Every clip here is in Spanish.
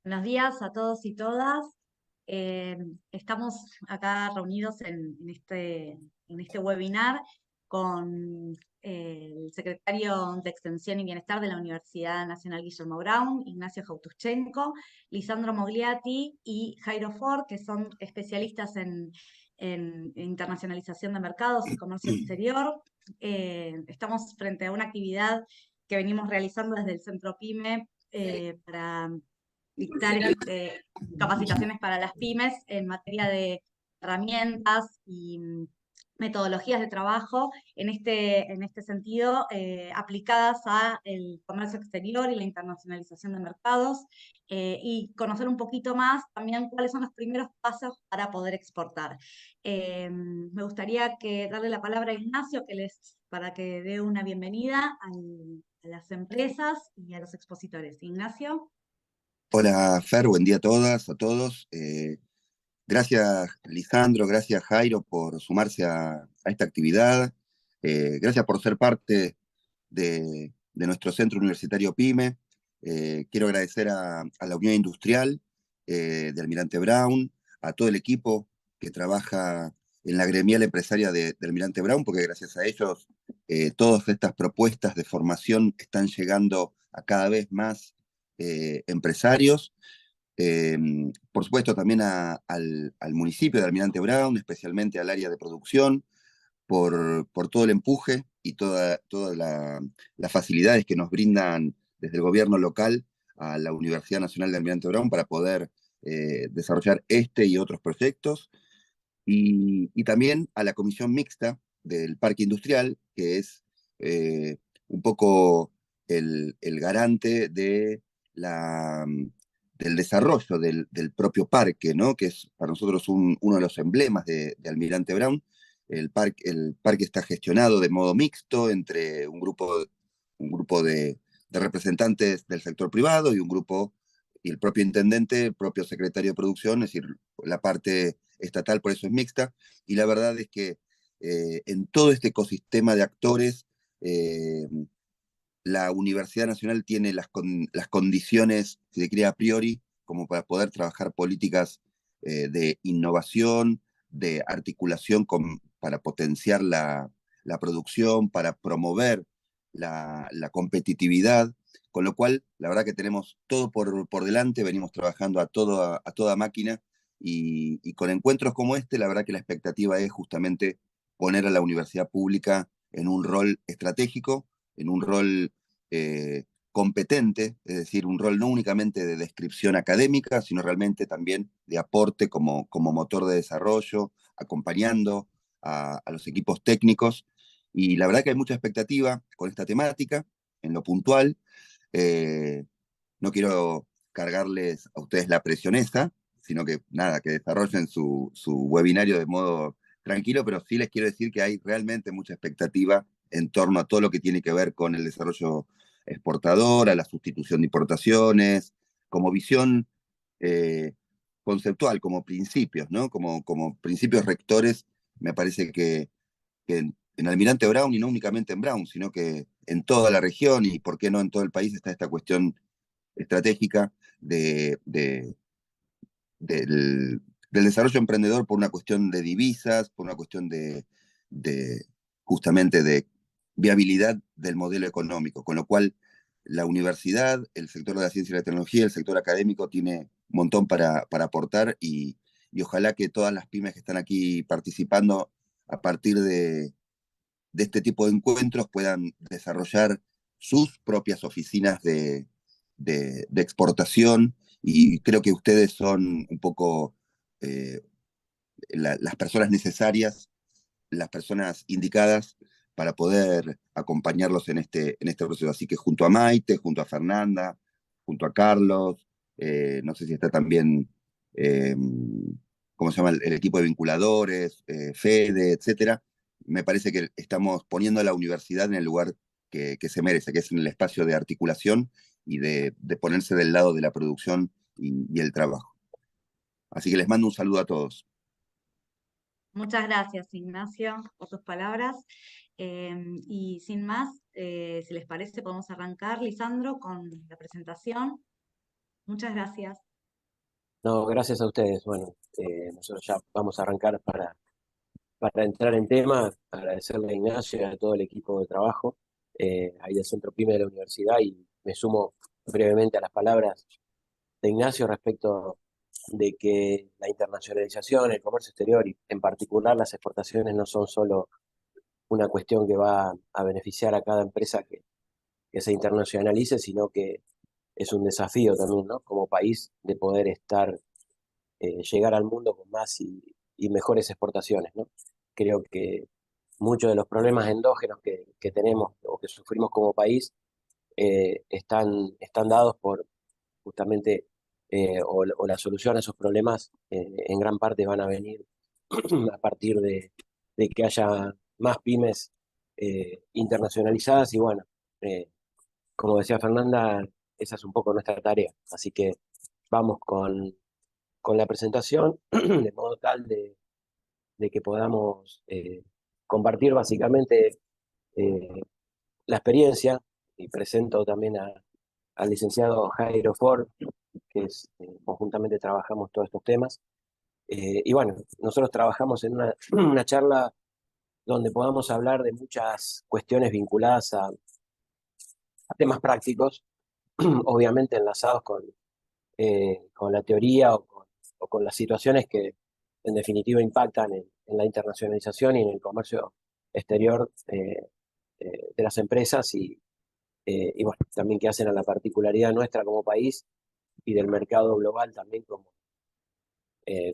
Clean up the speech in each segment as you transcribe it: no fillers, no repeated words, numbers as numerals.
Buenos días a todos y todas. Eh, Estamos acá reunidos en este webinar con el secretario de Extensión y Bienestar de la Universidad Nacional Guillermo Brown, Ignacio Jautuschenko, Lisandro Mogliati y Jairo Ford, que son especialistas en internacionalización de mercados y comercio exterior. Estamos frente a una actividad que venimos realizando desde el Centro PYME para dictar capacitaciones para las pymes en materia de herramientas y metodologías de trabajo en este sentido, aplicadas a el comercio exterior y la internacionalización de mercados, y conocer un poquito más también cuáles son los primeros pasos para poder exportar. Me gustaría darle la palabra a Ignacio para que dé una bienvenida a las empresas y a los expositores. Ignacio. Hola Fer, buen día a todas, a todos. Gracias Lisandro, gracias Jairo por sumarse a esta actividad. Gracias por ser parte de nuestro centro universitario PYME. Quiero agradecer a la Unión Industrial de Almirante Brown, a todo el equipo que trabaja en la gremial empresaria de Almirante Brown, porque gracias a ellos todas estas propuestas de formación están llegando a cada vez más empresarios. Eh, por supuesto, también al municipio de Almirante Brown, especialmente al área de producción, por todo el empuje y todas las facilidades que nos brindan desde el gobierno local a la Universidad Nacional de Almirante Brown para poder desarrollar este y otros proyectos. Y también a la comisión mixta del parque industrial, que es un poco el garante del desarrollo del propio parque, ¿no? Que es para nosotros uno de los emblemas de Almirante Brown. El parque está gestionado de modo mixto entre un grupo de representantes del sector privado y el propio intendente, el propio secretario de producción, es decir, la parte estatal, por eso es mixta. Y la verdad es que en todo este ecosistema de actores, la Universidad Nacional tiene las condiciones, si se quiere, a priori, como para poder trabajar políticas de innovación, de articulación para potenciar la producción, para promover la competitividad, con lo cual, la verdad que tenemos todo por delante, venimos trabajando a toda máquina, y con encuentros como este, la verdad que la expectativa es justamente poner a la universidad pública en un rol estratégico, en un rol competente, es decir, un rol no únicamente de descripción académica, sino realmente también de aporte como motor de desarrollo, acompañando a los equipos técnicos. Y la verdad que hay mucha expectativa con esta temática, en lo puntual. Eh, no quiero cargarles a ustedes la presión esa, sino que nada, que desarrollen su webinario de modo tranquilo, pero sí les quiero decir que hay realmente mucha expectativa en torno a todo lo que tiene que ver con el desarrollo exportador, a la sustitución de importaciones, como visión eh, conceptual, como principios, ¿no? Como principios rectores. Me parece que en Almirante Brown, y no únicamente en Brown, sino que en toda la región y, por qué no, en todo el país, está esta cuestión estratégica del desarrollo emprendedor por una cuestión de divisas, por una cuestión de justamente de viabilidad del modelo económico, con lo cual la universidad, el sector de la ciencia y la tecnología, el sector académico tiene un montón para aportar, y ojalá que todas las pymes que están aquí participando a partir de este tipo de encuentros puedan desarrollar sus propias oficinas de exportación, y creo que ustedes son un poco eh, las personas necesarias, las personas indicadas para poder acompañarlos en este proceso. Así que junto a Maite, junto a Fernanda, junto a Carlos, no sé si está también, eh, ¿cómo se llama? El equipo de vinculadores, Fede, etcétera. Me parece que estamos poniendo a la universidad en el lugar que se merece, que es en el espacio de articulación y de ponerse del lado de la producción y el trabajo. Así que les mando un saludo a todos. Muchas gracias, Ignacio, por tus palabras. Y sin más, si les parece, podemos arrancar, Lisandro, con la presentación. Muchas gracias. No, gracias a ustedes. Bueno, nosotros ya vamos a arrancar para entrar en tema, agradecerle a Ignacio y a todo el equipo de trabajo ahí del Centro PYME de la universidad, y me sumo brevemente a las palabras de Ignacio respecto de que la internacionalización, el comercio exterior y en particular las exportaciones no son solo una cuestión que va a beneficiar a cada empresa que se internacionalice, sino que es un desafío también, ¿no? Como país de poder llegar al mundo con más y mejores exportaciones, ¿no? Creo que muchos de los problemas endógenos que tenemos o que sufrimos como país están dados por justamente, o la solución a esos problemas en gran parte van a venir a partir de que haya más pymes internacionalizadas y bueno, eh, como decía Fernanda, esa es un poco nuestra tarea. Así que vamos con la presentación de modo tal de que podamos compartir básicamente eh, la experiencia, y presento también al licenciado Jairo Ford, que es, conjuntamente trabajamos todos estos temas. Y bueno, nosotros trabajamos en una charla donde podamos hablar de muchas cuestiones vinculadas a temas prácticos, obviamente enlazados con la teoría o con las situaciones que en definitiva impactan en la internacionalización y en el comercio exterior de las empresas y bueno, también que hacen a la particularidad nuestra como país y del mercado global también como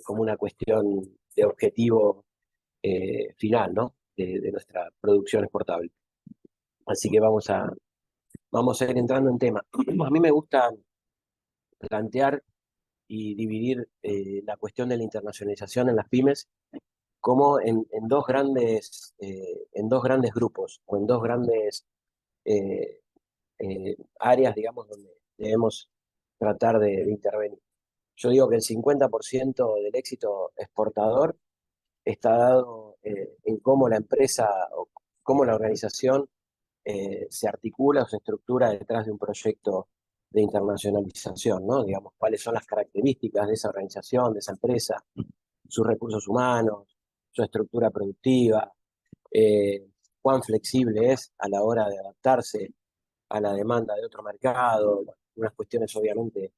una cuestión de objetivo final, ¿no? De nuestra producción exportable. Así que vamos a ir entrando en tema. A mí me gusta plantear y dividir la cuestión de la internacionalización en las pymes como en dos grandes grupos o en dos grandes eh, áreas, digamos, donde debemos tratar de intervenir. Yo digo que el 50% del éxito exportador está dado en cómo la empresa o cómo la organización se articula o se estructura detrás de un proyecto de internacionalización, ¿no? Digamos, cuáles son las características de esa organización, de esa empresa, sus recursos humanos, su estructura productiva, eh, cuán flexible es a la hora de adaptarse a la demanda de otro mercado, unas cuestiones obviamente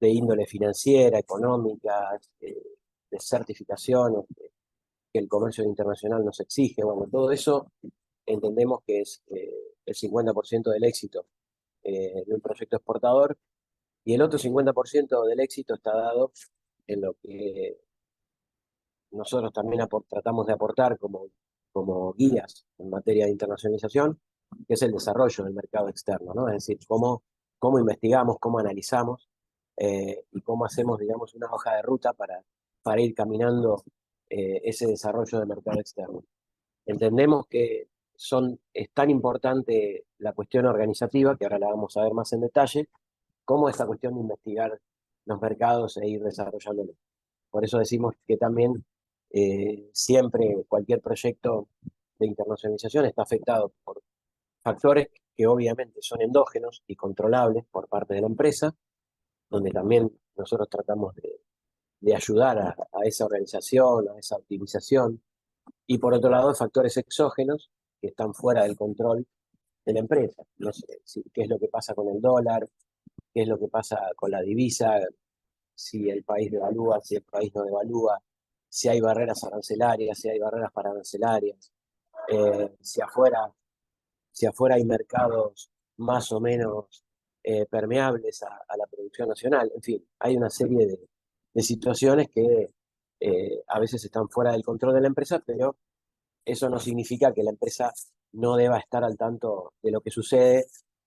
de índole financiera, económica, de certificaciones que el comercio internacional nos exige. Bueno, todo eso entendemos que es el 50% del éxito de un proyecto exportador, y el otro 50% del éxito está dado en lo que nosotros también tratamos de aportar como guías en materia de internacionalización, que es el desarrollo del mercado externo, ¿no? Es decir, cómo investigamos, cómo analizamos y cómo hacemos, digamos, una hoja de ruta para ir caminando ese desarrollo del mercado externo. Entendemos que es tan importante la cuestión organizativa, que ahora la vamos a ver más en detalle, como esta cuestión de investigar los mercados e ir desarrollándolos. Por eso decimos que también siempre cualquier proyecto de internacionalización está afectado por factores que obviamente son endógenos y controlables por parte de la empresa, donde también nosotros tratamos de ayudar a esa organización, a esa optimización, y por otro lado factores exógenos que están fuera del control de la empresa. No sé, qué es lo que pasa con el dólar, qué es lo que pasa con la divisa, si el país devalúa, si el país no devalúa, si hay barreras arancelarias, si hay barreras pararancelarias, si afuera hay mercados más o menos permeables a la producción nacional. En fin, hay una serie de situaciones que a veces están fuera del control de la empresa, pero eso no significa que la empresa no deba estar al tanto de lo que sucede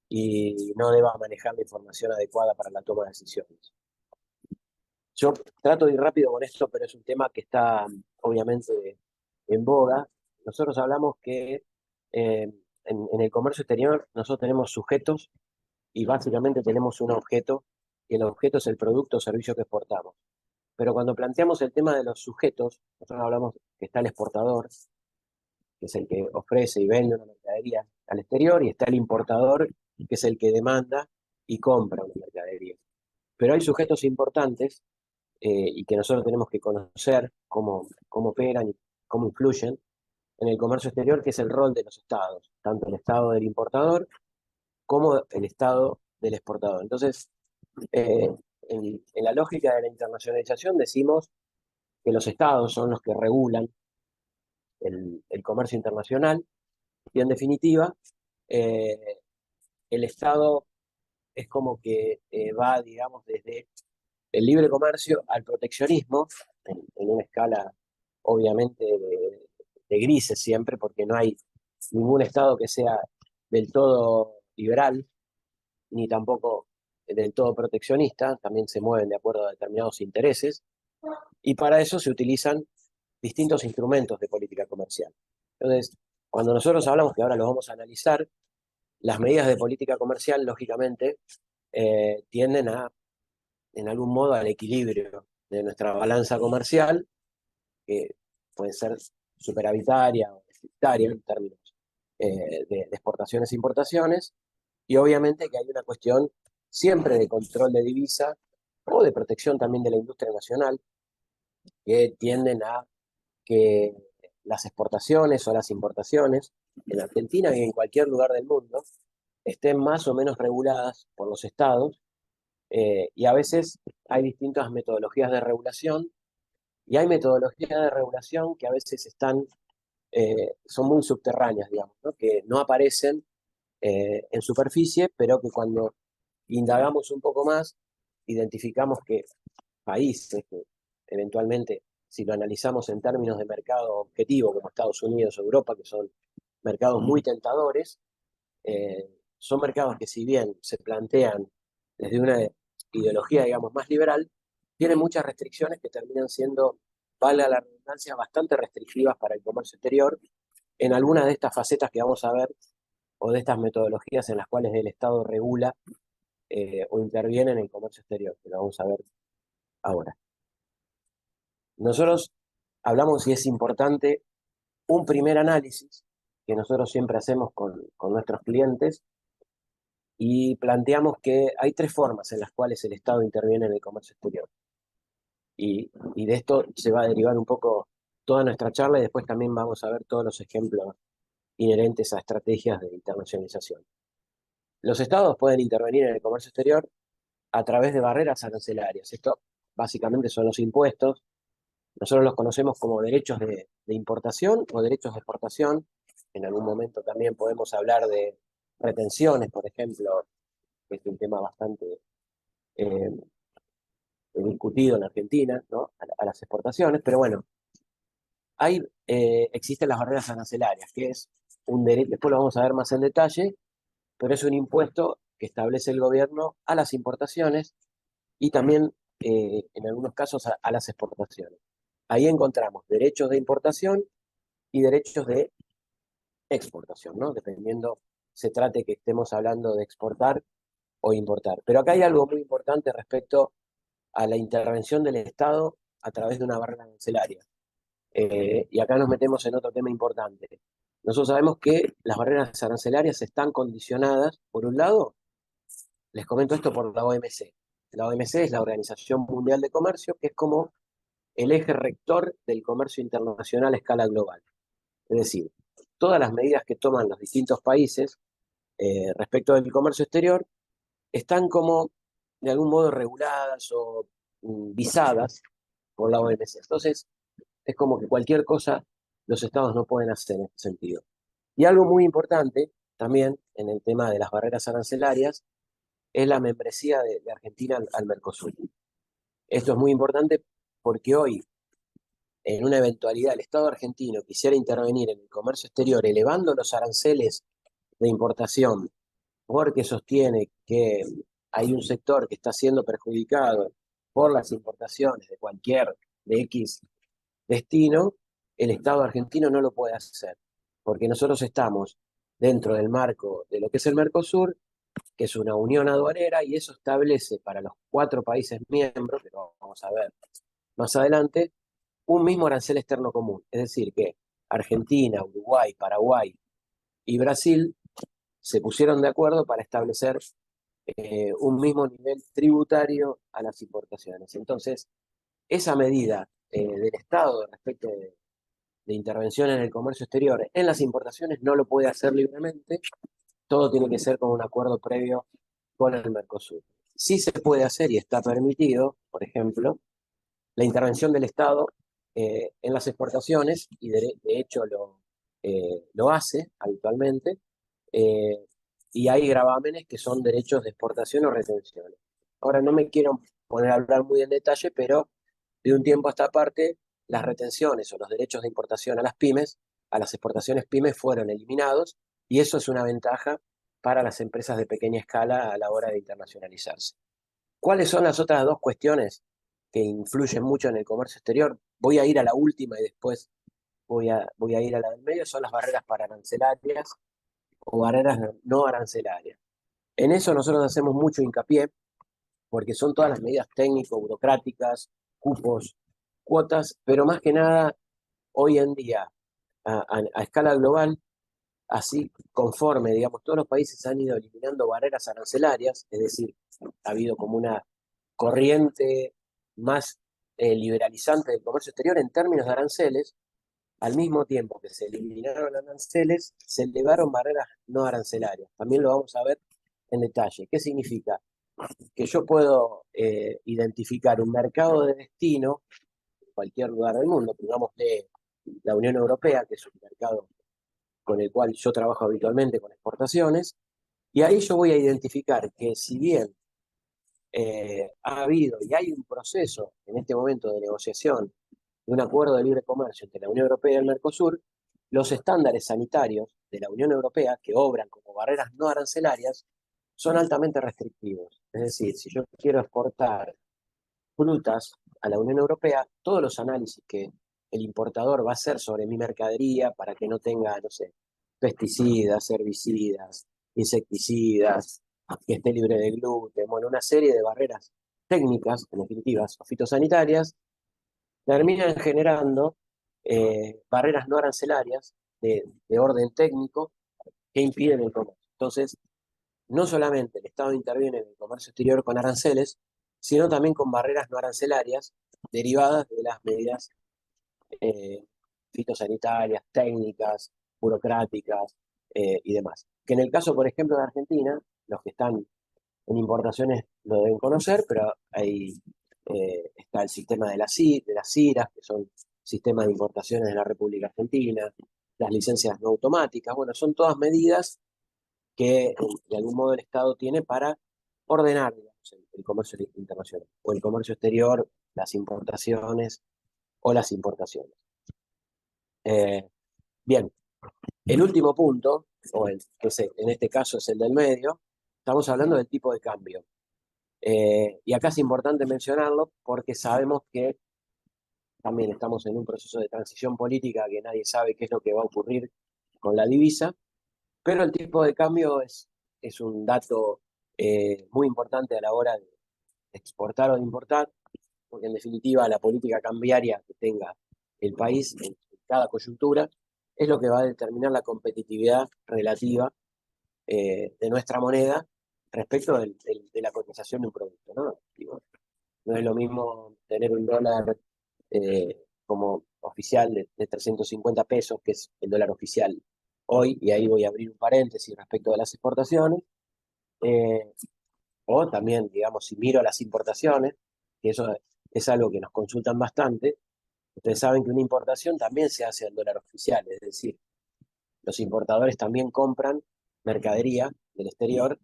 y no deba manejar la información adecuada para la toma de decisiones. Yo trato de ir rápido con esto, pero es un tema que está obviamente en boga. Nosotros hablamos que en el comercio exterior nosotros tenemos sujetos y básicamente tenemos un objeto, y el objeto es el producto o servicio que exportamos. Pero cuando planteamos el tema de los sujetos, nosotros hablamos que está el exportador, que es el que ofrece y vende una mercadería al exterior, y está el importador, que es el que demanda y compra una mercadería. Pero hay sujetos importantes y que nosotros tenemos que conocer cómo operan y cómo influyen en el comercio exterior, que es el rol de los estados, tanto el estado del importador como el estado del exportador. Entonces, en la lógica de la internacionalización decimos que los estados son los que regulan el comercio internacional y en definitiva, eh, el estado es como que va, digamos, desde el libre comercio al proteccionismo, en una escala obviamente de grises siempre, porque no hay ningún estado que sea del todo liberal, ni tampoco del todo proteccionista, también se mueven de acuerdo a determinados intereses, y para eso se utilizan distintos instrumentos de política comercial. Entonces, cuando nosotros hablamos, que ahora lo vamos a analizar, las medidas de política comercial, lógicamente, tienden a, en algún modo, al equilibrio de nuestra balanza comercial, que puede ser superavitaria o deficitaria en términos de exportaciones e importaciones, y obviamente que hay una cuestión siempre de control de divisa o de protección también de la industria nacional, que tienden a que las exportaciones o las importaciones en Argentina y en cualquier lugar del mundo estén más o menos reguladas por los estados, y a veces hay distintas metodologías de regulación y hay metodologías de regulación que a veces son muy subterráneas, digamos, ¿no? Que no aparecen en superficie, pero que cuando indagamos un poco más, identificamos que países que eventualmente, si lo analizamos en términos de mercado objetivo, como Estados Unidos o Europa, que son mercados muy tentadores, son mercados que si bien se plantean desde una ideología, digamos, más liberal, tienen muchas restricciones que terminan siendo, valga la redundancia, bastante restrictivas para el comercio exterior en algunas de estas facetas que vamos a ver o de estas metodologías en las cuales el Estado regula o interviene en el comercio exterior, que lo vamos a ver ahora. Nosotros hablamos si es importante un primer análisis que nosotros siempre hacemos con nuestros clientes y planteamos que hay tres formas en las cuales el Estado interviene en el comercio exterior. Y de esto se va a derivar un poco toda nuestra charla y después también vamos a ver todos los ejemplos inherentes a estrategias de internacionalización. Los estados pueden intervenir en el comercio exterior a través de barreras arancelarias. Esto básicamente son los impuestos. Nosotros los conocemos como derechos de importación o derechos de exportación. En algún momento también podemos hablar de retenciones, por ejemplo, que es un tema bastante eh, discutido en Argentina, ¿no? A las exportaciones, pero bueno, existen las barreras arancelarias, que es un derecho, después lo vamos a ver más en detalle, pero es un impuesto que establece el gobierno a las importaciones y también en algunos casos a las exportaciones. Ahí encontramos derechos de importación y derechos de exportación, ¿no? Dependiendo se trate que estemos hablando de exportar o importar. Pero acá hay algo muy importante respecto a la intervención del Estado a través de una barrera arancelaria. Y acá nos metemos en otro tema importante. Nosotros sabemos que las barreras arancelarias están condicionadas, por un lado, les comento esto por la OMC. La OMC es la Organización Mundial de Comercio, que es como el eje rector del comercio internacional a escala global. Es decir, todas las medidas que toman los distintos países respecto del comercio exterior están como de algún modo reguladas o visadas por la OMC. Entonces, es como que cualquier cosa los estados no pueden hacer en este sentido. Y algo muy importante también en el tema de las barreras arancelarias es la membresía de Argentina al Mercosur. Esto es muy importante porque hoy, en una eventualidad, el Estado argentino quisiera intervenir en el comercio exterior elevando los aranceles de importación porque sostiene que hay un sector que está siendo perjudicado por las importaciones de X destino, el Estado argentino no lo puede hacer, porque nosotros estamos dentro del marco de lo que es el Mercosur, que es una unión aduanera, y eso establece para los 4 países miembros, que lo vamos a ver más adelante, un mismo arancel externo común. Es decir, que Argentina, Uruguay, Paraguay y Brasil se pusieron de acuerdo para establecer, un mismo nivel tributario a las importaciones. Entonces, esa medida del Estado respecto de intervención en el comercio exterior en las importaciones no lo puede hacer libremente, todo tiene que ser con un acuerdo previo con el Mercosur. Sí se puede hacer y está permitido, por ejemplo, la intervención del Estado en las exportaciones, y de hecho lo hace habitualmente, eh, y hay gravámenes que son derechos de exportación o retención. Ahora no me quiero poner a hablar muy en detalle, pero de un tiempo a esta parte, las retenciones o los derechos de importación a las pymes, a las exportaciones pymes, fueron eliminados, y eso es una ventaja para las empresas de pequeña escala a la hora de internacionalizarse. ¿Cuáles son las otras dos cuestiones que influyen mucho en el comercio exterior? Voy a ir a la última y después voy a ir a la del medio. Son las barreras para arancelarias o barreras no arancelarias. En eso nosotros hacemos mucho hincapié porque son todas las medidas técnico-burocráticas, cupos, cuotas, pero más que nada hoy en día a escala global, así conforme, digamos, todos los países han ido eliminando barreras arancelarias, es decir, ha habido como una corriente más liberalizante del comercio exterior en términos de aranceles. Al mismo tiempo que se eliminaron aranceles, se elevaron barreras no arancelarias. También lo vamos a ver en detalle. ¿Qué significa? Que yo puedo identificar un mercado de destino en cualquier lugar del mundo, digamos de la Unión Europea, que es un mercado con el cual yo trabajo habitualmente con exportaciones, y ahí yo voy a identificar que si bien ha habido y hay un proceso en este momento de negociación de un acuerdo de libre comercio entre la Unión Europea y el Mercosur, los estándares sanitarios de la Unión Europea, que obran como barreras no arancelarias, son altamente restrictivos. Es decir, si yo quiero exportar frutas a la Unión Europea, todos los análisis que el importador va a hacer sobre mi mercadería para que no tenga, no sé, pesticidas, herbicidas, insecticidas, que esté libre de gluten, bueno, una serie de barreras técnicas, en definitivas, o fitosanitarias, terminan generando barreras no arancelarias de orden técnico que impiden el comercio. Entonces, no solamente el Estado interviene en el comercio exterior con aranceles, sino también con barreras no arancelarias derivadas de las medidas eh, fitosanitarias, técnicas, burocráticas y demás. Que en el caso, por ejemplo, de Argentina, los que están en importaciones lo deben conocer, pero ahí está el sistema de las CIRAS, que son sistemas de importaciones de la República Argentina, las licencias no automáticas. Bueno, son todas medidas que de algún modo el Estado tiene para ordenar, digamos, el comercio internacional, o el comercio exterior, las importaciones o las importaciones. Bien, el último punto, que en este caso es el del medio, estamos hablando del tipo de cambio. Y acá es importante mencionarlo porque sabemos que también estamos en un proceso de transición política que nadie sabe qué es lo que va a ocurrir con la divisa, pero el tipo de cambio es un dato muy importante a la hora de exportar o de importar, porque en definitiva la política cambiaria que tenga el país en cada coyuntura es lo que va a determinar la competitividad relativa de nuestra moneda respecto de la cotización de un producto, ¿no? Digo, no es lo mismo tener un dólar como oficial de 350 pesos, que es el dólar oficial hoy, y ahí voy a abrir un paréntesis respecto de las exportaciones, eh, o también, digamos, si miro las importaciones, que eso es algo que nos consultan bastante, ustedes saben que una importación también se hace al dólar oficial, es decir, los importadores también compran mercadería del exterior,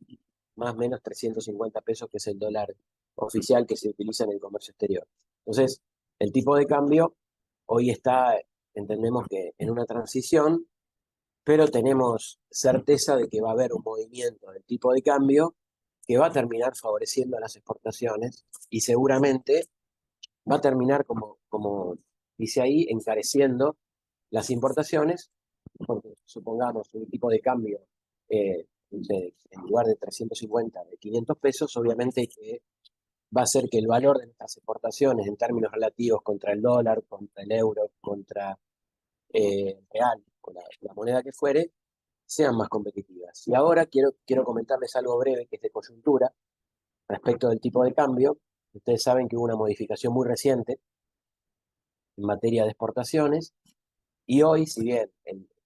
más o menos 350 pesos, que es el dólar oficial que se utiliza en el comercio exterior. Entonces, el tipo de cambio hoy está, entendemos que en una transición, pero tenemos certeza de que va a haber un movimiento del tipo de cambio que va a terminar favoreciendo a las exportaciones y seguramente va a terminar, como dice ahí, encareciendo las importaciones, porque supongamos un tipo de cambio en lugar de 350, de 500 pesos, obviamente que va a hacer que el valor de nuestras exportaciones en términos relativos contra el dólar, contra el euro, contra el real o la moneda que fuere, sean más competitivas. Y ahora quiero comentarles algo breve que es de coyuntura respecto del tipo de cambio. Ustedes saben que hubo una modificación muy reciente en materia de exportaciones, y hoy, si bien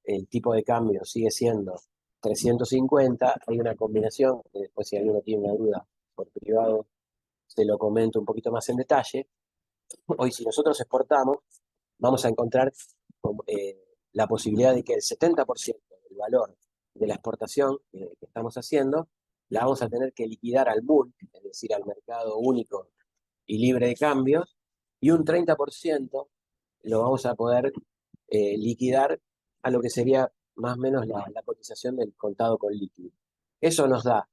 el tipo de cambio sigue siendo 350, hay una combinación, que después si alguno tiene una duda por privado, se lo comento un poquito más en detalle. Hoy si nosotros exportamos, vamos a encontrar la posibilidad de que el 70% del valor de la exportación que estamos haciendo, la vamos a tener que liquidar al bulk, es decir, al mercado único y libre de cambios, y un 30% lo vamos a poder liquidar a lo que sería más o menos la cotización del contado con líquido. Eso nos da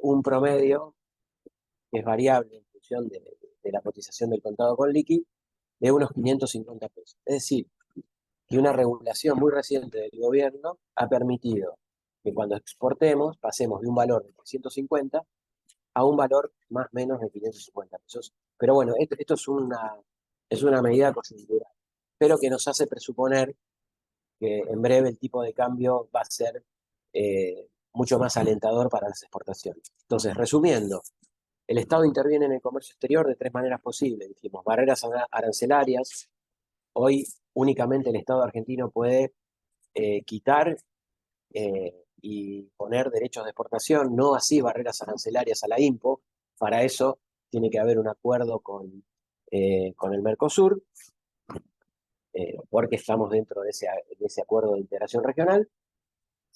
un promedio que es variable en función de la cotización del contado con líquido de unos 550 pesos. Es decir, que una regulación muy reciente del gobierno ha permitido que cuando exportemos pasemos de un valor de 350 a un valor más o menos de 550 pesos. Pero bueno, esto es una medida coyuntural, pero que nos hace presuponer que en breve el tipo de cambio va a ser mucho más alentador para las exportaciones. Entonces, resumiendo, el Estado interviene en el comercio exterior de tres maneras posibles. Dijimos, barreras arancelarias. Hoy únicamente el Estado argentino puede quitar y poner derechos de exportación, no así barreras arancelarias a la IMPO. Para eso tiene que haber un acuerdo con el Mercosur, porque estamos dentro de ese acuerdo de integración regional.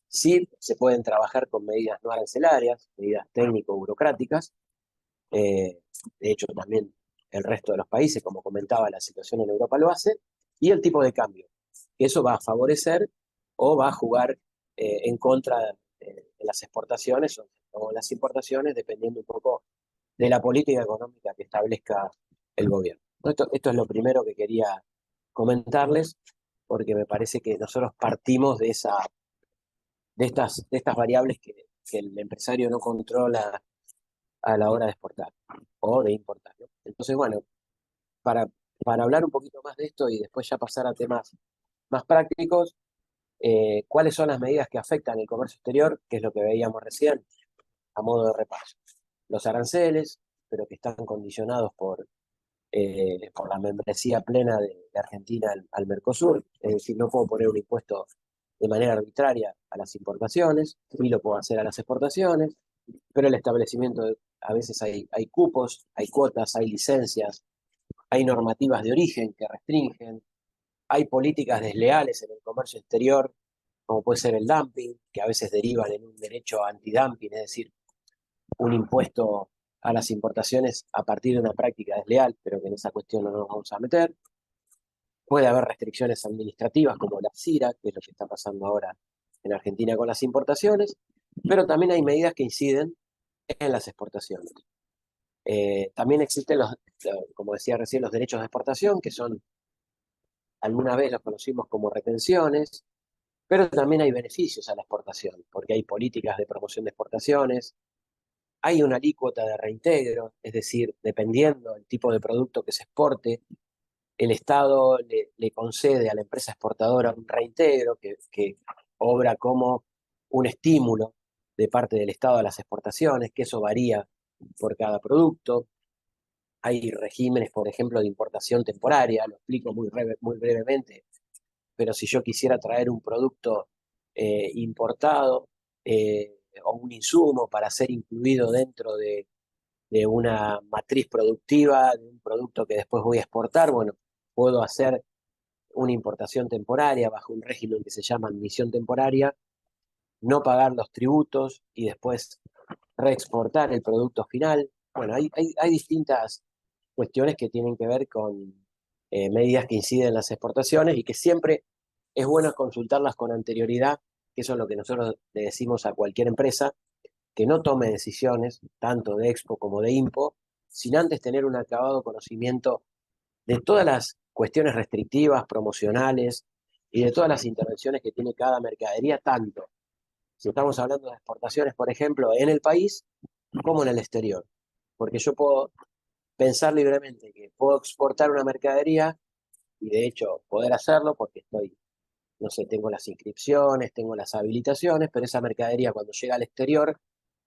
Sí, se pueden trabajar con medidas no arancelarias, medidas técnico-burocráticas. De hecho, también el resto de los países, como comentaba, la situación en Europa lo hace. Y el tipo de cambio, que eso va a favorecer o va a jugar en contra de las exportaciones o las importaciones, dependiendo un poco de la política económica que establezca el gobierno. Esto es lo primero que quería comentarles, porque me parece que nosotros partimos de estas variables que el empresario no controla a la hora de exportar o de importar, ¿no? Entonces, bueno, para, para hablar un poquito más de esto y después ya pasar a temas más prácticos, ¿cuáles son las medidas que afectan el comercio exterior? Que es lo que veíamos recién, a modo de repaso. Los aranceles, pero que están condicionados por la membresía plena de Argentina al Mercosur, es decir, no puedo poner un impuesto de manera arbitraria a las importaciones, sí lo puedo hacer a las exportaciones, pero el establecimiento, a veces hay cupos, hay cuotas, hay licencias, hay normativas de origen que restringen, hay políticas desleales en el comercio exterior, como puede ser el dumping, que a veces derivan en un derecho antidumping, es decir, un impuesto a las importaciones a partir de una práctica desleal, pero que en esa cuestión no nos vamos a meter. Puede haber restricciones administrativas como la CIRA, que es lo que está pasando ahora en Argentina con las importaciones, pero también hay medidas que inciden en las exportaciones. También existen como decía recién, los derechos de exportación, que son, alguna vez los conocimos como retenciones, pero también hay beneficios a la exportación, porque hay políticas de promoción de exportaciones, hay una alícuota de reintegro, es decir, dependiendo del tipo de producto que se exporte, el Estado le concede a la empresa exportadora un reintegro que obra como un estímulo de parte del Estado a las exportaciones, que eso varía por cada producto. Hay regímenes, por ejemplo, de importación temporaria, lo explico muy brevemente, pero si yo quisiera traer un producto importado o un insumo para ser incluido dentro de una matriz productiva, de un producto que después voy a exportar, bueno, puedo hacer una importación temporaria bajo un régimen que se llama admisión temporaria, no pagar los tributos y después reexportar el producto final. Bueno, hay distintas cuestiones que tienen que ver con medidas que inciden en las exportaciones y que siempre es bueno consultarlas con anterioridad, que eso es lo que nosotros le decimos a cualquier empresa, que no tome decisiones, tanto de Expo como de Impo, sin antes tener un acabado conocimiento de todas las cuestiones restrictivas, promocionales y de todas las intervenciones que tiene cada mercadería, tanto si estamos hablando de exportaciones, por ejemplo, en el país como en el exterior. Porque yo puedo pensar libremente que puedo exportar una mercadería y de hecho poder hacerlo porque estoy, no sé, tengo las inscripciones, tengo las habilitaciones, pero esa mercadería cuando llega al exterior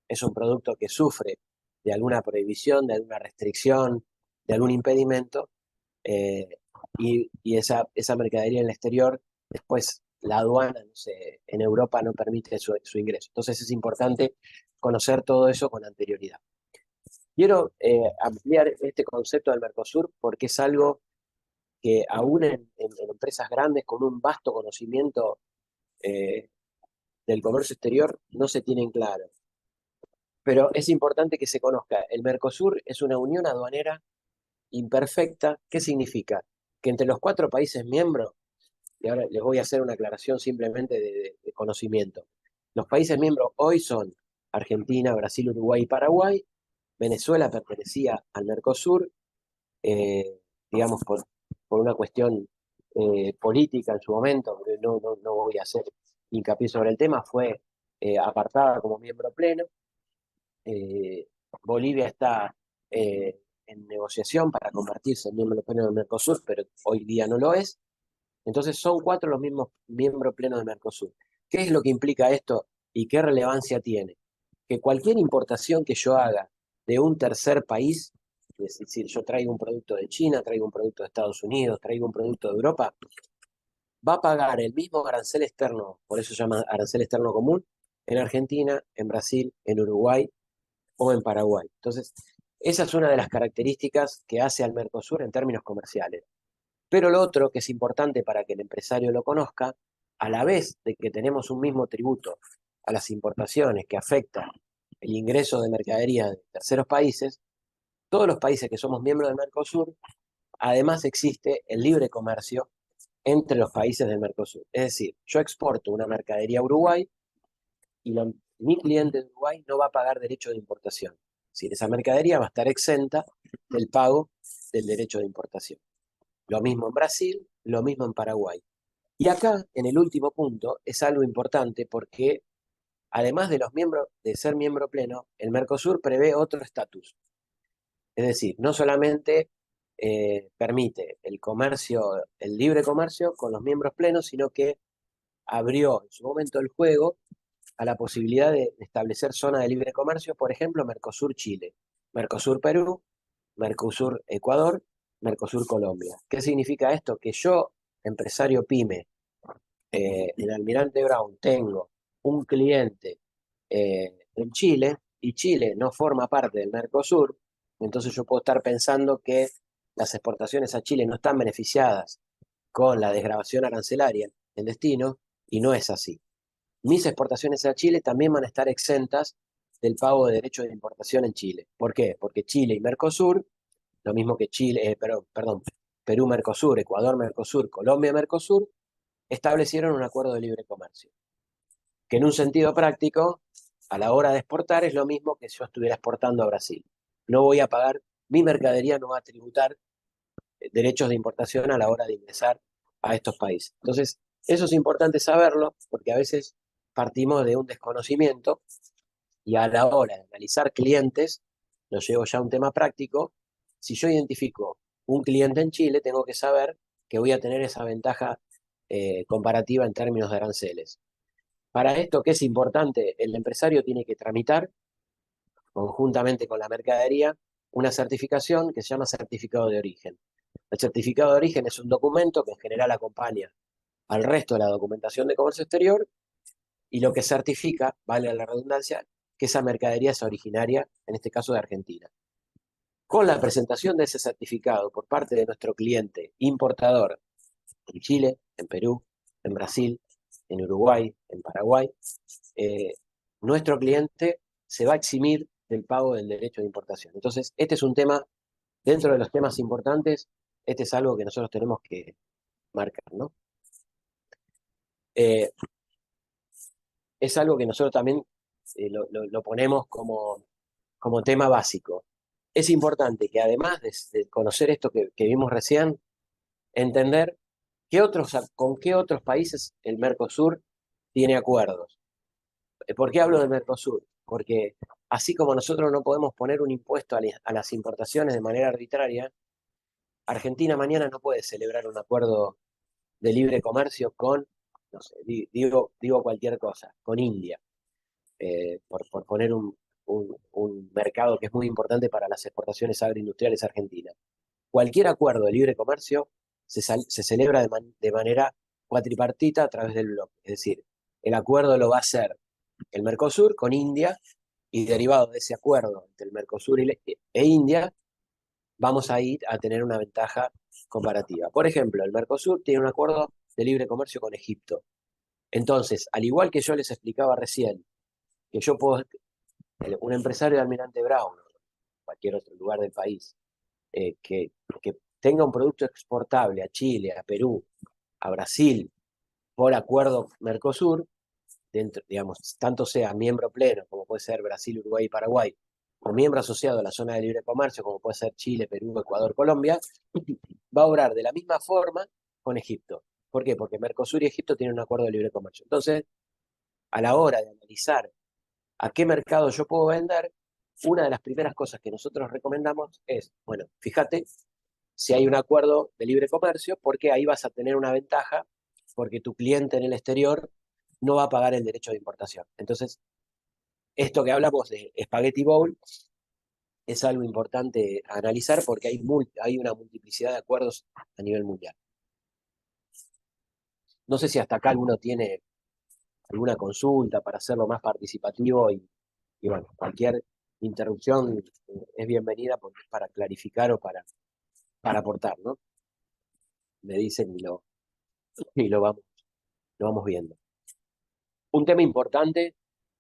es un producto que sufre de alguna prohibición, de alguna restricción, de algún impedimento, eh, y esa mercadería en el exterior, después la aduana, no sé, en Europa no permite su ingreso. Entonces es importante conocer todo eso con anterioridad. Quiero ampliar este concepto del Mercosur porque es algo que aún en empresas grandes con un vasto conocimiento eh, del comercio exterior no se tienen claro. Pero es importante que se conozca. El Mercosur es una unión aduanera imperfecta. ¿Qué significa? Que entre los 4 países miembros, y ahora les voy a hacer una aclaración simplemente de conocimiento, los países miembros hoy son Argentina, Brasil, Uruguay y Paraguay. Venezuela pertenecía al Mercosur, digamos, por una cuestión política en su momento, no voy a hacer hincapié sobre el tema, fue apartada como miembro pleno. Eh, Bolivia está en negociación para convertirse en miembro pleno del Mercosur, pero hoy día no lo es. Entonces son 4 los mismos miembros plenos del Mercosur. ¿Qué es lo que implica esto y qué relevancia tiene? Que cualquier importación que yo haga de un tercer país, es decir, yo traigo un producto de China, traigo un producto de Estados Unidos, traigo un producto de Europa, va a pagar el mismo arancel externo, por eso se llama arancel externo común, en Argentina, en Brasil, en Uruguay o en Paraguay. Entonces, esa es una de las características que hace al Mercosur en términos comerciales. Pero lo otro que es importante para que el empresario lo conozca, a la vez de que tenemos un mismo tributo a las importaciones que afecta el ingreso de mercadería de terceros países, todos los países que somos miembros del Mercosur, además existe el libre comercio entre los países del Mercosur. Es decir, yo exporto una mercadería a Uruguay y mi cliente de Uruguay no va a pagar derecho de importación. Es decir, esa mercadería va a estar exenta del pago del derecho de importación. Lo mismo en Brasil, lo mismo en Paraguay. Y acá, en el último punto, es algo importante porque, además de los miembros, de ser miembro pleno, el Mercosur prevé otro estatus. Es decir, no solamente permite el comercio, el libre comercio con los miembros plenos, sino que abrió en su momento el juego a la posibilidad de establecer zonas de libre comercio, por ejemplo, Mercosur-Chile, Mercosur-Perú, Mercosur-Ecuador, Mercosur-Colombia. ¿Qué significa esto? Que yo, empresario pyme, en Almirante Brown, tengo un cliente en Chile y Chile no forma parte del Mercosur, entonces yo puedo estar pensando que las exportaciones a Chile no están beneficiadas con la desgravación arancelaria en destino, y no es así. Mis exportaciones a Chile también van a estar exentas del pago de derechos de importación en Chile. ¿Por qué? Porque Chile y Mercosur, lo mismo que Chile, perdón, Perú Mercosur, Ecuador Mercosur, Colombia Mercosur, establecieron un acuerdo de libre comercio, que en un sentido práctico, a la hora de exportar, es lo mismo que si yo estuviera exportando a Brasil. No voy a pagar, mi mercadería no va a tributar derechos de importación a la hora de ingresar a estos países. Entonces, eso es importante saberlo, porque a veces partimos de un desconocimiento y a la hora de analizar clientes, lo llevo ya a un tema práctico. Si yo identifico un cliente en Chile, tengo que saber que voy a tener esa ventaja comparativa en términos de aranceles. Para esto, ¿qué es importante? El empresario tiene que tramitar, conjuntamente con la mercadería, una certificación que se llama certificado de origen. El certificado de origen es un documento que en general acompaña al resto de la documentación de comercio exterior y lo que certifica, vale la redundancia, que esa mercadería es originaria, en este caso de Argentina. Con la presentación de ese certificado por parte de nuestro cliente importador en Chile, en Perú, en Brasil, en Uruguay, en Paraguay, nuestro cliente se va a eximir del pago del derecho de importación. Entonces, este es un tema, dentro de los temas importantes, este es algo que nosotros tenemos que marcar, ¿no? Es algo que nosotros también lo ponemos como tema básico. Es importante que además de conocer esto que vimos recién, entender con qué otros países el Mercosur tiene acuerdos. ¿Por qué hablo del Mercosur? Porque así como nosotros no podemos poner un impuesto a las importaciones de manera arbitraria, Argentina mañana no puede celebrar un acuerdo de libre comercio con, no sé, digo cualquier cosa, con India, por poner un mercado que es muy importante para las exportaciones agroindustriales argentinas. Cualquier acuerdo de libre comercio se celebra de manera cuatripartita a través del bloque. Es decir, el acuerdo lo va a hacer el Mercosur con India, y derivado de ese acuerdo entre el Mercosur e India, vamos a ir a tener una ventaja comparativa. Por ejemplo, el Mercosur tiene un acuerdo de libre comercio con Egipto. Entonces, al igual que yo les explicaba recién, que yo puedo, un empresario de Almirante Brown, o cualquier otro lugar del país, que tenga un producto exportable a Chile, a Perú, a Brasil, por acuerdo Mercosur, dentro, digamos, tanto sea miembro pleno, como puede ser Brasil, Uruguay y Paraguay, o miembro asociado a la zona de libre comercio, como puede ser Chile, Perú, Ecuador, Colombia, va a obrar de la misma forma con Egipto. ¿Por qué? Porque Mercosur y Egipto tienen un acuerdo de libre comercio. Entonces, a la hora de analizar a qué mercado yo puedo vender, una de las primeras cosas que nosotros recomendamos es, bueno, fíjate si hay un acuerdo de libre comercio, porque ahí vas a tener una ventaja, porque tu cliente en el exterior no va a pagar el derecho de importación. Entonces, esto que hablamos de Spaghetti Bowl es algo importante a analizar porque hay una multiplicidad de acuerdos a nivel mundial. No sé si hasta acá alguno tiene alguna consulta para hacerlo más participativo y bueno, cualquier interrupción es bienvenida porque es para clarificar o para aportar, ¿no? Me dicen y lo vamos viendo. Un tema importante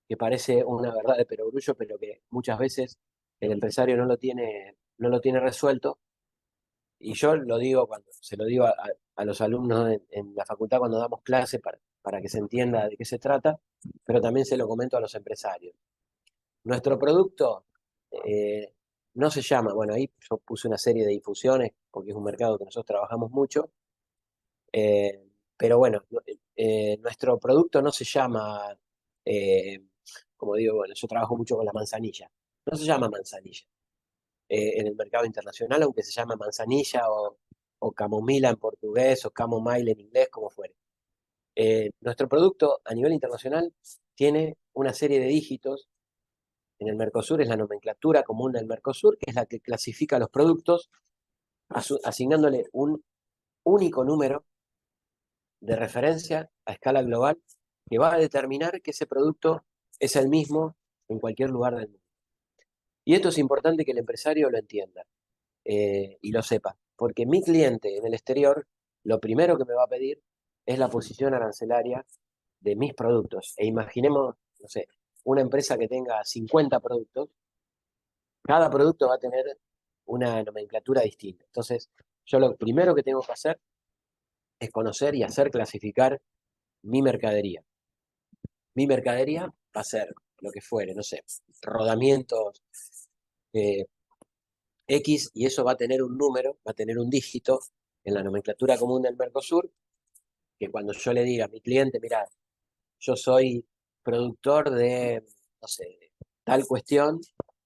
que parece una verdad de perogrullo, pero que muchas veces el empresario no lo tiene resuelto, y yo lo digo cuando se lo digo a los alumnos en la facultad cuando damos clase para que se entienda de qué se trata, pero también se lo comento a los empresarios. Nuestro producto no se llama, bueno, ahí yo puse una serie de difusiones porque es un mercado que nosotros trabajamos mucho, eh, pero bueno, nuestro producto no se llama, eh, como digo, bueno, yo trabajo mucho con la manzanilla, no se llama manzanilla en el mercado internacional, aunque se llama manzanilla o camomila en portugués o chamomile en inglés, como fuere. Nuestro producto a nivel internacional tiene una serie de dígitos. En el Mercosur es la nomenclatura común del Mercosur, que es la que clasifica los productos, asignándole un único número de referencia a escala global que va a determinar que ese producto es el mismo en cualquier lugar del mundo. Y esto es importante que el empresario lo entienda y lo sepa, porque mi cliente en el exterior lo primero que me va a pedir es la posición arancelaria de mis productos. E imaginemos, no sé, una empresa que tenga 50 productos, cada producto va a tener una nomenclatura distinta. Entonces, yo lo primero que tengo que hacer es conocer y hacer clasificar mi mercadería. Mi mercadería va a ser lo que fuere, no sé, rodamientos eh, X, y eso va a tener un número, va a tener un dígito en la nomenclatura común del Mercosur, que cuando yo le diga a mi cliente, mira, yo soy productor de, no sé, tal cuestión,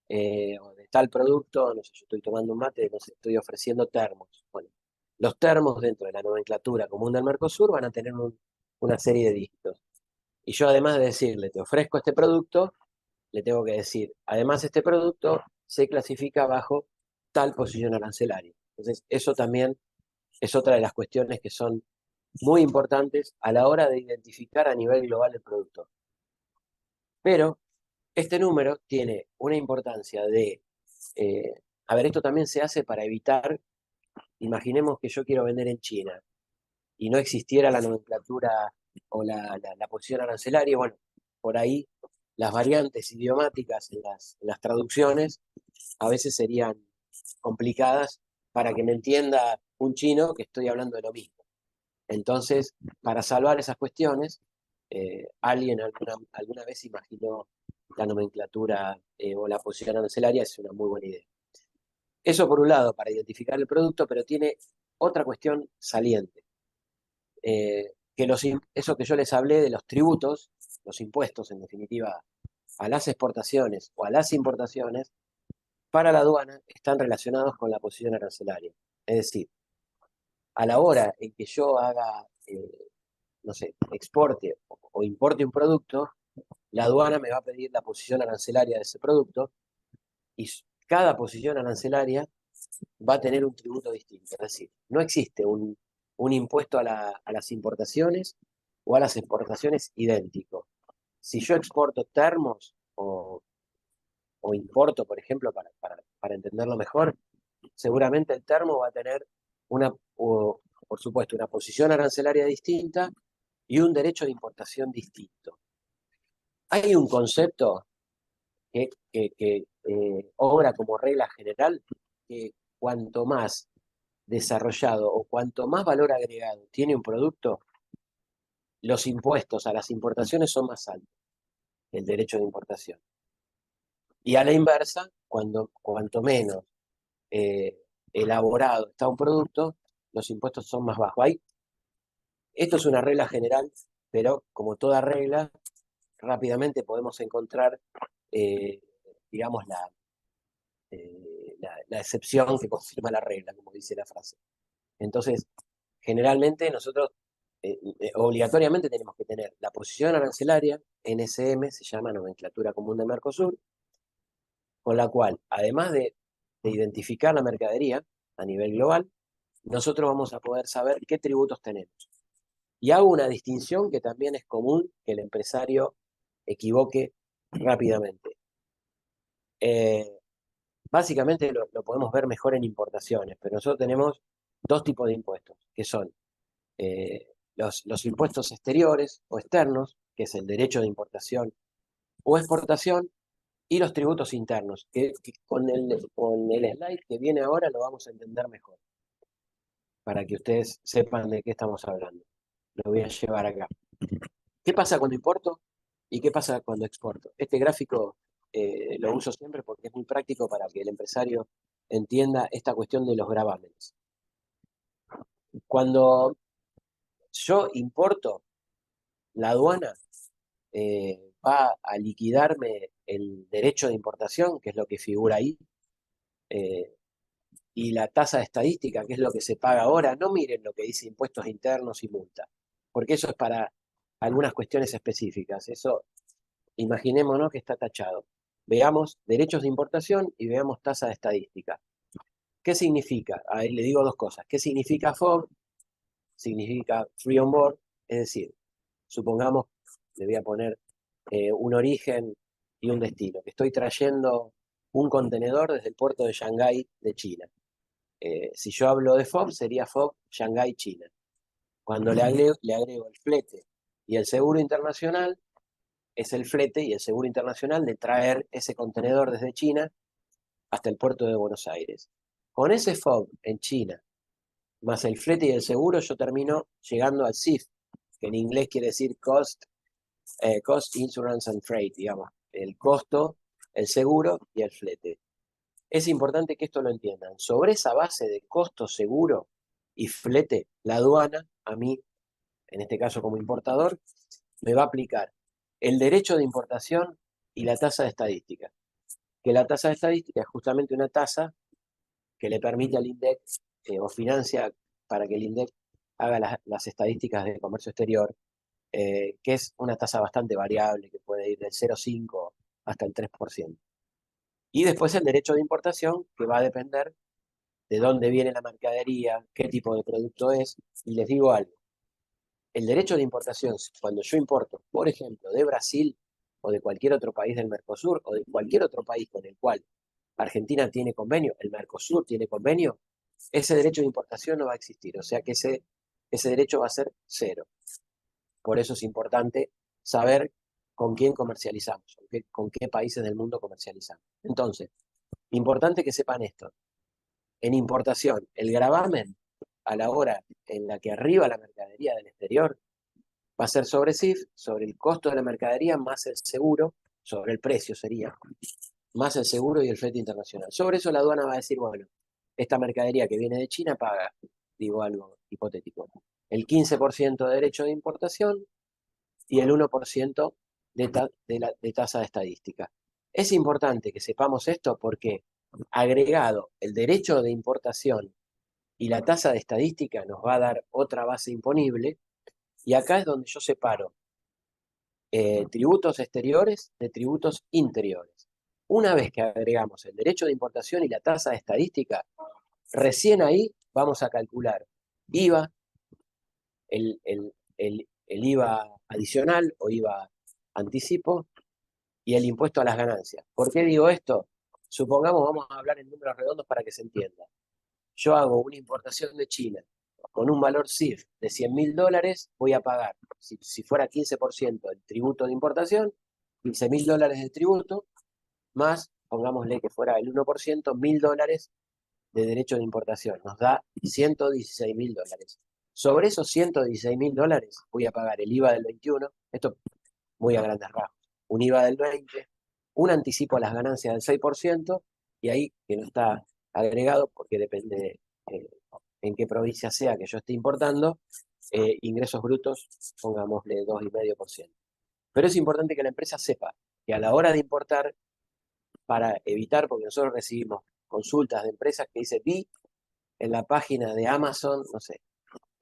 o de tal producto, no sé, yo estoy tomando un mate, no sé, estoy ofreciendo termos. Bueno, los termos dentro de la nomenclatura común del Mercosur van a tener una serie de dígitos. Y yo, además de decirle, te ofrezco este producto, le tengo que decir, además este producto se clasifica bajo tal posición arancelaria. Entonces, eso también es otra de las cuestiones que son muy importantes a la hora de identificar a nivel global el producto. Pero este número tiene una importancia de, a ver, esto también se hace para evitar, imaginemos que yo quiero vender en China y no existiera la nomenclatura o la posición arancelaria, bueno, por ahí las variantes idiomáticas en las traducciones a veces serían complicadas para que me entienda un chino que estoy hablando de lo mismo. Entonces, para salvar esas cuestiones, alguien alguna vez imaginó la nomenclatura o la posición arancelaria, es una muy buena idea. Eso por un lado, para identificar el producto, pero tiene otra cuestión saliente. Eso que yo les hablé de los tributos, los impuestos en definitiva, a las exportaciones o a las importaciones, para la aduana están relacionados con la posición arancelaria. Es decir, a la hora en que yo haga, no sé, exporte o importe un producto, la aduana me va a pedir la posición arancelaria de ese producto y cada posición arancelaria va a tener un tributo distinto. Es decir, no existe un impuesto a las importaciones o a las exportaciones idéntico. Si yo exporto termos o importo, por ejemplo, para entenderlo mejor, seguramente el termo va a tener por supuesto, una posición arancelaria distinta y un derecho de importación distinto. Hay un concepto que obra como regla general, que cuanto más desarrollado o cuanto más valor agregado tiene un producto, los impuestos a las importaciones son más altos, el derecho de importación. Y a la inversa, cuanto menos elaborado está un producto, los impuestos son más bajos. Esto es una regla general, pero como toda regla, rápidamente podemos encontrar, digamos, la excepción que confirma la regla, como dice la frase. Entonces, generalmente nosotros obligatoriamente tenemos que tener la posición arancelaria, NSM, se llama Nomenclatura Común de Mercosur, con la cual, además de identificar la mercadería a nivel global, nosotros vamos a poder saber qué tributos tenemos. Y hago una distinción que también es común que el empresario equivoque rápidamente. Básicamente lo podemos ver mejor en importaciones, pero nosotros tenemos dos tipos de impuestos, que son los impuestos exteriores o externos, que es el derecho de importación o exportación, y los tributos internos, que con el slide que viene ahora lo vamos a entender mejor, para que ustedes sepan de qué estamos hablando. Lo voy a llevar acá. ¿Qué pasa cuando importo y qué pasa cuando exporto? Este gráfico lo uso siempre porque es muy práctico para que el empresario entienda esta cuestión de los gravámenes. Cuando yo importo, la aduana va a liquidarme el derecho de importación, que es lo que figura ahí, y la tasa de estadística, que es lo que se paga ahora. No miren lo que dice impuestos internos y multa, porque eso es para algunas cuestiones específicas. Eso, imaginémonos que está tachado. Veamos derechos de importación y veamos tasa de estadística. ¿Qué significa? Ahí le digo dos cosas. ¿Qué significa FOB? Significa Free On Board, es decir, supongamos, le voy a poner un origen y un destino, que estoy trayendo un contenedor desde el puerto de Shanghái de China. Si yo hablo de FOB, sería FOB Shanghái, China. Cuando le agrego el flete y el seguro internacional, es el flete y el seguro internacional de traer ese contenedor desde China hasta el puerto de Buenos Aires. Con ese FOB en China, más el flete y el seguro, yo termino llegando al CIF, que en inglés quiere decir Cost, Insurance and Freight, digamos, el costo, el seguro y el flete. Es importante que esto lo entiendan. Sobre esa base de costo, seguro y flete, la aduana, a mí, en este caso como importador, me va a aplicar el derecho de importación y la tasa de estadística. Que la tasa de estadística es justamente una tasa que le permite al INDEC o financia para que el INDEC haga las estadísticas de comercio exterior, que es una tasa bastante variable, que puede ir del 0,5 hasta el 3%. Y después el derecho de importación, que va a depender de dónde viene la mercadería, qué tipo de producto es. Y les digo algo, el derecho de importación, cuando yo importo, por ejemplo, de Brasil o de cualquier otro país del Mercosur o de cualquier otro país con el cual Argentina tiene convenio, el Mercosur tiene convenio, ese derecho de importación no va a existir. O sea que ese derecho va a ser cero. Por eso es importante saber con quién comercializamos, con qué países del mundo comercializamos. Entonces, importante que sepan esto. En importación, el gravamen a la hora en la que arriba la mercadería del exterior va a ser sobre CIF, sobre el costo de la mercadería más el seguro, sobre el precio sería, más el seguro y el flete internacional. Sobre eso la aduana va a decir, bueno, esta mercadería que viene de China paga, digo algo hipotético, el 15% de derecho de importación y el 1% de tasa de estadística. Es importante que sepamos esto porque agregado el derecho de importación y la tasa de estadística nos va a dar otra base imponible, y acá es donde yo separo tributos exteriores de tributos interiores. Una vez que agregamos el derecho de importación y la tasa de estadística, recién ahí vamos a calcular IVA, el IVA adicional o IVA anticipo y el impuesto a las ganancias. ¿Por qué digo esto? Supongamos, vamos a hablar en números redondos para que se entienda. Yo hago una importación de China con un valor CIF de $100.000, voy a pagar, si fuera 15% el tributo de importación, $15.000 de tributo, más, pongámosle que fuera el 1%, $1.000 de derecho de importación. Nos da $116.000. Sobre esos $116.000 voy a pagar el IVA del 21%, esto muy a grandes rasgos, un IVA del 20%, un anticipo a las ganancias del 6%, y ahí que no está agregado, porque depende en qué provincia sea que yo esté importando, ingresos brutos, pongámosle 2,5%. Pero es importante que la empresa sepa que a la hora de importar, para evitar, porque nosotros recibimos consultas de empresas que dicen, vi en la página de Amazon, no sé,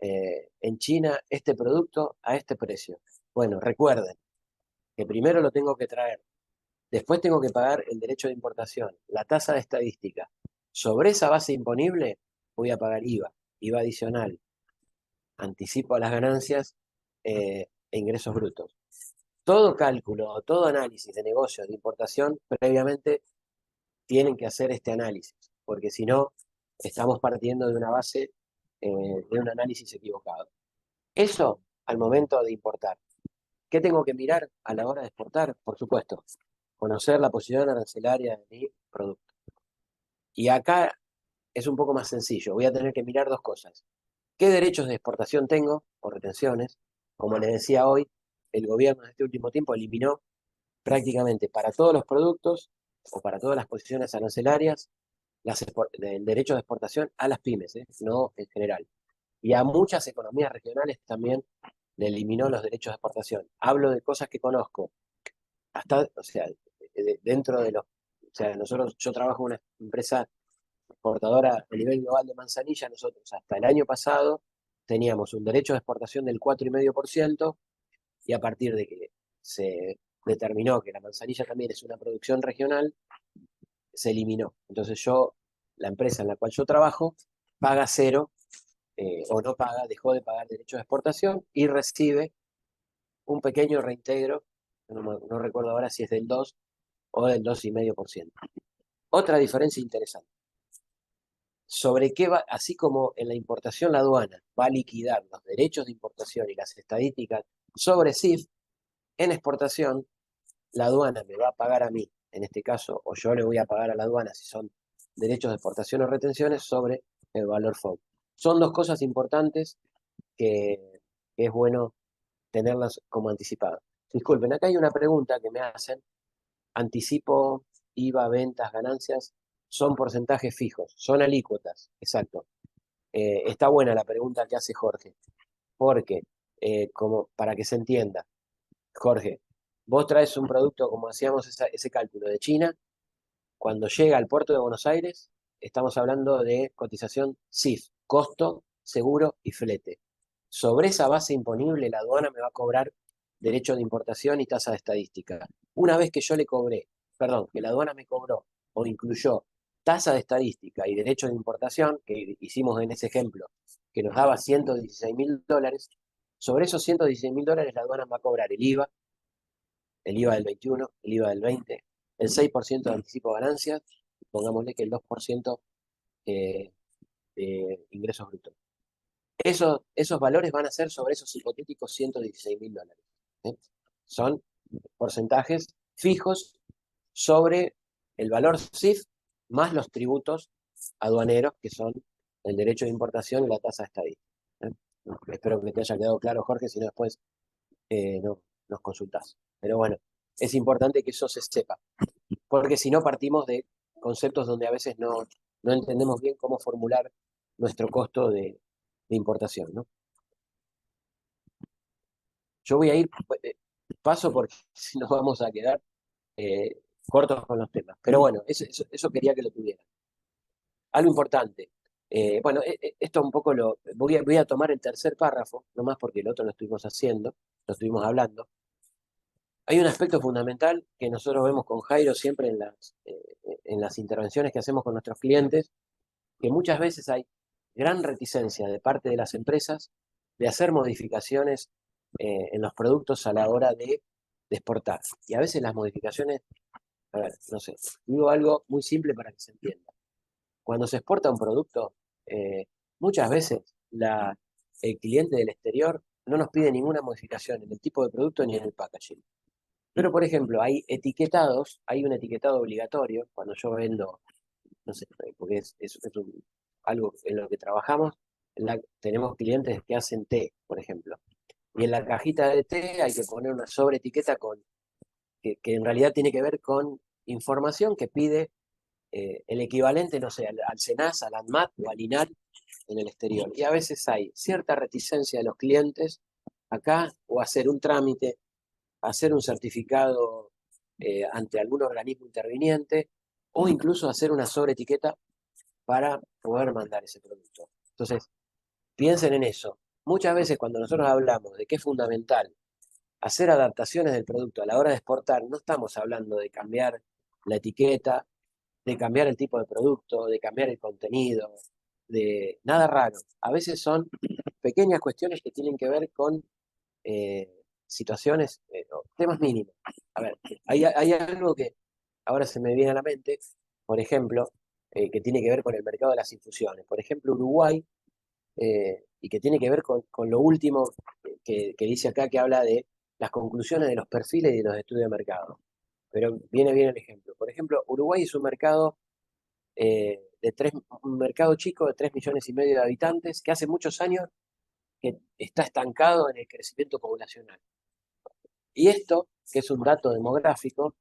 en China este producto a este precio. Bueno, recuerden que primero lo tengo que traer, después tengo que pagar el derecho de importación, la tasa de estadística. Sobre esa base imponible voy a pagar IVA adicional, anticipo a las ganancias e ingresos brutos. Todo cálculo, todo análisis de negocios de importación, previamente tienen que hacer este análisis, porque si no, estamos partiendo de una base de un análisis equivocado. Eso al momento de importar. ¿Qué tengo que mirar a la hora de exportar? Por supuesto, conocer la posición arancelaria de mi producto. Y acá es un poco más sencillo. Voy a tener que mirar dos cosas. ¿Qué derechos de exportación tengo o retenciones? Como les decía hoy, el gobierno en este último tiempo eliminó prácticamente para todos los productos o para todas las posiciones arancelarias el derecho de exportación a las pymes, no en general. Y a muchas economías regionales también le eliminó los derechos de exportación. Hablo de cosas que conozco. Hasta, o sea, dentro de los... O sea, yo trabajo en una empresa exportadora a nivel global de manzanilla. Nosotros hasta el año pasado teníamos un derecho de exportación del 4,5%, y a partir de que se determinó que la manzanilla también es una producción regional, se eliminó. Entonces la empresa en la cual yo trabajo, paga cero, o no paga, dejó de pagar derechos de exportación y recibe un pequeño reintegro, no recuerdo ahora si es del 2 o del 2,5%. Otra diferencia interesante. Sobre qué va, así como en la importación la aduana va a liquidar los derechos de importación y las estadísticas sobre CIF, en exportación la aduana me va a pagar a mí, en este caso, o yo le voy a pagar a la aduana si son derechos de exportación o retenciones sobre el valor FOB. Son dos cosas importantes que es bueno tenerlas como anticipadas. Disculpen, acá hay una pregunta que me hacen. Anticipo, IVA, ventas, ganancias, son porcentajes fijos, son alícuotas, exacto. Está buena la pregunta que hace Jorge, porque, como para que se entienda, Jorge, vos traes un producto, como hacíamos ese cálculo de China, cuando llega al puerto de Buenos Aires, estamos hablando de cotización CIF, costo, seguro y flete. Sobre esa base imponible, la aduana me va a cobrar derecho de importación y tasa de estadística. Una vez que yo le cobré, perdón, que la aduana me cobró o incluyó tasa de estadística y derecho de importación, que hicimos en ese ejemplo, que nos daba $116.000, sobre esos $116.000 la aduana va a cobrar el IVA del 21, el IVA del 20, el 6% de anticipo de ganancias, pongámosle que el 2% de ingresos brutos. Esos valores van a ser sobre esos hipotéticos $116.000. Son porcentajes fijos sobre el valor CIF más los tributos aduaneros, que son el derecho de importación y la tasa estadística. Espero que te haya quedado claro, Jorge, si no después no, nos consultás. Pero bueno, es importante que eso se sepa, porque si no partimos de conceptos donde a veces no entendemos bien cómo formular nuestro costo de importación, ¿no? Yo voy a ir paso porque si nos vamos a quedar cortos con los temas. Pero bueno, eso quería que lo tuvieran. Algo importante. Bueno, esto un poco voy a tomar el tercer párrafo, nomás porque el otro lo estuvimos haciendo, lo estuvimos hablando. Hay un aspecto fundamental que nosotros vemos con Jairo siempre en las intervenciones que hacemos con nuestros clientes, que muchas veces hay gran reticencia de parte de las empresas de hacer modificaciones en los productos a la hora de exportar. Y a veces las modificaciones, a ver, no sé, digo algo muy simple para que se entienda. Cuando se exporta un producto, muchas veces el cliente del exterior no nos pide ninguna modificación en el tipo de producto ni en el packaging. Pero, por ejemplo, hay un etiquetado obligatorio cuando yo vendo, no sé, porque algo en lo que trabajamos, tenemos clientes que hacen té, por ejemplo. Y en la cajita de té hay que poner una sobreetiqueta que en realidad tiene que ver con información que pide el equivalente, no sé, al SENASA, al ANMAT o al INAL en el exterior. Y a veces hay cierta reticencia de los clientes acá o hacer un trámite, hacer un certificado ante algún organismo interviniente o incluso hacer una sobreetiqueta para poder mandar ese producto. Entonces, piensen en eso. Muchas veces cuando nosotros hablamos de que es fundamental hacer adaptaciones del producto a la hora de exportar, no estamos hablando de cambiar la etiqueta, de cambiar el tipo de producto, de cambiar el contenido, de nada raro. A veces son pequeñas cuestiones que tienen que ver con situaciones, temas mínimos. A ver, hay algo que ahora se me viene a la mente, por ejemplo, que tiene que ver con el mercado de las infusiones. Por ejemplo, Uruguay, y que tiene que ver con lo último que dice acá, que habla de las conclusiones de los perfiles y de los estudios de mercado. Pero viene bien el ejemplo. Por ejemplo, Uruguay es un mercado un mercado chico de 3,5 millones de habitantes, que hace muchos años que está estancado en el crecimiento poblacional. Y esto, que es un dato demográfico,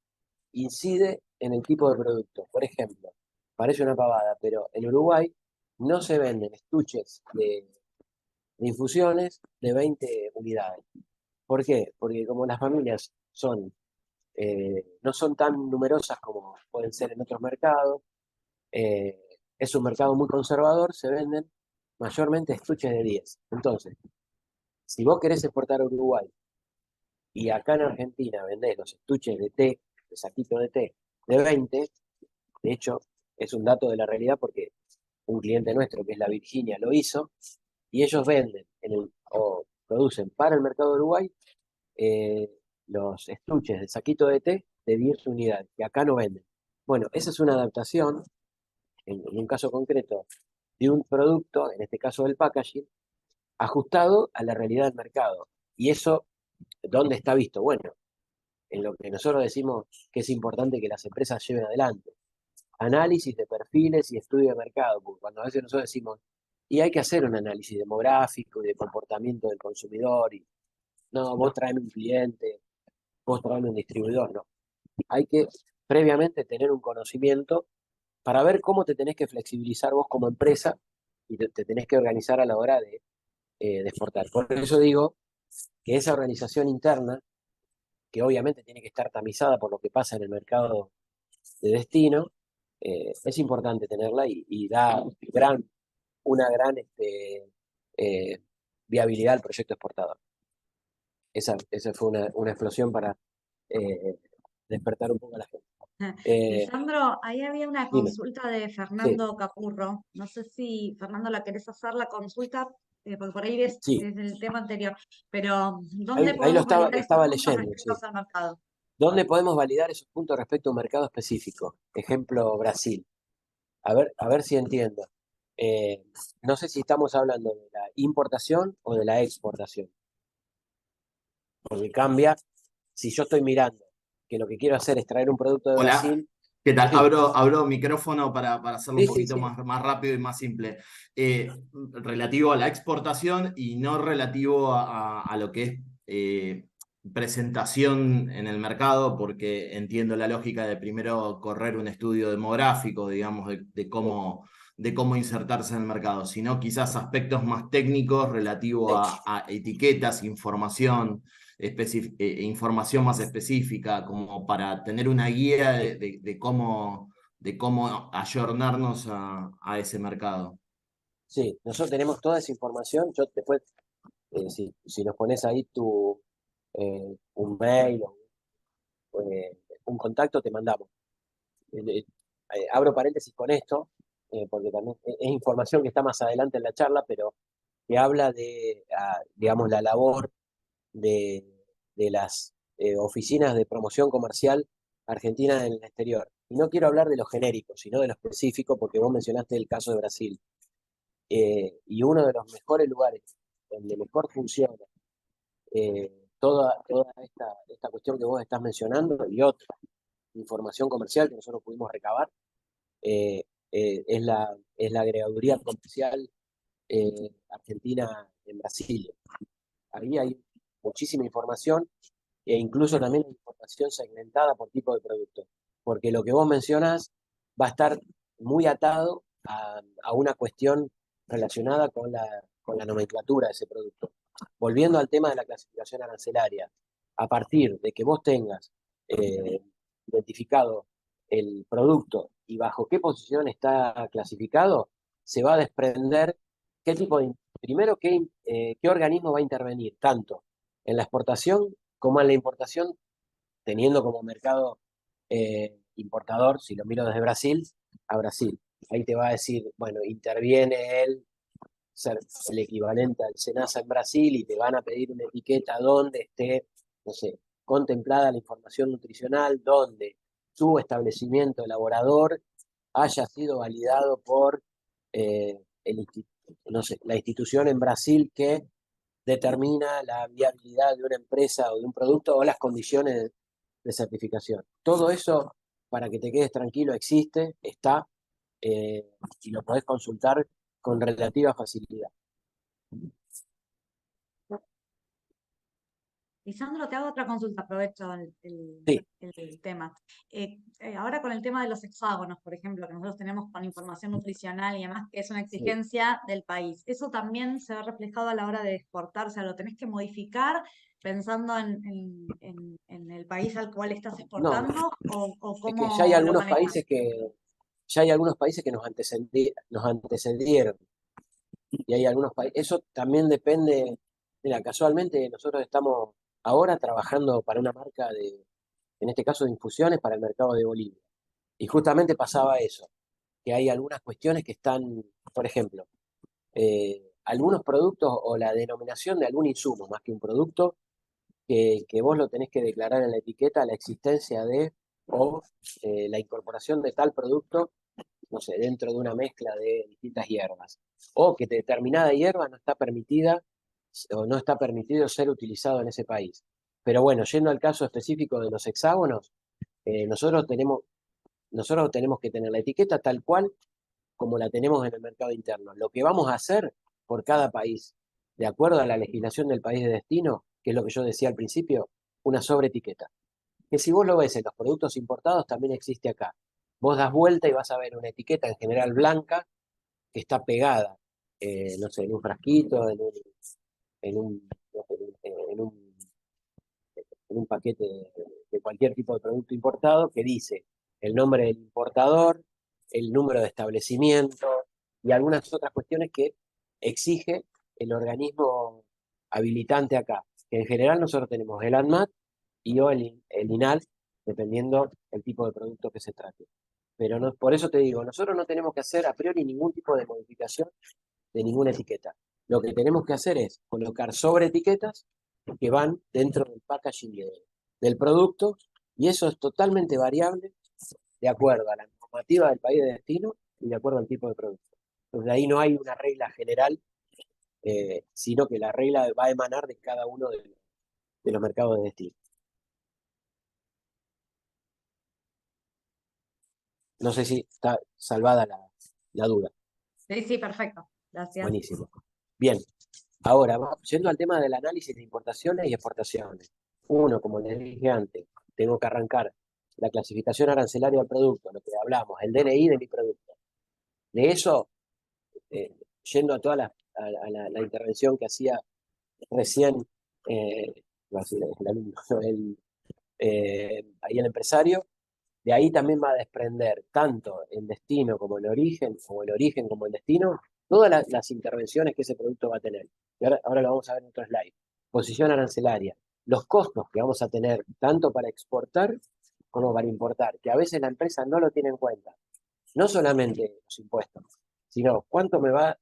incide en el tipo de producto. Por ejemplo, parece una pavada, pero en Uruguay no se venden estuches de infusiones de 20 unidades. ¿Por qué? Porque como las familias no son tan numerosas como pueden ser en otros mercados, eh, es un mercado muy conservador, se venden mayormente estuches de 10. Entonces, si vos querés exportar a Uruguay y acá en Argentina vendés los estuches de té, de saquito de té, de 20, de hecho, es un dato de la realidad porque un cliente nuestro, que es la Virginia, lo hizo, y ellos venden o producen para el mercado de Uruguay eh, los estuches de saquito de té de 10 unidades, que acá no venden. Bueno, esa es una adaptación, en un caso concreto, de un producto, en este caso del packaging, ajustado a la realidad del mercado. ¿Y eso dónde está visto? Bueno, en lo que nosotros decimos que es importante que las empresas lleven adelante. Análisis de perfiles y estudio de mercado, porque cuando a veces nosotros decimos, y hay que hacer un análisis demográfico y de comportamiento del consumidor, y no, vos traeme un cliente, vos traeme un distribuidor, no. Hay que previamente tener un conocimiento para ver cómo te tenés que flexibilizar vos como empresa y te tenés que organizar a la hora de exportar. Por eso digo que esa organización interna, que obviamente tiene que estar tamizada por lo que pasa en el mercado de destino, es importante tenerla y da una gran eh, viabilidad al proyecto exportador. Esa fue una explosión para eh, despertar un poco a la gente. Lisandro, ahí había una Dime, consulta de sí, Fernando Capurro. No sé si, Fernando, la querés hacer la consulta, porque por ahí sí, es el tema anterior. Pero, ¿dónde ahí lo podemos validar esos estaba puntos leyendo, respecto sí. al mercado? ¿Dónde podemos validar esos puntos respecto a un mercado específico? Ejemplo, Brasil. A ver si entiendo. Eh, no sé si estamos hablando de la importación o de la exportación, porque cambia. Si yo estoy mirando que lo que quiero hacer es traer un producto de Hola, Brasil, ¿qué tal? sí, Abro micrófono para hacerlo un sí, sí, poquito sí, más rápido y más simple. Relativo a la exportación y no relativo a lo que es presentación en el mercado, porque entiendo la lógica de primero correr un estudio demográfico, digamos, sí, de cómo insertarse en el mercado, sino quizás aspectos más técnicos relativos sí, a etiquetas, información información más específica, como para tener una guía sí. de cómo ayornarnos a ese mercado. Sí, nosotros tenemos toda esa información. Yo después, si nos pones ahí un mail o un contacto, te mandamos. Abro paréntesis con esto, porque también es información que está más adelante en la charla, pero que habla de, digamos, la labor de, de las oficinas de promoción comercial argentinas en el exterior. Y no quiero hablar de lo genérico, sino de lo específico, porque vos mencionaste el caso de Brasil. Y uno de los mejores lugares donde mejor funciona toda esta cuestión que vos estás mencionando y otra información comercial que nosotros pudimos recabar, es la agregaduría comercial argentina en Brasil. Ahí hay muchísima información e incluso también información segmentada por tipo de producto, porque lo que vos mencionas va a estar muy atado a una cuestión relacionada con la nomenclatura de ese producto. Volviendo al tema de la clasificación arancelaria, a partir de que vos tengas identificado el producto y bajo qué posición está clasificado, se va a desprender qué tipo de, primero, qué organismo va a intervenir, tanto en la exportación como en la importación, teniendo como mercado importador, si lo miro desde Brasil, a Brasil. Ahí te va a decir, bueno, interviene el equivalente al SENASA en Brasil y te van a pedir una etiqueta donde esté, no sé, contemplada la información nutricional, donde su establecimiento elaborador haya sido validado por no sé, la institución en Brasil que determina la viabilidad de una empresa o de un producto o las condiciones de certificación. Todo eso, para que te quedes tranquilo, existe, está, y lo podés consultar con relativa facilidad. Lisandro, te hago otra consulta, aprovecho Sí. el tema. Ahora con el tema de los hexágonos, por ejemplo, que nosotros tenemos con información nutricional y demás, que es una exigencia del país, ¿eso también se ve reflejado a la hora de exportar? O sea, ¿lo tenés que modificar pensando en el país al cual estás exportando? No, ¿O es que ya hay cómo lo algunos manejas? países que nos antecedieron. Y hay algunos países, eso también depende, mira, casualmente nosotros estamos ahora trabajando para una marca en este caso de infusiones para el mercado de Bolivia. Y justamente pasaba eso, que hay algunas cuestiones que están, por ejemplo, algunos productos o la denominación de algún insumo, más que un producto, que vos lo tenés que declarar en la etiqueta la existencia de o la incorporación de tal producto, no sé, dentro de una mezcla de distintas hierbas, o que determinada hierba no está permitida o no está permitido ser utilizado en ese país. Pero bueno, yendo al caso específico de los hexágonos, nosotros tenemos que tener la etiqueta tal cual como la tenemos en el mercado interno. Lo que vamos a hacer por cada país, de acuerdo a la legislación del país de destino, que es lo que yo decía al principio, una sobreetiqueta. Que si vos lo ves en los productos importados, también existe acá. Vos das vuelta y vas a ver una etiqueta en general blanca que está pegada, no sé, en un frasquito, no sé, en un paquete de cualquier tipo de producto importado que dice el nombre del importador, el número de establecimiento y algunas otras cuestiones que exige el organismo habilitante acá. Que en general nosotros tenemos el ANMAT y o el INAL, dependiendo del tipo de producto que se trate. Pero no, por eso te digo, nosotros no tenemos que hacer a priori ningún tipo de modificación de ninguna etiqueta. Lo que tenemos que hacer es colocar sobre etiquetas que van dentro del packaging del producto y eso es totalmente variable de acuerdo a la normativa del país de destino y de acuerdo al tipo de producto. Entonces ahí no hay una regla general, sino que la regla va a emanar de cada uno de los mercados de destino. No sé si está salvada la duda. Sí, sí, perfecto. Gracias. Buenísimo. Bien, ahora, yendo al tema del análisis de importaciones y exportaciones. Uno, como les dije antes, tengo que arrancar la clasificación arancelaria del producto, lo que hablamos, el DNI de mi producto. De eso, yendo a toda la intervención que hacía recién, iba a decir el alumno, ahí el empresario, de ahí también va a desprender tanto el destino como el origen, o el origen como el destino, todas las intervenciones que ese producto va a tener. Y ahora lo vamos a ver en otro slide. Posición arancelaria, los costos que vamos a tener tanto para exportar como para importar, que a veces la empresa no lo tiene en cuenta. No solamente los impuestos, sino cuánto me va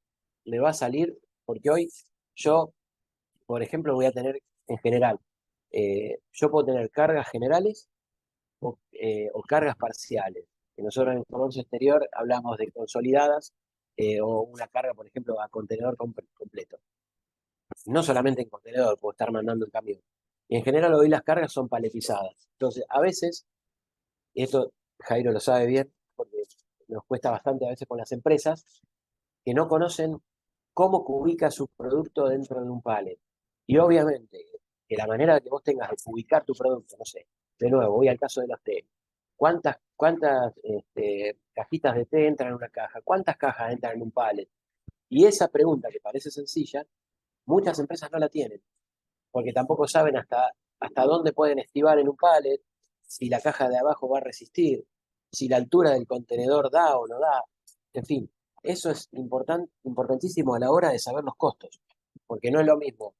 a salir, Porque hoy yo, por ejemplo, voy a tener en general, yo puedo tener cargas generales o cargas parciales. Que nosotros en el comercio exterior hablamos de consolidadas o una carga, por ejemplo, a contenedor completo. No solamente en contenedor, puedo estar mandando en camión. Y en general hoy las cargas son paletizadas. Entonces, a veces, y esto Jairo lo sabe bien, porque nos cuesta bastante a veces con las empresas, que no conocen cómo ubica su producto dentro de un pallet. Y obviamente, que la manera que vos tengas de ubicar tu producto, no sé, de nuevo, voy al caso de los té. ¿Cuántas cajitas de té entran en una caja? ¿Cuántas cajas entran en un pallet? Y esa pregunta que parece sencilla, muchas empresas no la tienen, porque tampoco saben hasta dónde pueden estibar en un pallet, si la caja de abajo va a resistir, si la altura del contenedor da o no da, en fin, eso es importantísimo a la hora de saber los costos, porque no es lo mismo,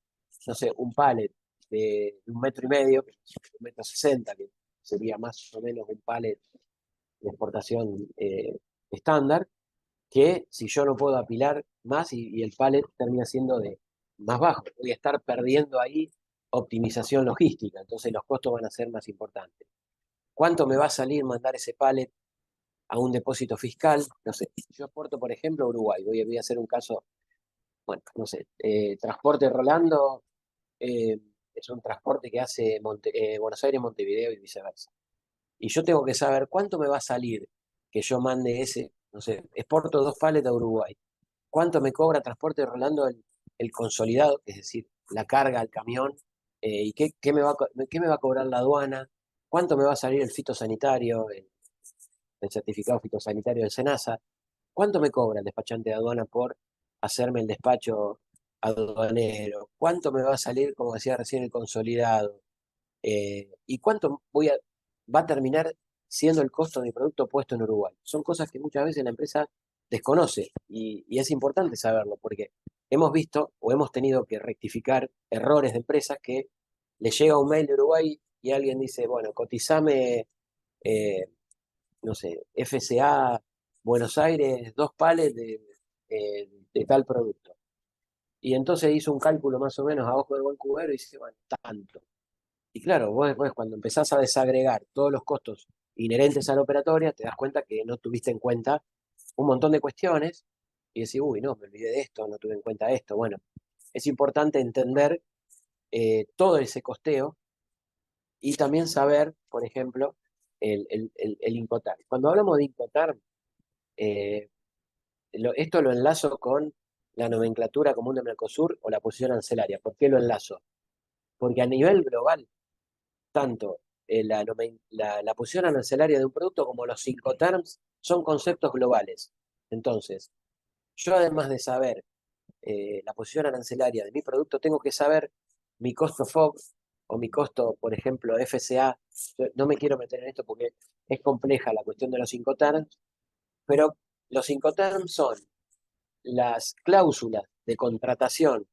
no sé, un pallet de 1,5 metros, 1,60 metros, que sería más o menos un pallet de exportación estándar, que si yo no puedo apilar más y el pallet termina siendo de más bajo, voy a estar perdiendo ahí optimización logística, entonces los costos van a ser más importantes. ¿Cuánto me va a salir mandar ese pallet a un depósito fiscal? No sé, yo exporto, por ejemplo, a Uruguay, voy a hacer un caso, bueno, no sé, Transporte Rolando es un transporte que hace Buenos Aires-Montevideo y viceversa. Y yo tengo que saber cuánto me va a salir que yo mande ese, no sé, exporto 2 pallets a Uruguay. ¿Cuánto me cobra Transporte Rolando el consolidado, es decir, la carga al camión? ¿Y qué me va a cobrar la aduana? ¿Cuánto me va a salir el fitosanitario, el certificado fitosanitario del SENASA? ¿Cuánto me cobra el despachante de aduana por hacerme el despacho aduanero? ¿Cuánto me va a salir, como decía recién, el consolidado? ¿Y cuánto va a terminar siendo el costo de mi producto puesto en Uruguay? Son cosas que muchas veces la empresa desconoce y es importante saberlo porque hemos visto o hemos tenido que rectificar errores de empresas que le llega un mail de Uruguay y alguien dice, bueno, cotizame, eh, no sé, FCA Buenos Aires, 2 pallets de tal producto. Y entonces hizo un cálculo más o menos a ojo de buen cubero y dice, bueno, tanto. Y claro, vos después cuando empezás a desagregar todos los costos inherentes a la operatoria, te das cuenta que no tuviste en cuenta un montón de cuestiones y decís, uy, no, me olvidé de esto, no tuve en cuenta esto. Bueno, es importante entender todo ese costeo y también saber, por ejemplo, el Incoterm. Cuando hablamos de Incoterm, eh, esto lo enlazo con la nomenclatura común de Mercosur o la posición arancelaria. ¿Por qué lo enlazo? Porque a nivel global, tanto la posición arancelaria de un producto como los Incoterms son conceptos globales. Entonces, yo además de saber la posición arancelaria de mi producto, tengo que saber mi costo FOB o mi costo, por ejemplo, FCA. No me quiero meter en esto porque es compleja la cuestión de los Incoterms, pero los Incoterms son las cláusulas de contratación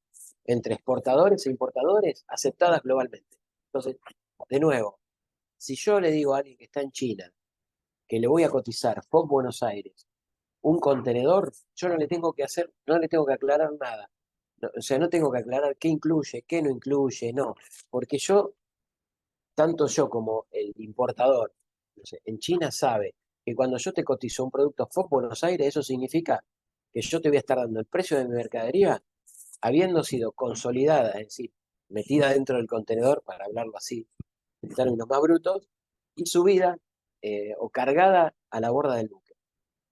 entre exportadores e importadores aceptadas globalmente. Entonces, de nuevo, si yo le digo a alguien que está en China que le voy a cotizar FOB Buenos Aires un contenedor, yo no le tengo que hacer, no le tengo que aclarar nada. No, o sea, no tengo que aclarar qué incluye, qué no incluye, no. Porque tanto yo como el importador, no sé, en China sabe que cuando yo te cotizo un producto FOB Buenos Aires, eso significa que yo te voy a estar dando el precio de mi mercadería habiendo sido consolidada, es decir, metida dentro del contenedor, para hablarlo así, en términos más brutos, y subida o cargada a la borda del buque.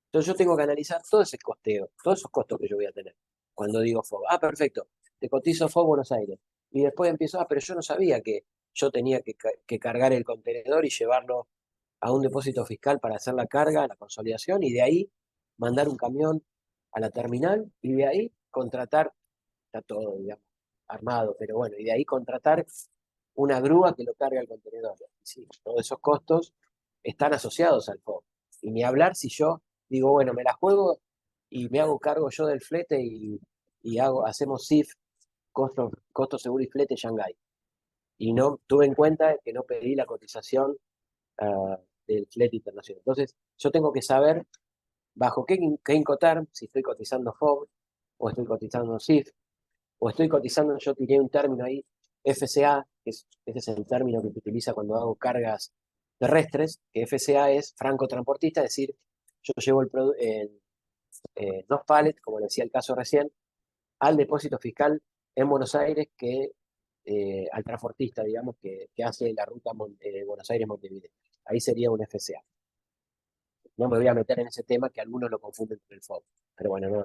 Entonces yo tengo que analizar todo ese costeo, todos esos costos que yo voy a tener cuando digo FOB. Ah, perfecto, te cotizo FOB Buenos Aires. Y después empiezo, pero yo no sabía que yo tenía que cargar el contenedor y llevarlo a un depósito fiscal para hacer la carga, la consolidación, y de ahí mandar un camión a la terminal y de ahí contratar, está todo, digamos, armado, pero bueno, y de ahí contratar una grúa que lo cargue al contenedor. Sí, todos esos costos están asociados al FOB. Y ni hablar si yo digo, bueno, me la juego y me hago cargo yo del flete y hacemos CIF, costo seguro y flete Shanghái. Y no tuve en cuenta que no pedí la cotización del flete internacional. Entonces, yo tengo que saber bajo qué Incoterm, si estoy cotizando FOB o estoy cotizando CIF, o estoy cotizando, yo tiré un término ahí, FCA, ese es el término que se utiliza cuando hago cargas terrestres, que FCA es franco transportista, es decir, yo llevo dos pallets, como le decía el caso recién, al depósito fiscal en Buenos Aires, al transportista, digamos, que hace la ruta Buenos Aires-Montevideo. Ahí sería un FCA. No me voy a meter en ese tema que algunos lo confunden con el FOB, pero bueno,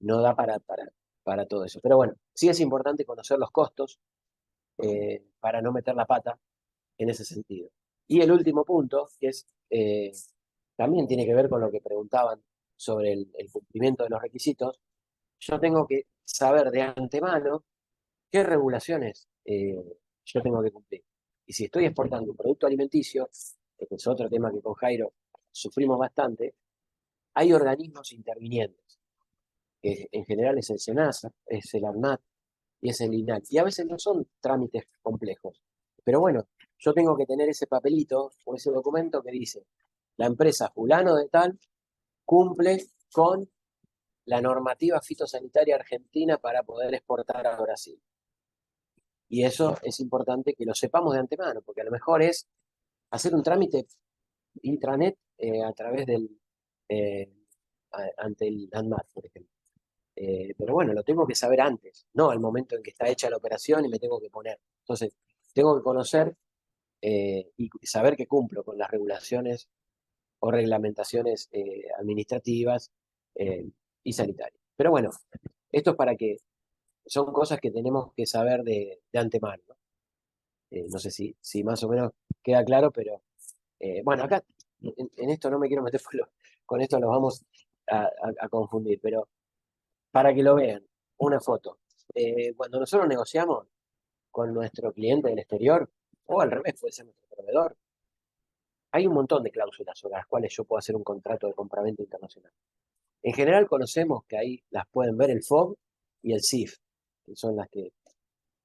no da para todo eso. Pero bueno, sí es importante conocer los costos para no meter la pata en ese sentido. Y el último punto, que también tiene que ver con lo que preguntaban sobre el cumplimiento de los requisitos, yo tengo que saber de antemano qué regulaciones yo tengo que cumplir. Y si estoy exportando un producto alimenticio, que es otro tema que con Jairo sufrimos bastante, hay organismos intervinientes, que en general es el SENASA, es el ANMAT y es el INAC. Y a veces no son trámites complejos. Pero bueno, yo tengo que tener ese papelito o ese documento que dice, la empresa fulano de tal cumple con la normativa fitosanitaria argentina para poder exportar a Brasil. Y eso es importante que lo sepamos de antemano, porque a lo mejor es hacer un trámite intranet a través ante el ANMAT, por ejemplo. Pero bueno, lo tengo que saber antes, no al momento en que está hecha la operación y me tengo que poner. Entonces, tengo que conocer y saber que cumplo con las regulaciones o reglamentaciones administrativas y sanitarias. Pero bueno, esto es para que son cosas que tenemos que saber de antemano, ¿no? No sé si más o menos queda claro, pero bueno, acá en esto no me quiero meter, con esto los vamos a confundir, pero para que lo vean, una foto. Cuando nosotros negociamos con nuestro cliente del exterior, o al revés, puede ser nuestro proveedor, hay un montón de cláusulas sobre las cuales yo puedo hacer un contrato de compraventa internacional. En general conocemos que ahí las pueden ver el FOB y el CIF, que son las que...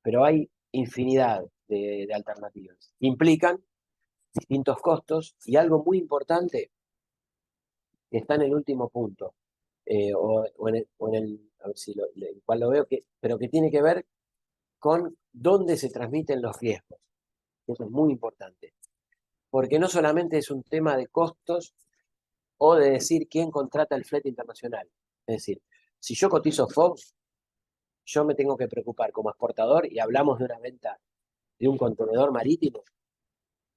Pero hay infinidad de alternativas. Implican distintos costos y algo muy importante que está en el último punto, a ver si cual lo veo, pero que tiene que ver con dónde se transmiten los riesgos. Eso es muy importante, porque no solamente es un tema de costos o de decir quién contrata el flete internacional. Es decir, si yo cotizo FOB, yo me tengo que preocupar como exportador y hablamos de una venta de un contenedor marítimo,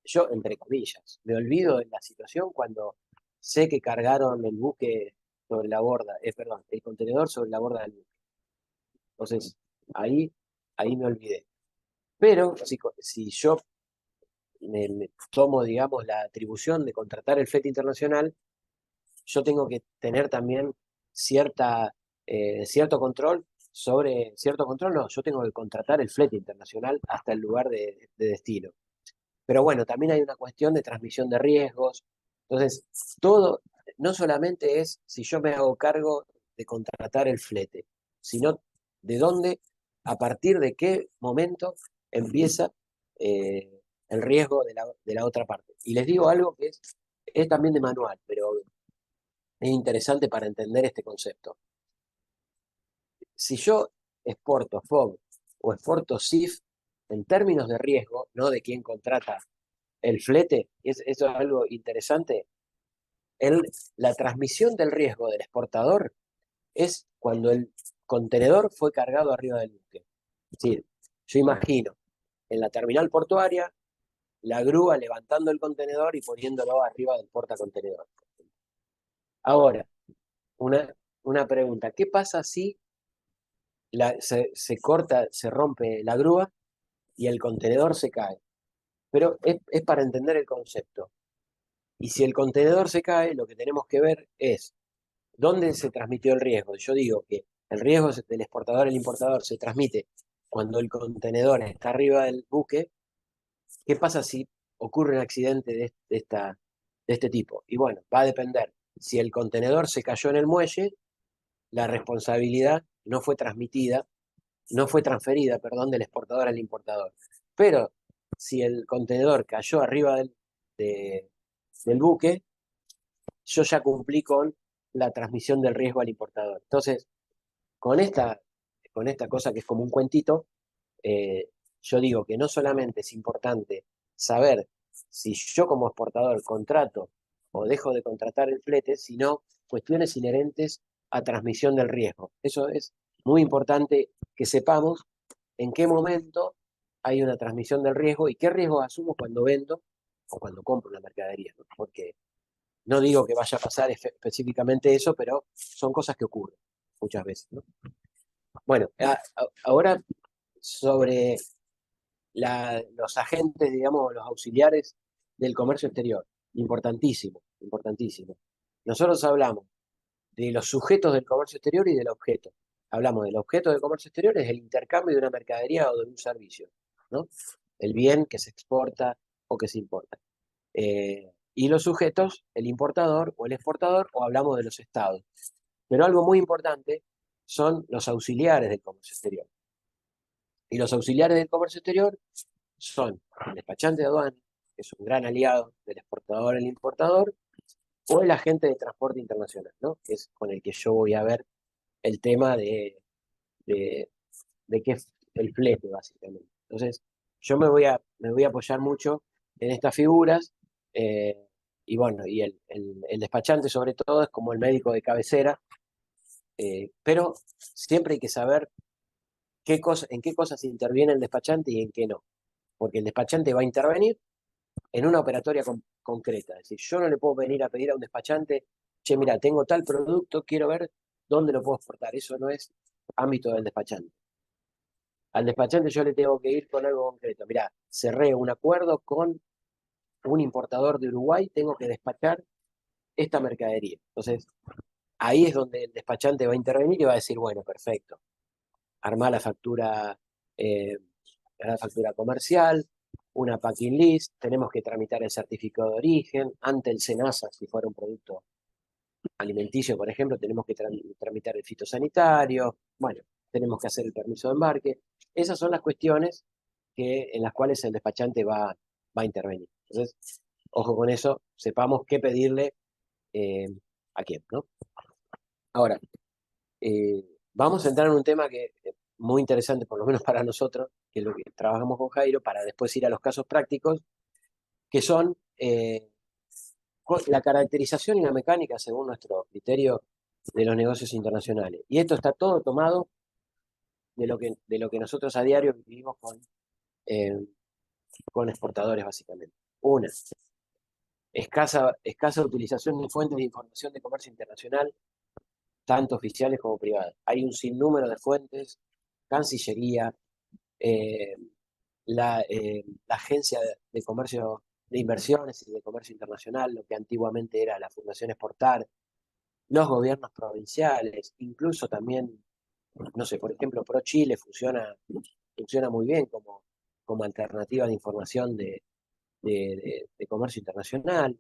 yo, entre comillas, me olvido de la situación cuando sé que cargaron el buque sobre la borda, perdón, el contenedor sobre la borda del buque. Entonces, ahí me olvidé. Pero si yo me tomo, digamos, la atribución de contratar el flete internacional, yo tengo que tener también cierto control cierto control no, yo tengo que contratar el flete internacional hasta el lugar de destino. Pero bueno, también hay una cuestión de transmisión de riesgos. Entonces, todo no solamente es si yo me hago cargo de contratar el flete, sino de dónde, a partir de qué momento empieza el riesgo de la otra parte. Y les digo algo que es también de manual, pero es interesante para entender este concepto. Si yo exporto FOB o exporto CIF, en términos de riesgo, no de quién contrata el flete, eso es algo interesante, la transmisión del riesgo del exportador es cuando el contenedor fue cargado arriba del buque. Es decir, yo imagino en la terminal portuaria la grúa levantando el contenedor y poniéndolo arriba del portacontenedor. Ahora, una pregunta, ¿qué pasa si se corta, se rompe la grúa y el contenedor se cae? Pero es para entender el concepto. Y si el contenedor se cae, lo que tenemos que ver es dónde se transmitió el riesgo. Yo digo que el riesgo del exportador al importador se transmite cuando el contenedor está arriba del buque. ¿Qué pasa si ocurre un accidente de este tipo? Y bueno, va a depender. Si el contenedor se cayó en el muelle, la responsabilidad no fue transferida, perdón, del exportador al importador. Pero si el contenedor cayó arriba del buque, yo ya cumplí con la transmisión del riesgo al importador. Entonces, con con esta cosa que es como un cuentito, yo digo que no solamente es importante saber si yo como exportador contrato o dejo de contratar el flete, sino cuestiones inherentes a transmisión del riesgo. Eso es muy importante que sepamos en qué momento hay una transmisión del riesgo y qué riesgo asumo cuando vendo o cuando compro una mercadería, ¿no? Porque no digo que vaya a pasar específicamente eso, pero son cosas que ocurren muchas veces, ¿no? Bueno, ahora sobre los agentes, digamos, los auxiliares del comercio exterior. Importantísimo, importantísimo. Nosotros hablamos de los sujetos del comercio exterior y del objeto. Hablamos del objeto del comercio exterior, es el intercambio de una mercadería o de un servicio, ¿no? El bien que se exporta o que se importa. Y los sujetos, el importador o el exportador, o hablamos de los estados. Pero algo muy importante son los auxiliares del comercio exterior. Y los auxiliares del comercio exterior son el despachante de aduana, que es un gran aliado del exportador al importador, o el agente de transporte internacional, ¿no? Que es con el que yo voy a ver el tema de, de qué es el flete, básicamente. Entonces, yo me voy a apoyar mucho en estas figuras, y bueno, y el despachante sobre todo es como el médico de cabecera, pero siempre hay que saber en qué cosas interviene el despachante y en qué no. Porque el despachante va a intervenir en una operatoria concreta. Es decir, yo no le puedo venir a pedir a un despachante, che, mira, tengo tal producto, quiero ver dónde lo puedo exportar. Eso no es ámbito del despachante. Al despachante yo le tengo que ir con algo concreto. Mira, cerré un acuerdo con un importador de Uruguay, tengo que despachar esta mercadería. Entonces, ahí es donde el despachante va a intervenir y va a decir, bueno, perfecto, armá eh, la factura comercial, una packing list, tenemos que tramitar el certificado de origen, ante el SENASA, si fuera un producto alimenticio, por ejemplo, tenemos que tramitar el fitosanitario, bueno, tenemos que hacer el permiso de embarque. Esas son las cuestiones en las cuales el despachante va a intervenir. Entonces, ojo con eso, sepamos qué pedirle eh, a quién, ¿no? Ahora, vamos a entrar en un tema que es muy interesante, por lo menos para nosotros, que es lo que trabajamos con Jairo, para después ir a los casos prácticos, que son la caracterización y la mecánica, según nuestro criterio, de los negocios internacionales. Y esto está todo tomado de lo que nosotros a diario vivimos eh, con exportadores, básicamente. Una, escasa utilización de fuentes de información de comercio internacional, tanto oficiales como privadas. Hay un sinnúmero de fuentes, Cancillería, eh, la Agencia de Comercio de Inversiones y de Comercio Internacional, lo que antiguamente era la Fundación Exportar, los gobiernos provinciales, incluso también, no sé, por ejemplo, ProChile funciona muy bien como alternativa de información de comercio internacional,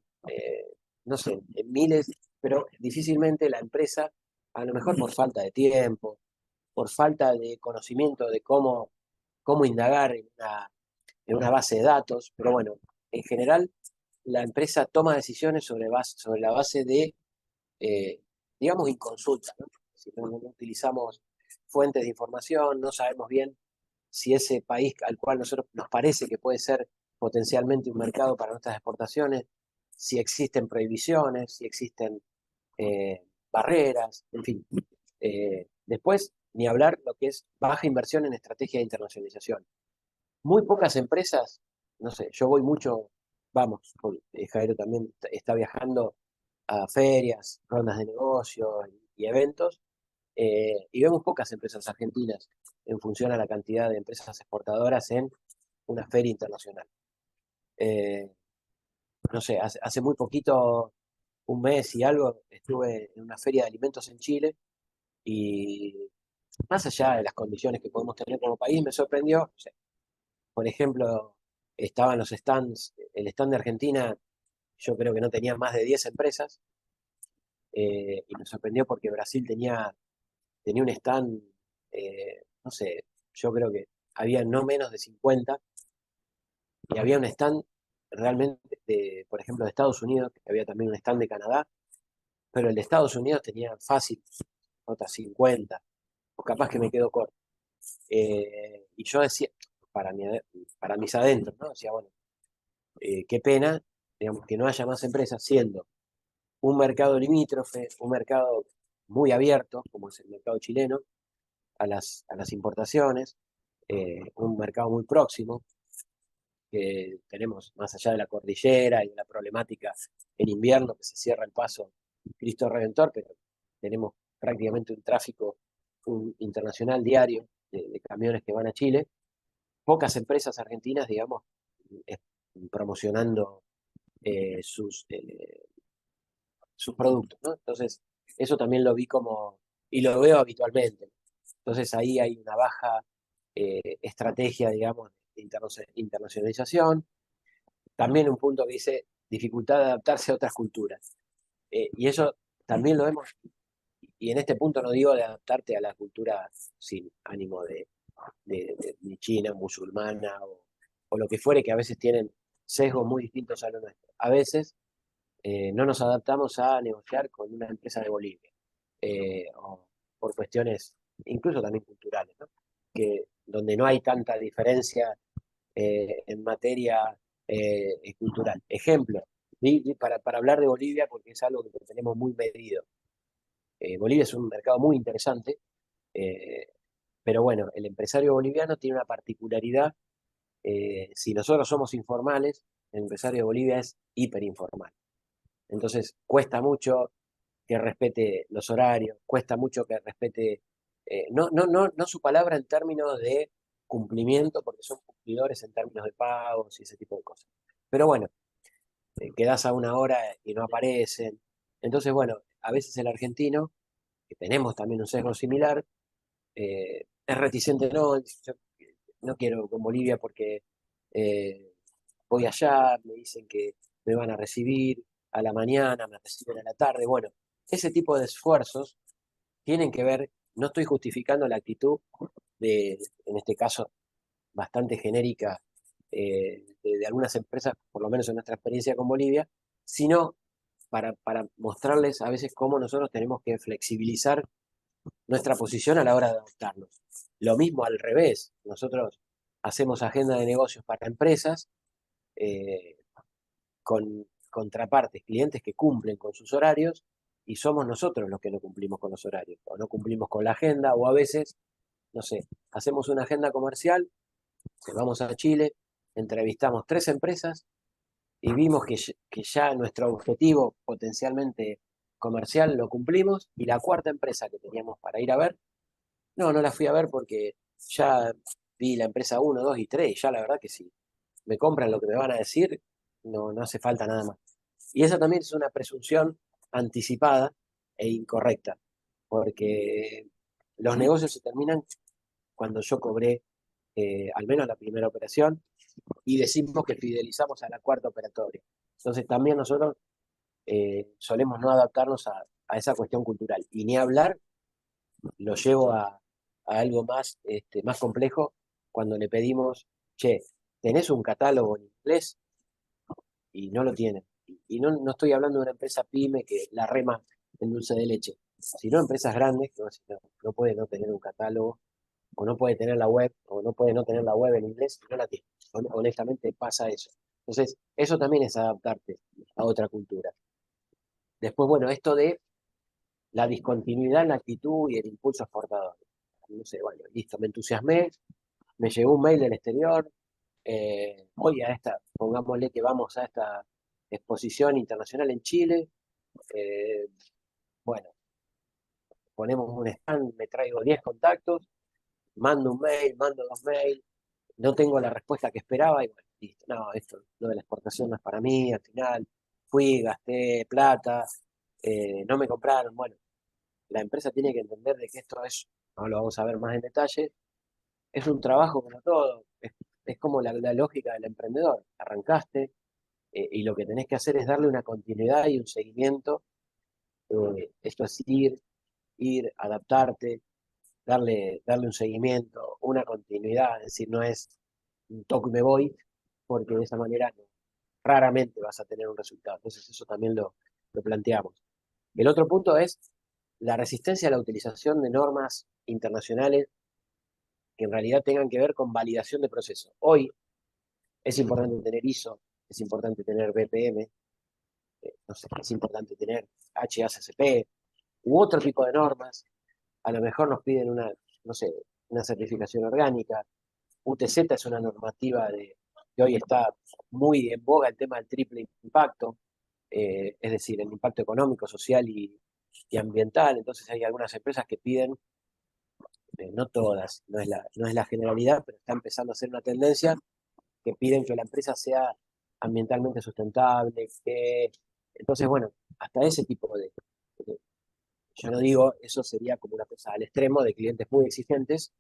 no sé, en miles, pero difícilmente la empresa, a lo mejor por falta de tiempo, por falta de conocimiento de cómo indagar en una base de datos, pero bueno, en general la empresa toma decisiones sobre la base de, eh, digamos, inconsulta, ¿no? Si no utilizamos fuentes de información, no sabemos bien si ese país al cual nosotros nos parece que puede ser potencialmente un mercado para nuestras exportaciones, si existen prohibiciones, si existen barreras, en fin. Después, ni hablar lo que es baja inversión en estrategia de internacionalización. Muy pocas empresas, no sé, yo voy mucho, vamos, Jairo también está viajando a ferias, rondas de negocios y eventos, y vemos pocas empresas argentinas en función a la cantidad de empresas exportadoras en una feria internacional. Eh, no sé, hace muy poquito, un mes y algo, estuve en una feria de alimentos en Chile y más allá de las condiciones que podemos tener como país, me sorprendió, no sé, por ejemplo, estaban los stands, el stand de Argentina, yo creo que no tenía más de 10 empresas, y me sorprendió porque Brasil tenía un stand, no sé, yo creo que había no menos de 50, y había un stand realmente, por ejemplo, de Estados Unidos, que había también un stand de Canadá, pero el de Estados Unidos tenía fácil otras 50, o capaz que me quedo corto. Y yo decía, para mis adentros, ¿no? Decía, bueno, qué pena, digamos, que no haya más empresas siendo un mercado limítrofe, un mercado muy abierto, como es el mercado chileno, a las importaciones, un mercado muy próximo, que tenemos más allá de la cordillera y de la problemática en invierno, que se cierra el paso Cristo Redentor, pero tenemos prácticamente un tráfico internacional diario de camiones que van a Chile. Pocas empresas argentinas, digamos, promocionando sus productos, ¿no? Entonces, eso también lo vi como, y lo veo habitualmente. Entonces ahí hay una baja estrategia, digamos, de internacionalización. También un punto que dice dificultad de adaptarse a otras culturas. Y eso también lo vemos, y en este punto no digo de adaptarte a la cultura sin ánimo de China, musulmana o lo que fuere, que a veces tienen sesgos muy distintos a lo nuestro. A veces no nos adaptamos a negociar con una empresa de Bolivia, o por cuestiones incluso también culturales, ¿no? Que donde no hay tanta diferencia en materia cultural. Ejemplo, para hablar de Bolivia, porque es algo que tenemos muy medido. Bolivia es un mercado muy interesante, eh, pero bueno, el empresario boliviano tiene una particularidad. Si nosotros somos informales, el empresario de Bolivia es hiperinformal. Entonces, cuesta mucho que respete los horarios, cuesta mucho que respete, no su palabra en términos de cumplimiento, porque son cumplidores en términos de pagos y ese tipo de cosas. Pero bueno, quedás a una hora y no aparecen. Entonces, bueno, a veces el argentino, que tenemos también un sesgo similar, es reticente, no, yo no quiero con Bolivia porque eh, voy allá, me dicen que me van a recibir a la mañana, me reciben a la tarde. Bueno, ese tipo de esfuerzos tienen que ver, no estoy justificando la actitud en este caso, bastante genérica de algunas empresas, por lo menos en nuestra experiencia con Bolivia, sino para mostrarles a veces cómo nosotros tenemos que flexibilizar nuestra posición a la hora de adoptarnos. Lo mismo al revés, nosotros hacemos agenda de negocios para empresas eh, con contrapartes, clientes que cumplen con sus horarios y somos nosotros los que no cumplimos con los horarios, o no cumplimos con la agenda, o a veces, no sé, hacemos una agenda comercial, vamos a Chile, entrevistamos 3 empresas y vimos que ya nuestro objetivo potencialmente comercial lo cumplimos y la 4ª empresa que teníamos para ir a ver, no la fui a ver porque ya vi la empresa 1, 2 y 3 y ya la verdad que si me compran lo que me van a decir, no hace falta nada más. Y esa también es una presunción anticipada e incorrecta, porque los negocios se terminan cuando yo cobré al menos la primera operación y decimos que fidelizamos a la 4ª operatoria. Entonces también nosotros solemos no adaptarnos a esa cuestión cultural. Y ni hablar, lo llevo a algo más, más complejo cuando le pedimos, che, ¿tenés un catálogo en inglés? Y no lo tienen. Y no estoy hablando de una empresa pyme que la rema en dulce de leche, sino empresas grandes que no puede no tener un catálogo, o no puede tener la web, o no puede no tener la web en inglés, y no la tiene. Honestamente pasa eso. Entonces, eso también es adaptarte a otra cultura. Después, bueno, esto de la discontinuidad en la actitud y el impulso exportador. No sé, bueno, listo, me entusiasmé, me llegó un mail del exterior, hoy pongámosle que vamos a esta exposición internacional en Chile, bueno, ponemos un stand, me traigo 10 contactos, mando un mail, mando 2 mails, no tengo la respuesta que esperaba y bueno, listo, no, lo de la exportación no es para mí, al final fui, gasté plata, no me compraron, bueno, la empresa tiene que entender de que esto es, no lo vamos a ver más en detalle, es un trabajo como todo, es como la lógica del emprendedor, arrancaste y lo que tenés que hacer es darle una continuidad y un seguimiento, esto es adaptarte, darle un seguimiento, una continuidad, es decir, no es un toque y me voy, porque de esa manera raramente vas a tener un resultado. Entonces eso también lo planteamos. El otro punto es la resistencia a la utilización de normas internacionales que en realidad tengan que ver con validación de procesos. Hoy es importante tener ISO, es importante tener BPM, no sé, es importante tener HACCP u otro tipo de normas. A lo mejor nos piden una, no sé, una certificación orgánica. UTZ es una normativa que hoy está muy en boga el tema del triple impacto, es decir, el impacto económico, social y ambiental. Entonces hay algunas empresas que piden, no todas, no es la generalidad, pero está empezando a ser una tendencia, que piden que la empresa sea ambientalmente sustentable, entonces, bueno, hasta ese tipo yo no digo, eso sería como una cosa al extremo de clientes muy exigentes,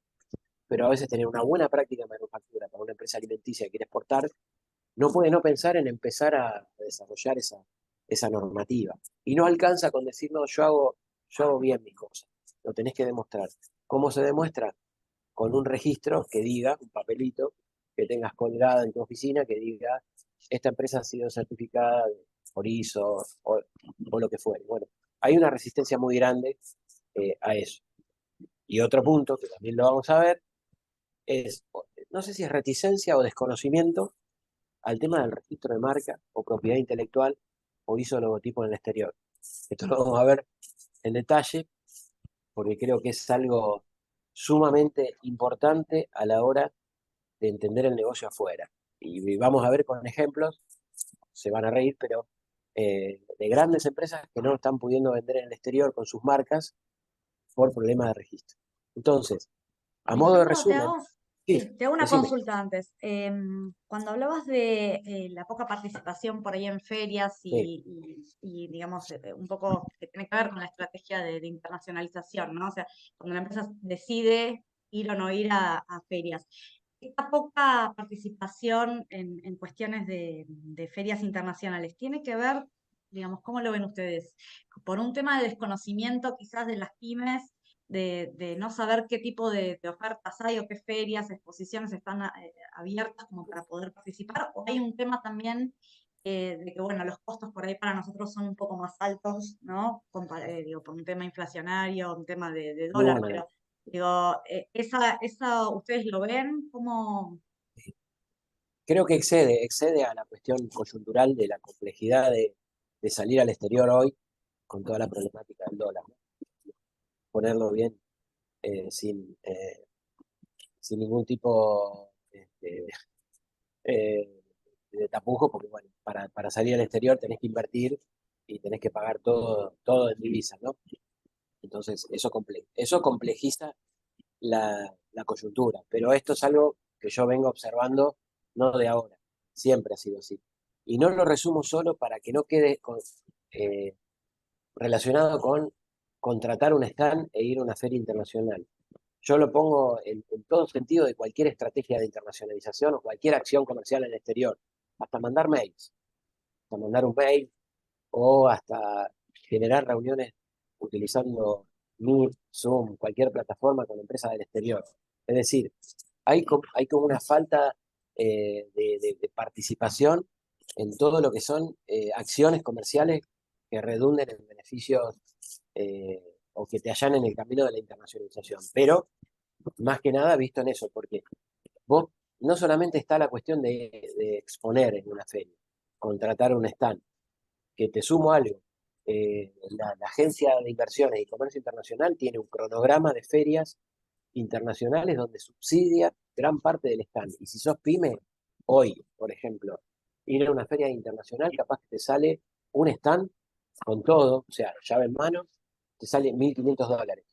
pero a veces tener una buena práctica de manufactura para una empresa alimenticia que quiere exportar, no puede no pensar en empezar a desarrollar esa normativa. Y no alcanza con decir, no, yo hago bien mis cosas. Lo tenés que demostrar. ¿Cómo se demuestra? Con un registro que diga, un papelito, que tengas colgado en tu oficina, que diga, esta empresa ha sido certificada por ISO o lo que fuere. Bueno, hay una resistencia muy grande a eso. Y otro punto, que también lo vamos a ver, es, no sé si es reticencia o desconocimiento al tema del registro de marca o propiedad intelectual o ISO logotipo en el exterior. Esto lo vamos a ver en detalle porque creo que es algo sumamente importante a la hora de entender el negocio afuera. Y vamos a ver con ejemplos, se van a reír, pero de grandes empresas que no están pudiendo vender en el exterior con sus marcas por problemas de registro. Entonces, a modo de Alejandro, resumen, sí, te hago una decime. consulta antes. Cuando hablabas de la poca participación por ahí en ferias Sí, y, digamos, un poco que tiene que ver con la estrategia de internacionalización, ¿no? O sea, cuando la empresa decide ir o no ir a ferias. Esta poca participación en cuestiones de ferias internacionales, ¿tiene que ver, digamos, cómo lo ven ustedes? ¿Por un tema de desconocimiento quizás de las pymes? De no saber qué tipo de ofertas hay o qué ferias, exposiciones están abiertas como para poder participar, o hay un tema también de que, bueno, los costos por ahí para nosotros son un poco más altos, ¿no? Digo, por un tema inflacionario, un tema de dólar, no. pero digo, esa ¿ustedes lo ven? ¿Cómo? Creo que excede a la cuestión coyuntural de la complejidad de salir al exterior hoy con toda la problemática del dólar, ¿no? Ponerlo bien, sin ningún tipo eh, de tapujo, porque bueno, para salir al exterior tenés que invertir y tenés que pagar todo en divisas, ¿no? Entonces, eso complejiza la coyuntura, pero esto es algo que yo vengo observando no de ahora, siempre ha sido así. Y no lo resumo solo para que no quede eh, relacionado con contratar un stand e ir a una feria internacional. Yo lo pongo en todo sentido de cualquier estrategia de internacionalización o cualquier acción comercial en el exterior, hasta mandar mails, hasta mandar un mail o hasta generar reuniones utilizando Meet, Zoom, cualquier plataforma con empresas del exterior. Es decir, hay como una falta de participación en todo lo que son acciones comerciales que redunden en beneficios o que te allanen el camino de la internacionalización. Pero, más que nada, visto en eso, porque vos no solamente está la cuestión de exponer en una feria, contratar un stand, que te sumo algo. La Agencia de Inversiones y Comercio Internacional tiene un cronograma de ferias internacionales donde subsidia gran parte del stand. Y si sos pyme, hoy, por ejemplo, ir a una feria internacional, capaz que te sale un stand con todo, o sea, llave en mano, te sale $1.500,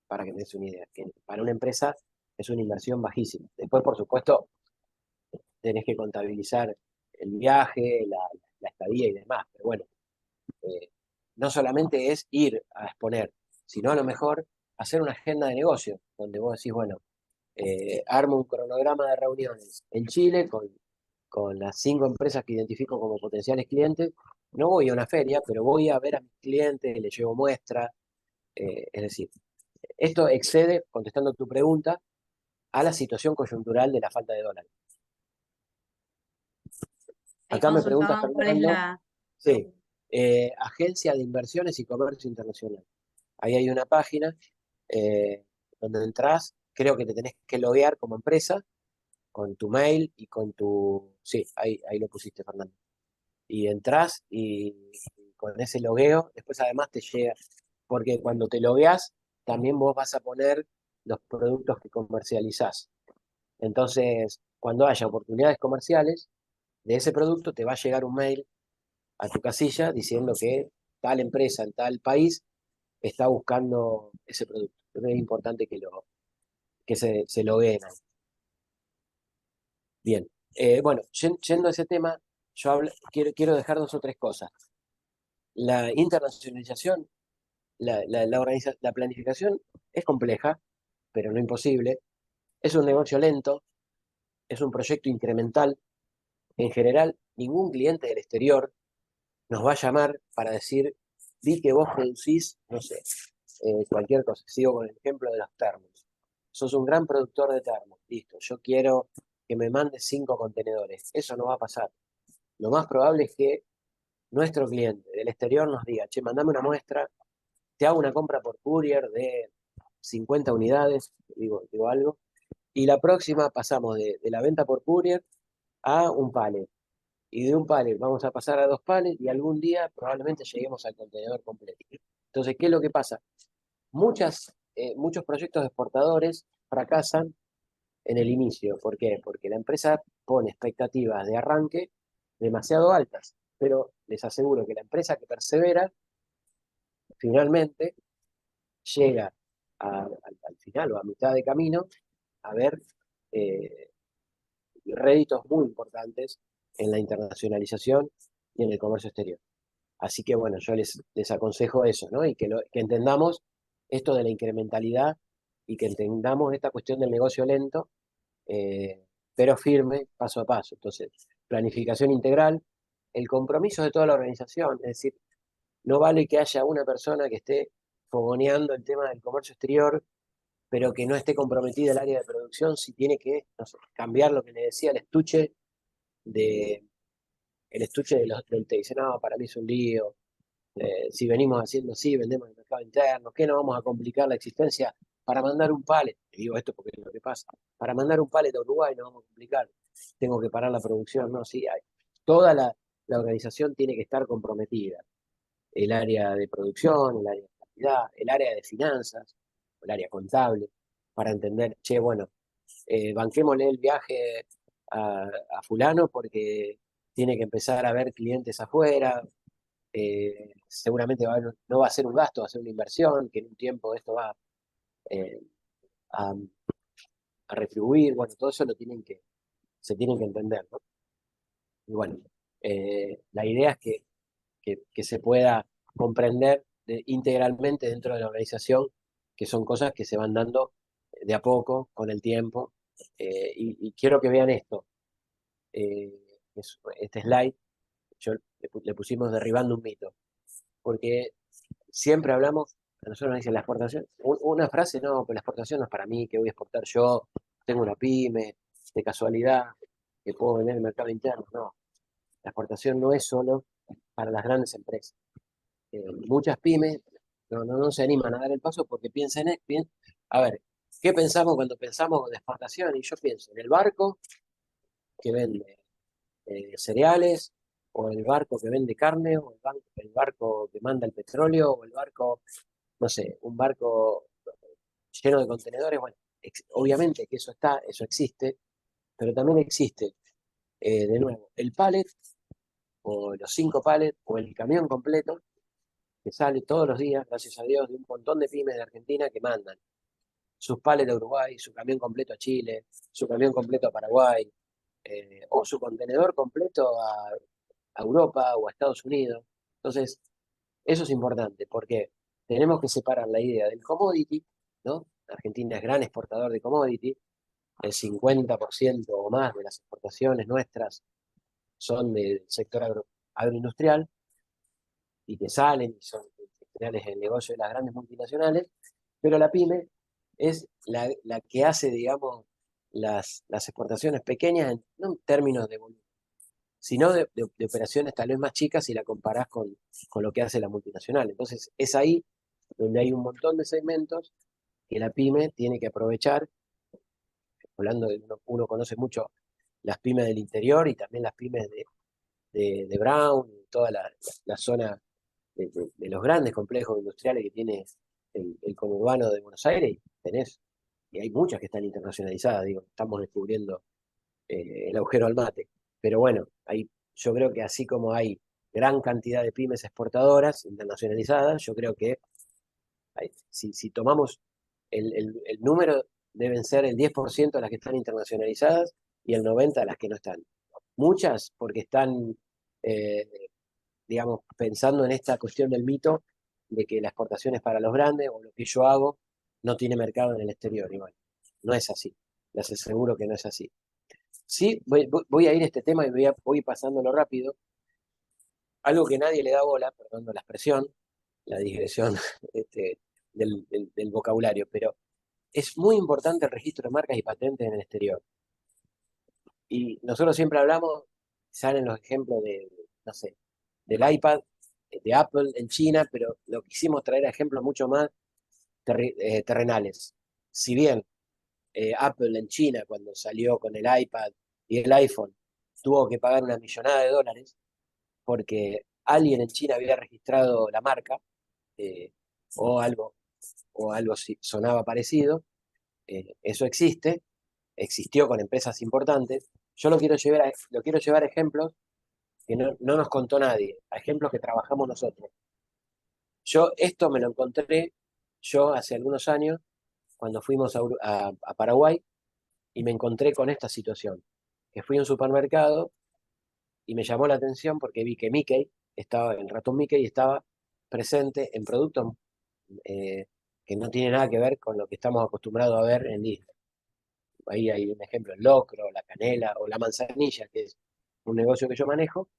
para que te des una idea, que para una empresa es una inversión bajísima. Después, por supuesto, tenés que contabilizar el viaje, la estadía y demás, pero bueno, eh, no solamente es ir a exponer, sino a lo mejor hacer una agenda de negocio, donde vos decís, bueno, armo un cronograma de reuniones en Chile con las 5 empresas que identifico como potenciales clientes. No voy a una feria, pero voy a ver a mis clientes, les llevo muestra. Es decir, esto excede, contestando tu pregunta, a la situación coyuntural de la falta de dólares. Ahí Acá me pregunta consultaban cuál es Fernando, la... sí, Agencia de Inversiones y Comercio Internacional. Ahí hay una página donde entras, creo que te tenés que loguear como empresa con tu mail y con tu... Sí, ahí lo pusiste, Fernando. Y entras y con ese logueo, después además te llega, porque cuando te logueas, también vos vas a poner los productos que comercializás. Entonces, cuando haya oportunidades comerciales de ese producto, te va a llegar un mail a tu casilla diciendo que tal empresa en tal país está buscando ese producto. Creo que es importante que se logueen ahí. Bien. Bueno, yendo a ese tema, quiero dejar 2 o 3 cosas. La internacionalización, la planificación es compleja, pero no imposible. Es un negocio lento, es un proyecto incremental. En general, ningún cliente del exterior nos va a llamar para decir, vi que vos producís, no sé, cualquier cosa. Sigo con el ejemplo de los termos. Sos un gran productor de termos, listo, yo quiero que me mandes 5 contenedores. Eso no va a pasar. Lo más probable es que nuestro cliente del exterior nos diga, che, mandame una muestra, te hago una compra por courier de 50 unidades, digo algo, y la próxima pasamos de la venta por courier a un pallet. Y de un pallet vamos a pasar a 2 pallets y algún día probablemente lleguemos al contenedor completo. Entonces, ¿qué es lo que pasa? Muchos proyectos exportadores fracasan en el inicio. ¿Por qué? Porque la empresa pone expectativas de arranque demasiado altas. Pero les aseguro que la empresa que persevera finalmente llega al final o a mitad de camino a ver eh, réditos muy importantes en la internacionalización y en el comercio exterior. Así que bueno, yo les aconsejo eso, ¿no? Y que entendamos esto de la incrementalidad y que entendamos esta cuestión del negocio lento, eh, pero firme, paso a paso. Entonces, planificación integral, el compromiso de toda la organización, es decir, no vale que haya una persona que esté fogoneando el tema del comercio exterior, pero que no esté comprometida el área de producción, si tiene que, no sé, cambiar lo que le decía de, el estuche del té. Dice, no, para mí es un lío. Si venimos haciendo así, vendemos en el mercado interno, ¿qué no vamos a complicar la existencia para mandar un pallet? Y digo esto porque es lo que pasa. Para mandar un pallet a Uruguay no vamos a complicar. Tengo que parar la producción, no, sí, toda la organización tiene que estar comprometida. El área de producción, el área de calidad, el área de finanzas, el área contable, para entender, che, bueno, banquémosle el viaje a fulano porque tiene que empezar a ver clientes afuera, seguramente no va a ser un gasto, va a ser una inversión, que en un tiempo esto va eh, a, a retribuir, bueno, todo eso se tienen que entender, ¿no? Y bueno, la idea es que se pueda comprender integralmente dentro de la organización, que son cosas que se van dando de a poco, con el tiempo, y quiero que vean esto. Eh, este slide, le pusimos derribando un mito, porque siempre hablamos, a nosotros nos dicen la exportación, una frase, no, pues la exportación no es para mí, que voy a exportar yo, tengo una pyme, de casualidad, que puedo vender en el mercado interno, no. La exportación no es solo para las grandes empresas. Muchas pymes no se animan a dar el paso porque piensan, a ver, ¿qué pensamos cuando pensamos de exportación? Y yo pienso en el barco que vende cereales, o el barco que vende carne, o el barco que manda el petróleo, o el barco, no sé, un barco lleno de contenedores. Bueno, obviamente que eso existe, pero también existe, de nuevo, el pallet, o los 5 pallets, o el camión completo, que sale todos los días, gracias a Dios, de un montón de pymes de Argentina que mandan sus pallets a Uruguay, su camión completo a Chile, su camión completo a Paraguay, o su contenedor completo a Europa o a Estados Unidos. Entonces, eso es importante porque tenemos que separar la idea del commodity, ¿no? Argentina es gran exportador de commodity, el 50% o más de las exportaciones nuestras son del sector agroindustrial y que salen y son industriales en el negocio de las grandes multinacionales, pero la pyme es la que hace, digamos, las exportaciones pequeñas, no en términos de volumen, sino de operaciones tal vez más chicas si la comparás con lo que hace la multinacional. Entonces, es ahí donde hay un montón de segmentos que la pyme tiene que aprovechar hablando de uno conoce mucho las pymes del interior y también las pymes de Brown, toda la zona de los grandes complejos industriales que tiene el conurbano de Buenos Aires, y hay muchas que están internacionalizadas, digo, estamos descubriendo el agujero al mate. Pero bueno, yo creo que así como hay gran cantidad de pymes exportadoras internacionalizadas, yo creo que si tomamos el número, deben ser el 10% las que están internacionalizadas y el 90% las que no están. Muchas porque están, digamos, pensando en esta cuestión del mito de que la exportación es para los grandes o lo que yo hago no tiene mercado en el exterior. Y bueno, no es así. Les aseguro que no es así. Sí, voy a ir a este tema y voy pasándolo rápido. Algo que nadie le da bola, perdón la expresión, la digresión del vocabulario, pero es muy importante el registro de marcas y patentes en el exterior. Y nosotros siempre hablamos, salen los ejemplos no sé, del iPad, de Apple en China, pero lo quisimos traer a ejemplos mucho más terrenales. Si bien Apple en China, cuando salió con el iPad y el iPhone, tuvo que pagar una millonada de dólares porque alguien en China había registrado la marca eh, o algo sonaba parecido. Eso existió con empresas importantes. Yo lo quiero llevar a ejemplos que no nos contó nadie, a ejemplos que trabajamos nosotros. Esto me lo encontré yo hace algunos años cuando fuimos a Paraguay y me encontré con esta situación, que fui a un supermercado y me llamó la atención porque vi que el ratón Mickey estaba presente en productos que no tienen nada que ver con lo que estamos acostumbrados a ver en Disney. Ahí hay un ejemplo, el locro, la canela o la manzanilla, que es un negocio que yo manejo.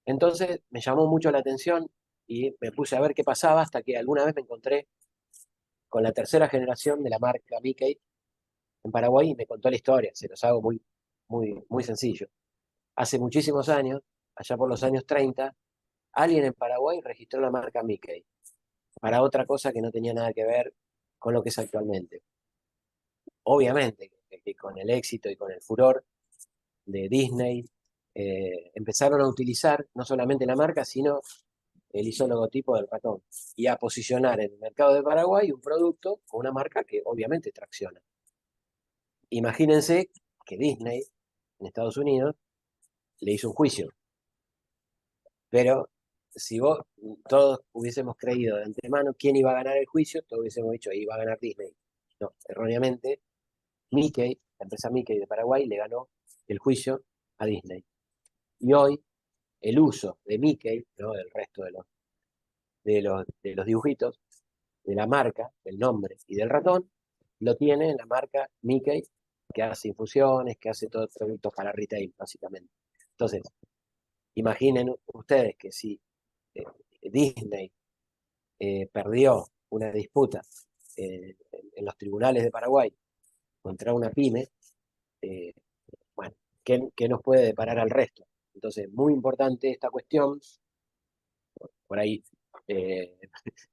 Entonces me llamó mucho la atención y me puse a ver qué pasaba hasta que alguna vez me encontré con la tercera generación de la marca Mickey en Paraguay y me contó la historia. Se los hago muy, muy, muy sencillo. Hace muchísimos años, allá por los años 30, alguien en Paraguay registró la marca Mickey para otra cosa que no tenía nada que ver con lo que es actualmente. Obviamente que con el éxito y con el furor de Disney, empezaron a utilizar no solamente la marca, sino el logotipo del ratón y a posicionar en el mercado de Paraguay un producto con una marca que obviamente tracciona. Imagínense que Disney en Estados Unidos le hizo un juicio, pero si todos hubiésemos creído de antemano quién iba a ganar el juicio, todos hubiésemos dicho ahí iba a ganar Disney. No, erróneamente, Mickey, la empresa Mickey de Paraguay, le ganó el juicio a Disney. Y hoy el uso de Mickey, ¿no?, del resto de los dibujitos, de la marca, del nombre y del ratón, lo tiene la marca Mickey, que hace infusiones, que hace todos productos para retail, básicamente. Entonces, imaginen ustedes que si Disney perdió una disputa en los tribunales de Paraguay contra una pyme, bueno, ¿qué nos puede deparar al resto? Entonces, muy importante esta cuestión. Por ahí,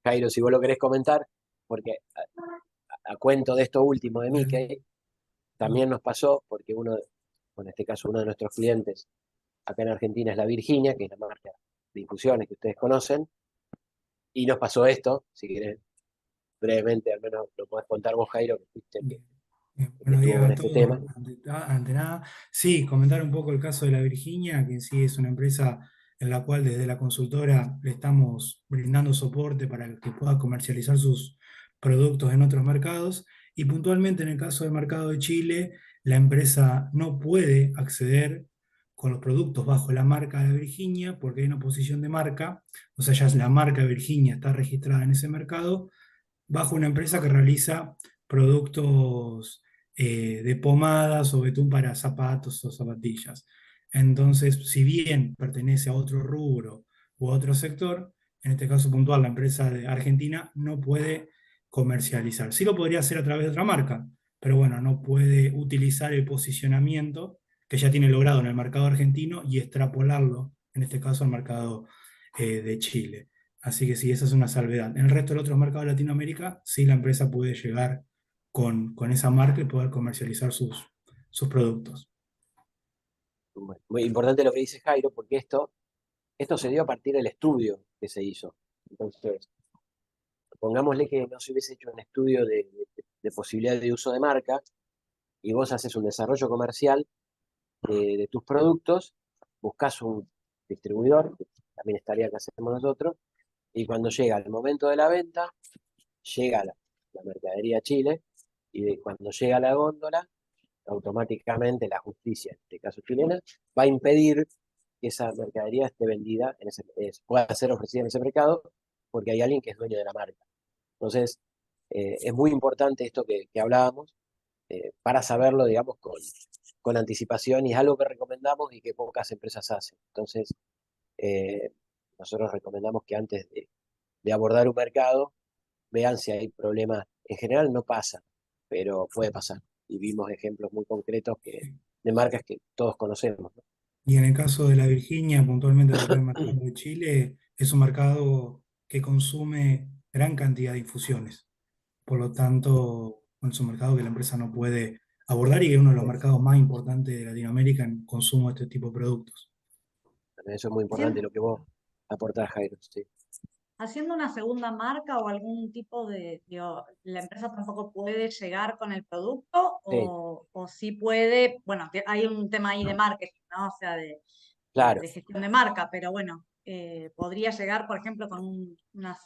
Jairo, si vos lo querés comentar, porque a cuento de esto último de Mickey, también nos pasó, porque en este caso uno de nuestros clientes acá en Argentina es la Virginia, que es la marca de infusiones que ustedes conocen, y nos pasó esto, si querés brevemente, al menos lo podés contar vos, Jairo, que fuiste el que Buenos estuvo días con a este tema. todos. Ante nada, sí, comentar un poco el caso de la Virginia, que sí es una empresa en la cual desde la consultora le estamos brindando soporte para que pueda comercializar sus productos en otros mercados. Y puntualmente en el caso del mercado de Chile, la empresa no puede acceder con los productos bajo la marca de Virginia porque hay una posición de marca, o sea, ya la marca Virginia está registrada en ese mercado bajo una empresa que realiza productos de pomadas o betún para zapatos o zapatillas. Entonces, si bien pertenece a otro rubro u otro sector, en este caso puntual, la empresa de Argentina no puede comercializar. Sí lo podría hacer a través de otra marca, pero bueno, no puede utilizar el posicionamiento que ya tiene logrado en el mercado argentino y extrapolarlo, en este caso, al mercado de Chile. Así que sí, esa es una salvedad. En el resto de los otros mercados de Latinoamérica, sí la empresa puede llegar con esa marca y poder comercializar sus productos. Bueno, muy importante lo que dice Jairo, porque esto se dio a partir del estudio que se hizo. Entonces, pongámosle que no se hubiese hecho un estudio de posibilidad de uso de marca y vos haces un desarrollo comercial de tus productos, buscas un distribuidor, que también estaría que hacemos nosotros, y cuando llega el momento de la venta, llega la mercadería a Chile, y cuando llega a la góndola, automáticamente la justicia, en este caso chilena, va a impedir que esa mercadería esté vendida, pueda ser ofrecida en ese mercado, porque hay alguien que es dueño de la marca. Entonces, es muy importante esto que hablábamos, para saberlo, digamos, con anticipación, y es algo que recomendamos y que pocas empresas hacen. Entonces, eh, nosotros recomendamos que antes de abordar un mercado, vean si hay problemas. En general no pasa, pero puede pasar. Y vimos ejemplos muy concretos de marcas que todos conocemos, ¿no? Y en el caso de la Virginia, puntualmente de acá del mercado de Chile, es un mercado que consume gran cantidad de infusiones. Por lo tanto, bueno, es un mercado que la empresa no puede abordar y es uno de los mercados más importantes de Latinoamérica en consumo de este tipo de productos. Eso es muy importante Haciendo, lo que vos aportás, Jairo. Sí. haciendo una segunda marca o algún tipo digo, la empresa tampoco puede llegar con el producto Sí, o sí puede, bueno, hay un tema ahí de marketing, ¿no? O sea, claro. de gestión de marca, pero bueno, podría llegar, por ejemplo, con Sí, una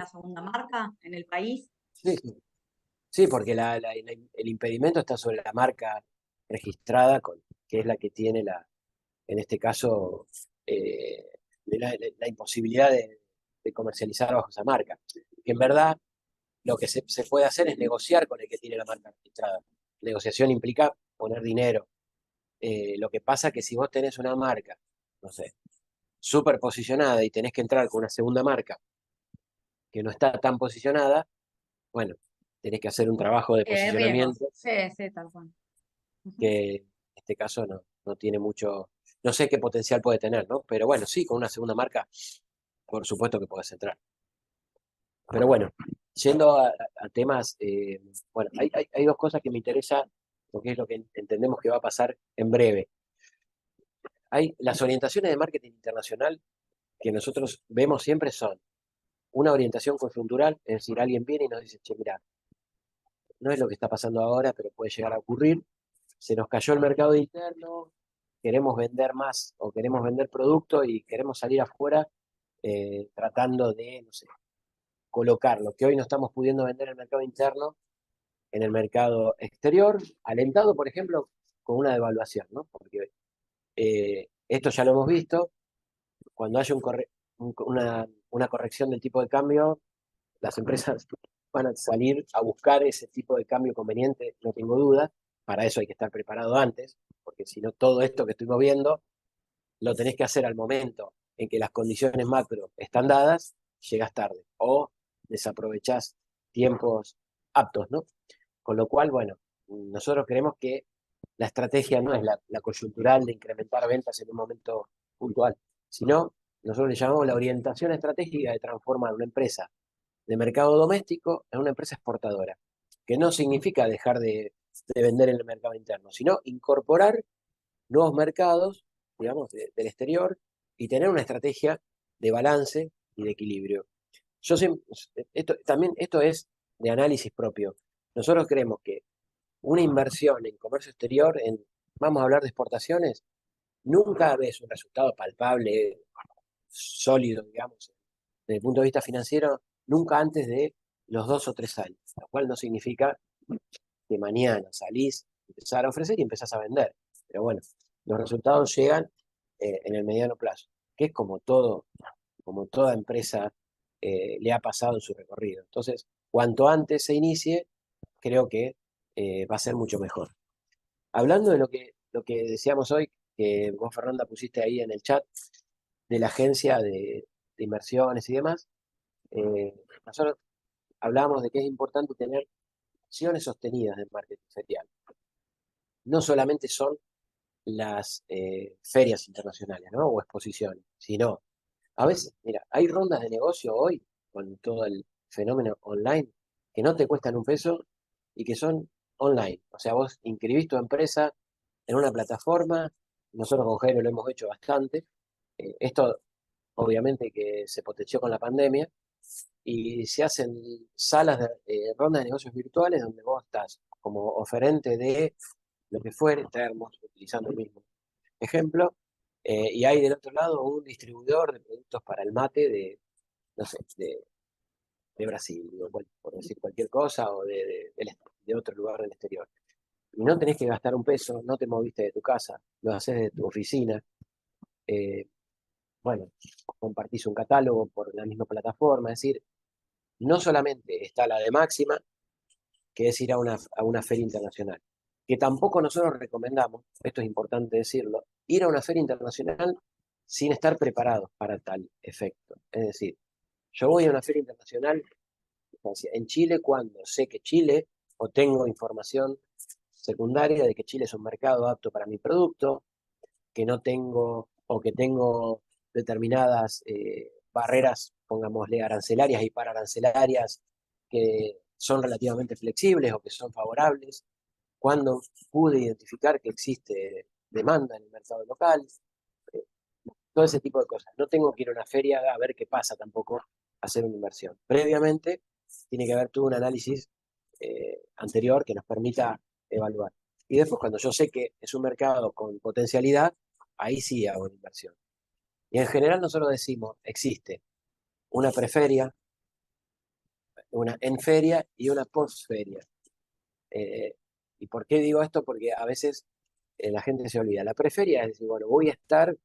segunda marca en el país. sí, sí. Sí, porque el impedimento está sobre la marca registrada, que es la que tiene en este caso, eh, la imposibilidad de comercializar bajo esa marca. Que en verdad lo que se puede hacer es negociar con el que tiene la marca registrada. Negociación implica poner dinero. Lo que pasa es que si vos tenés una marca, no sé, súper posicionada y tenés que entrar con una segunda marca que no está tan posicionada, bueno, tenés que hacer un trabajo de Hay riesgos. posicionamiento Sí, sí, tal cual. Ujú. que en este caso no tiene mucho, no sé qué potencial puede tener, ¿no? Pero bueno, sí, con una segunda marca, por supuesto que puedes entrar. Pero bueno, yendo a temas, bueno, hay dos cosas que me interesan, porque es lo que entendemos que va a pasar en breve. Hay las orientaciones de marketing internacional que nosotros vemos siempre son una orientación conjuntural, es decir, alguien viene y nos dice, che, mira, no es lo que está pasando ahora, pero puede llegar a ocurrir. Se nos cayó el mercado interno, queremos vender más o queremos vender producto y queremos salir afuera, tratando de, no sé, colocar lo que hoy no estamos pudiendo vender en el mercado interno en el mercado exterior, alentado, por ejemplo, con una devaluación, ¿no? Porque esto ya lo hemos visto, cuando haya una corrección del tipo de cambio, las empresas van a salir a buscar ese tipo de cambio conveniente, no tengo duda. Para eso hay que estar preparado antes, porque si no, todo esto que estuvimos viendo lo tenés que hacer al momento en que las condiciones macro están dadas, llegas tarde o desaprovechás tiempos aptos, ¿no? Con lo cual, bueno, nosotros creemos que la estrategia no es la coyuntural de incrementar ventas en un momento puntual, sino nosotros le llamamos la orientación estratégica de transformar una empresa de mercado doméstico en una empresa exportadora, que no significa dejar de vender en el mercado interno, sino incorporar nuevos mercados, digamos, del exterior y tener una estrategia de balance y de equilibrio. También esto es de análisis propio. Nosotros creemos que una inversión en comercio exterior, vamos a hablar de exportaciones, nunca ves un resultado palpable, sólido, digamos, desde el punto de vista financiero, nunca antes de los 2 o 3 años, lo cual no significa que mañana salís, empezar a ofrecer y empezás a vender. Pero bueno, los resultados llegan en el mediano plazo, que es como toda empresa le ha pasado en su recorrido. Entonces, cuanto antes se inicie, creo que va a ser mucho mejor. Hablando de lo que decíamos hoy, que vos, Fernanda, pusiste ahí en el chat, de la agencia de inversiones y demás, nosotros hablábamos de que es importante tener acciones sostenidas del marketing ferial. No solamente son las ferias internacionales, ¿no? O exposiciones, sino, a veces, mira, hay rondas de negocio hoy con todo el fenómeno online que no te cuestan un peso y que son online. O sea, vos inscribís tu empresa en una plataforma, nosotros con Jairo lo hemos hecho bastante. Esto obviamente que se potenció con la pandemia, y se hacen salas de rondas de negocios virtuales donde vos estás como oferente de lo que fuere, termos, utilizando el mismo ejemplo, y hay del otro lado un distribuidor de productos para el mate no sé, de Brasil, digo, por decir cualquier cosa, o de otro lugar del exterior. Y no tenés que gastar un peso, no te moviste de tu casa, lo haces de tu oficina. eh, bueno, compartís un catálogo por la misma plataforma, es decir, no solamente está la de máxima, que es ir a una feria internacional, que tampoco nosotros recomendamos, esto es importante decirlo, ir a una feria internacional sin estar preparados para tal efecto. Es decir, yo voy a una feria internacional en Chile cuando sé que Chile, o tengo información secundaria de que Chile es un mercado apto para mi producto, que no tengo, o que tengo determinadas barreras, pongámosle, arancelarias y pararancelarias, que son relativamente flexibles o que son favorables, cuando pude identificar que existe demanda en el mercado local, eh, todo ese tipo de cosas. No tengo que ir a una feria a ver qué pasa tampoco, a hacer una inversión. Previamente tiene que haber todo un análisis anterior que nos permita evaluar. Y después, cuando yo sé que es un mercado con potencialidad, ahí sí hago una inversión. Y en general nosotros decimos, existe una preferia, una en feria y una post feria. ¿Y por qué digo esto? Porque a veces la gente se olvida. La preferia es decir, bueno, voy a estar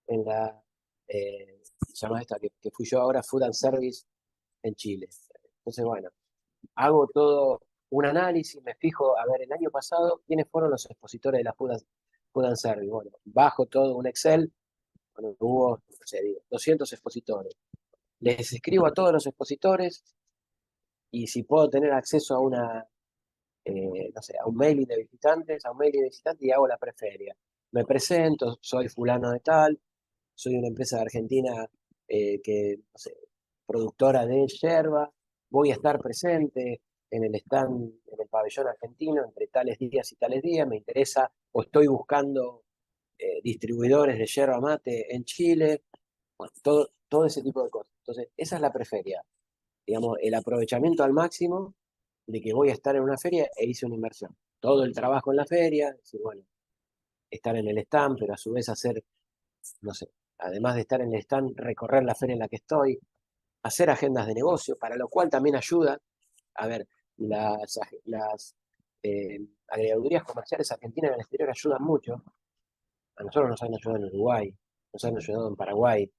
en la, se llama esta que fui yo ahora, Food and Service en Chile. Entonces, bueno, hago todo un análisis, me fijo, a ver, el año pasado, ¿quiénes fueron los expositores de la Food and Service? Bueno, bajo todo un Excel, bueno, hubo, no sé, digo, 200 expositores. Les escribo a todos los expositores y si puedo tener acceso a no sé, a un mailing de visitantes, y hago la preferia. Me presento, soy fulano de tal, soy una empresa de Argentina que, no sé, productora de yerba, voy a estar presente en el stand, en el pabellón argentino, entre tales días y tales días, me interesa, o estoy buscando distribuidores de yerba mate en Chile, bueno, todo ese tipo de cosas. Entonces, esa es la preferia, digamos, el aprovechamiento al máximo de que voy a estar en una feria e hice una inversión. Todo el trabajo en la feria, es decir, bueno, estar en el stand, pero a su vez hacer, no sé, además de estar en el stand, recorrer la feria en la que estoy, hacer agendas de negocio, para lo cual también ayuda. A ver, las agregadurías comerciales argentinas en el exterior ayudan mucho. A nosotros nos han ayudado en Uruguay, nos han ayudado en Paraguay,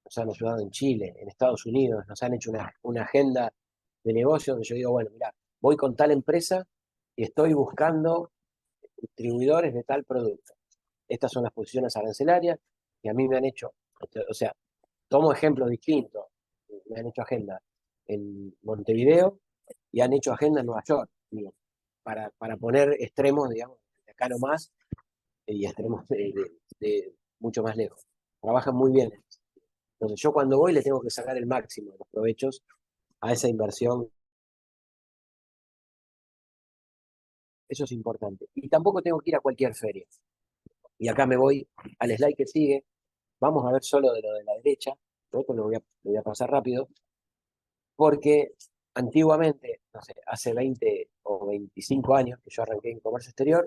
nos han ayudado en Chile, en Estados Unidos, nos han hecho una agenda de negocio donde yo digo, bueno, mira, voy con tal empresa y estoy buscando distribuidores de tal producto. Estas son las posiciones arancelarias que a mí me han hecho, o sea, tomo ejemplos distintos, me han hecho agenda en Montevideo y han hecho agenda en Nueva York, digo, para poner extremos, digamos, de acá nomás y extremos de mucho más lejos. Trabajan muy bien. Entonces yo cuando voy le tengo que sacar el máximo de los provechos a esa inversión. Eso es importante. Y tampoco tengo que ir a cualquier feria. Y acá me voy al slide que sigue. Vamos a ver solo de lo de la derecha. Esto lo voy a pasar rápido. Porque antiguamente, no sé, hace 20 o 25 años que yo arranqué en comercio exterior,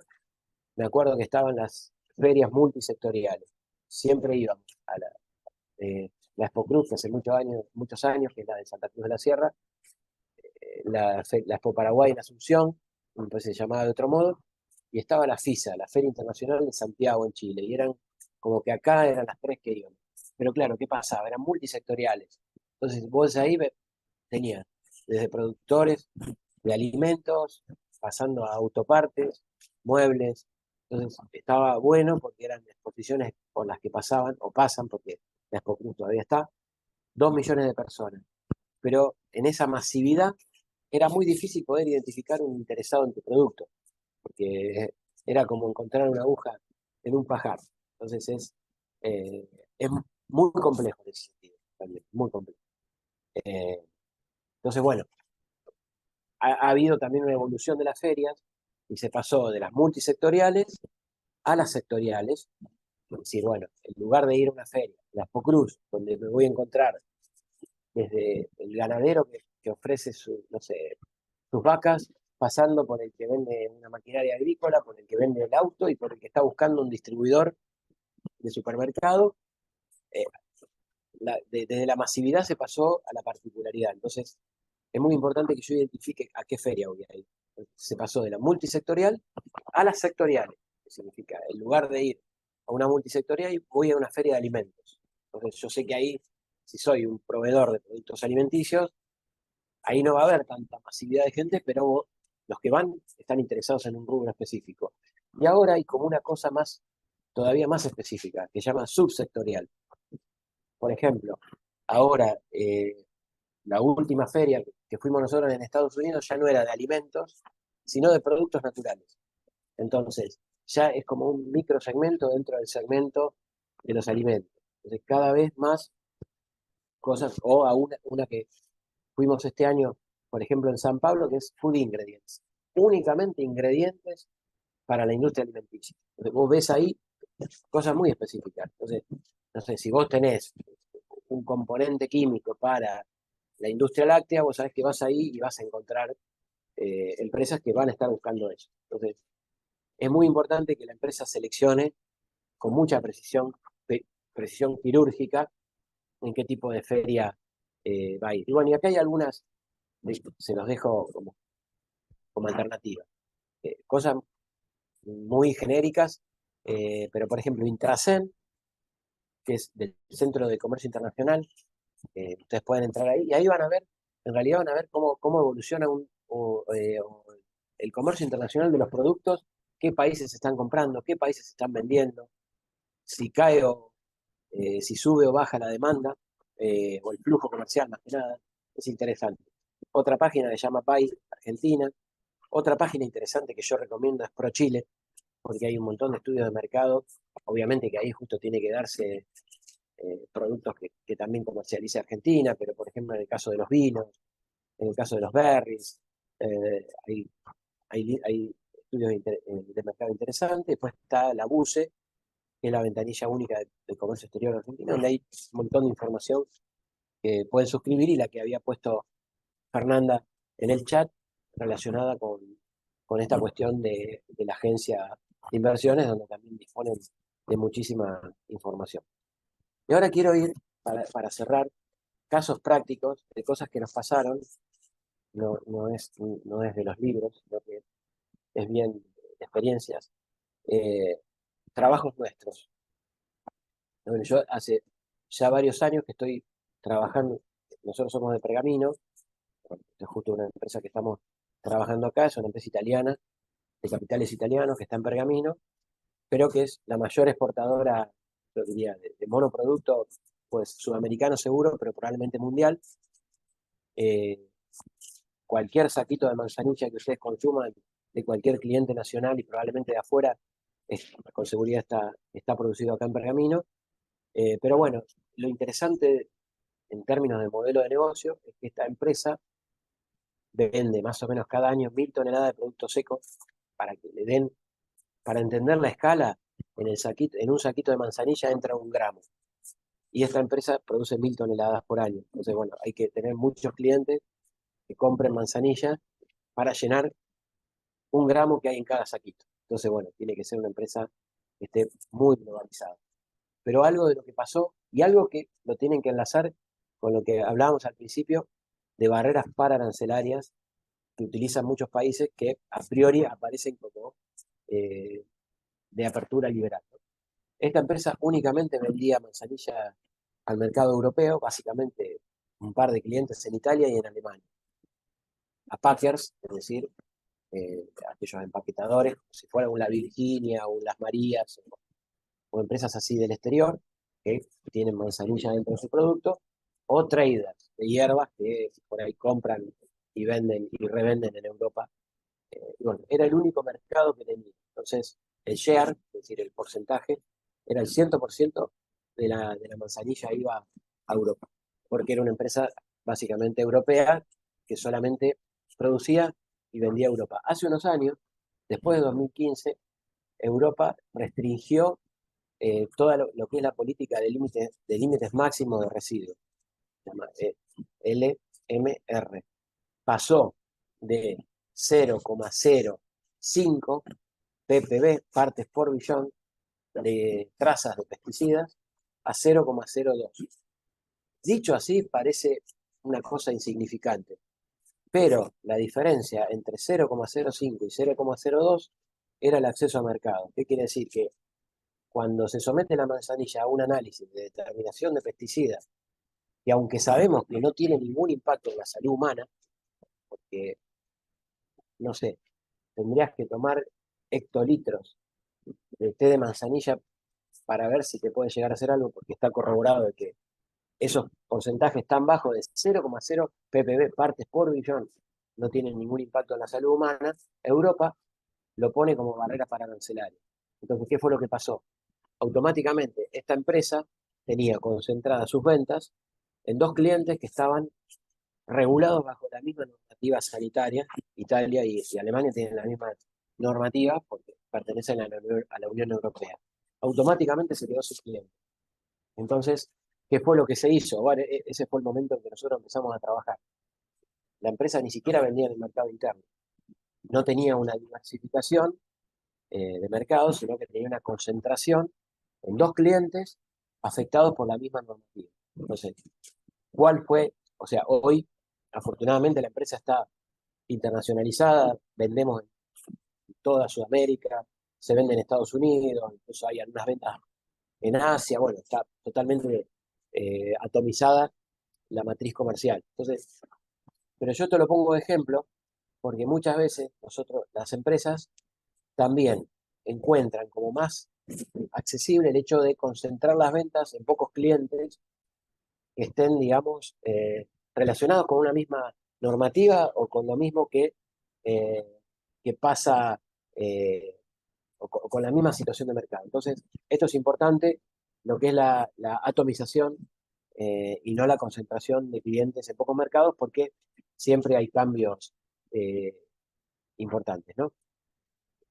me acuerdo que estaban las ferias multisectoriales. Siempre íbamos a la Expo Cruz, que hace muchos años, que es la de Santa Cruz de la Sierra, la Expo Paraguay en Asunción, entonces se llamaba de otro modo, y estaba la FISA, la Feria Internacional de Santiago en Chile, y eran como que acá eran las tres que iban. Pero claro, ¿qué pasaba? Eran multisectoriales. Entonces vos ahí tenías desde productores de alimentos, pasando a autopartes, muebles. Entonces estaba bueno porque eran exposiciones por las que pasaban, o pasan, porque la Expo Cruz todavía está, 2 millones de personas. Pero en esa masividad era muy difícil poder identificar un interesado en tu producto, porque era como encontrar una aguja en un pajar. Entonces es muy complejo en ese sentido, también, muy complejo. Entonces, bueno, ha habido también una evolución de las ferias, y se pasó de las multisectoriales a las sectoriales. Es decir, bueno, en lugar de ir a una feria, la Cruz, donde me voy a encontrar desde el ganadero que ofrece no sé, sus vacas, pasando por el que vende una maquinaria agrícola, por el que vende el auto y por el que está buscando un distribuidor de supermercado, desde la masividad se pasó a la particularidad. Entonces, es muy importante que yo identifique a qué feria voy a ir. Se pasó de la multisectorial a las sectoriales, que significa, en lugar de ir a una multisectorial, voy a una feria de alimentos. Entonces, yo sé que ahí, si soy un proveedor de productos alimenticios, ahí no va a haber tanta masividad de gente, pero los que van están interesados en un rubro específico. Y ahora hay como una cosa más, todavía más específica, que se llama subsectorial. Por ejemplo, ahora la última feria que fuimos nosotros en Estados Unidos ya no era de alimentos, sino de productos naturales. Entonces, ya es como un microsegmento dentro del segmento de los alimentos. Entonces, cada vez más cosas, o a una que fuimos este año, por ejemplo, en San Pablo, que es Food Ingredients. Únicamente ingredientes para la industria alimenticia. Entonces, vos ves ahí cosas muy específicas. Entonces, no sé, si vos tenés un componente químico para la industria láctea, vos sabés que vas ahí y vas a encontrar empresas que van a estar buscando eso. Entonces, es muy importante que la empresa seleccione con mucha precisión, precisión quirúrgica, en qué tipo de feria va a ir. Y bueno, y acá hay algunas, se los dejo como alternativa. Cosas muy genéricas, pero por ejemplo, Intracen, que es del Centro de Comercio Internacional, ustedes pueden entrar ahí y ahí van a ver, en realidad van a ver cómo evoluciona el comercio internacional de los productos, qué países se están comprando, qué países se están vendiendo, si cae si sube o baja la demanda, o el flujo comercial más que nada, es interesante. Otra página que se llama País Argentina, otra página interesante que yo recomiendo es ProChile, porque hay un montón de estudios de mercado, obviamente que ahí justo tiene que darse productos que también comercialice Argentina, pero por ejemplo en el caso de los vinos, en el caso de los berries, hay estudios de mercado interesantes. Después está la BUCE, que es la ventanilla única de comercio exterior argentino, donde hay un montón de información que pueden suscribir y la que había puesto Fernanda en el chat relacionada con esta cuestión de la agencia de inversiones, donde también disponen de muchísima información. Y ahora quiero ir, para cerrar, casos prácticos de cosas que nos pasaron, no es de los libros, sino que es bien de experiencias, trabajos nuestros. Bueno, yo hace ya varios años que estoy trabajando, nosotros somos de Pergamino, es justo una empresa que estamos trabajando acá, es una empresa italiana, de capitales italianos, que está en Pergamino, pero que es la mayor exportadora, yo diría, de monoproducto, pues sudamericano seguro, pero probablemente mundial. Cualquier saquito de manzanilla que ustedes consuman de cualquier cliente nacional y probablemente de afuera, con seguridad está producido acá en Pergamino. Pero bueno, lo interesante en términos de modelo de negocio es que esta empresa vende más o menos cada año 1.000 toneladas de productos secos para que le den, para entender la escala, en un saquito de manzanilla entra 1 gramo. Y esta empresa produce 1.000 toneladas por año. Entonces, bueno, hay que tener muchos clientes que compren manzanilla para llenar 1 gramo que hay en cada saquito. Entonces, bueno, tiene que ser una empresa que esté muy globalizada. Pero algo de lo que pasó, y algo que lo tienen que enlazar con lo que hablábamos al principio, de barreras pararancelarias que utilizan muchos países que a priori aparecen como de apertura liberal, ¿no? Esta empresa únicamente vendía manzanilla al mercado europeo, básicamente un par de clientes en Italia y en Alemania. A packers, es decir, aquellos empaquetadores, como si fuera una Virginia o Las Marías, o empresas así del exterior, que tienen manzanilla dentro de su producto, o traders de hierbas que por ahí compran y venden y revenden en Europa. Y bueno, era el único mercado que tenía. Entonces, el share, es decir, el porcentaje, era el 100% de la manzanilla iba a Europa, porque era una empresa básicamente europea que solamente producía y vendía a Europa. Hace unos años, Después de 2015, Europa restringió todo lo que es la política de límites máximos de residuos, se llama LMR. Pasó de 0,05 ppb, partes por billón, de trazas de pesticidas, a 0,02. Dicho así, parece una cosa insignificante, pero la diferencia entre 0,05 y 0,02 era el acceso a mercado. ¿Qué quiere decir? Que cuando se somete la manzanilla a un análisis de determinación de pesticidas, que aunque sabemos que no tiene ningún impacto en la salud humana, porque, no sé, tendrías que tomar hectolitros de té de manzanilla para ver si te puede llegar a hacer algo, porque está corroborado de que esos porcentajes tan bajos de 0,0 ppb, partes por billón, no tienen ningún impacto en la salud humana. Europa lo pone como barrera para arancelaria. Entonces, ¿qué fue lo que pasó? Automáticamente esta empresa tenía concentradas sus ventas en 2 clientes que estaban regulados bajo la misma normativa sanitaria. Italia y Alemania tienen la misma normativa porque pertenecen a la Unión Europea. Automáticamente se quedó sus clientes. Entonces, ¿qué fue lo que se hizo? Bueno, ese fue el momento en que nosotros empezamos a trabajar. La empresa ni siquiera vendía en el mercado interno. No tenía una diversificación de mercado, sino que tenía una concentración en 2 clientes afectados por la misma normativa. Entonces, ¿cuál fue? O sea, hoy, afortunadamente, la empresa está internacionalizada, vendemos en toda Sudamérica, se vende en Estados Unidos, incluso hay algunas ventas en Asia, bueno, está totalmente atomizada la matriz comercial. Entonces, pero yo te lo pongo de ejemplo porque muchas veces nosotros, las empresas, también encuentran como más accesible el hecho de concentrar las ventas en pocos clientes que estén, digamos, relacionados con una misma normativa o con lo mismo eh, que pasa o con la misma situación de mercado. Entonces, esto es importante, lo que es la atomización y no la concentración de clientes en pocos mercados, porque siempre hay cambios importantes, ¿no?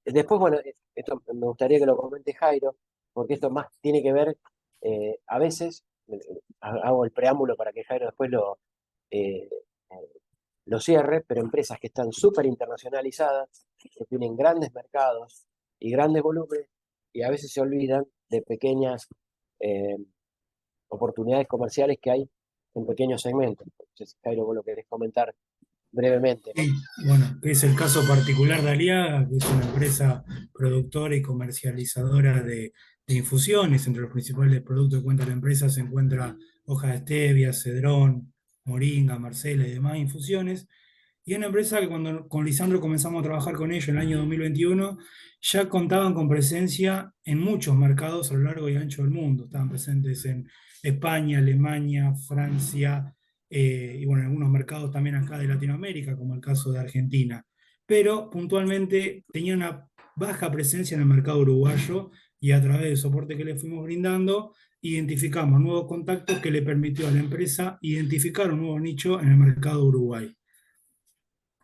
Después, bueno, esto me gustaría que lo comente Jairo, porque esto más tiene que ver, a veces, hago el preámbulo para que Jairo después eh, lo cierre, pero empresas que están súper internacionalizadas, que tienen grandes mercados y grandes volúmenes, y a veces se olvidan de pequeñas eh, oportunidades comerciales que hay en pequeños segmentos. Entonces, Jairo, vos lo querés comentar brevemente, ¿no? Sí, bueno, que es el caso particular de Aliaga, que es una empresa productora y comercializadora de infusiones. Entre los principales productos que cuenta la empresa se encuentra hoja de stevia, cedrón, moringa, marcela y demás infusiones. Y una empresa que cuando con Lisandro comenzamos a trabajar con ellos en el año 2021, ya contaban con presencia en muchos mercados a lo largo y ancho del mundo. Estaban presentes en España, Alemania, Francia, y bueno, en algunos mercados también acá de Latinoamérica, como el caso de Argentina. Pero puntualmente tenía una baja presencia en el mercado uruguayo y a través del soporte que le fuimos brindando, identificamos nuevos contactos que le permitió a la empresa identificar un nuevo nicho en el mercado Uruguay.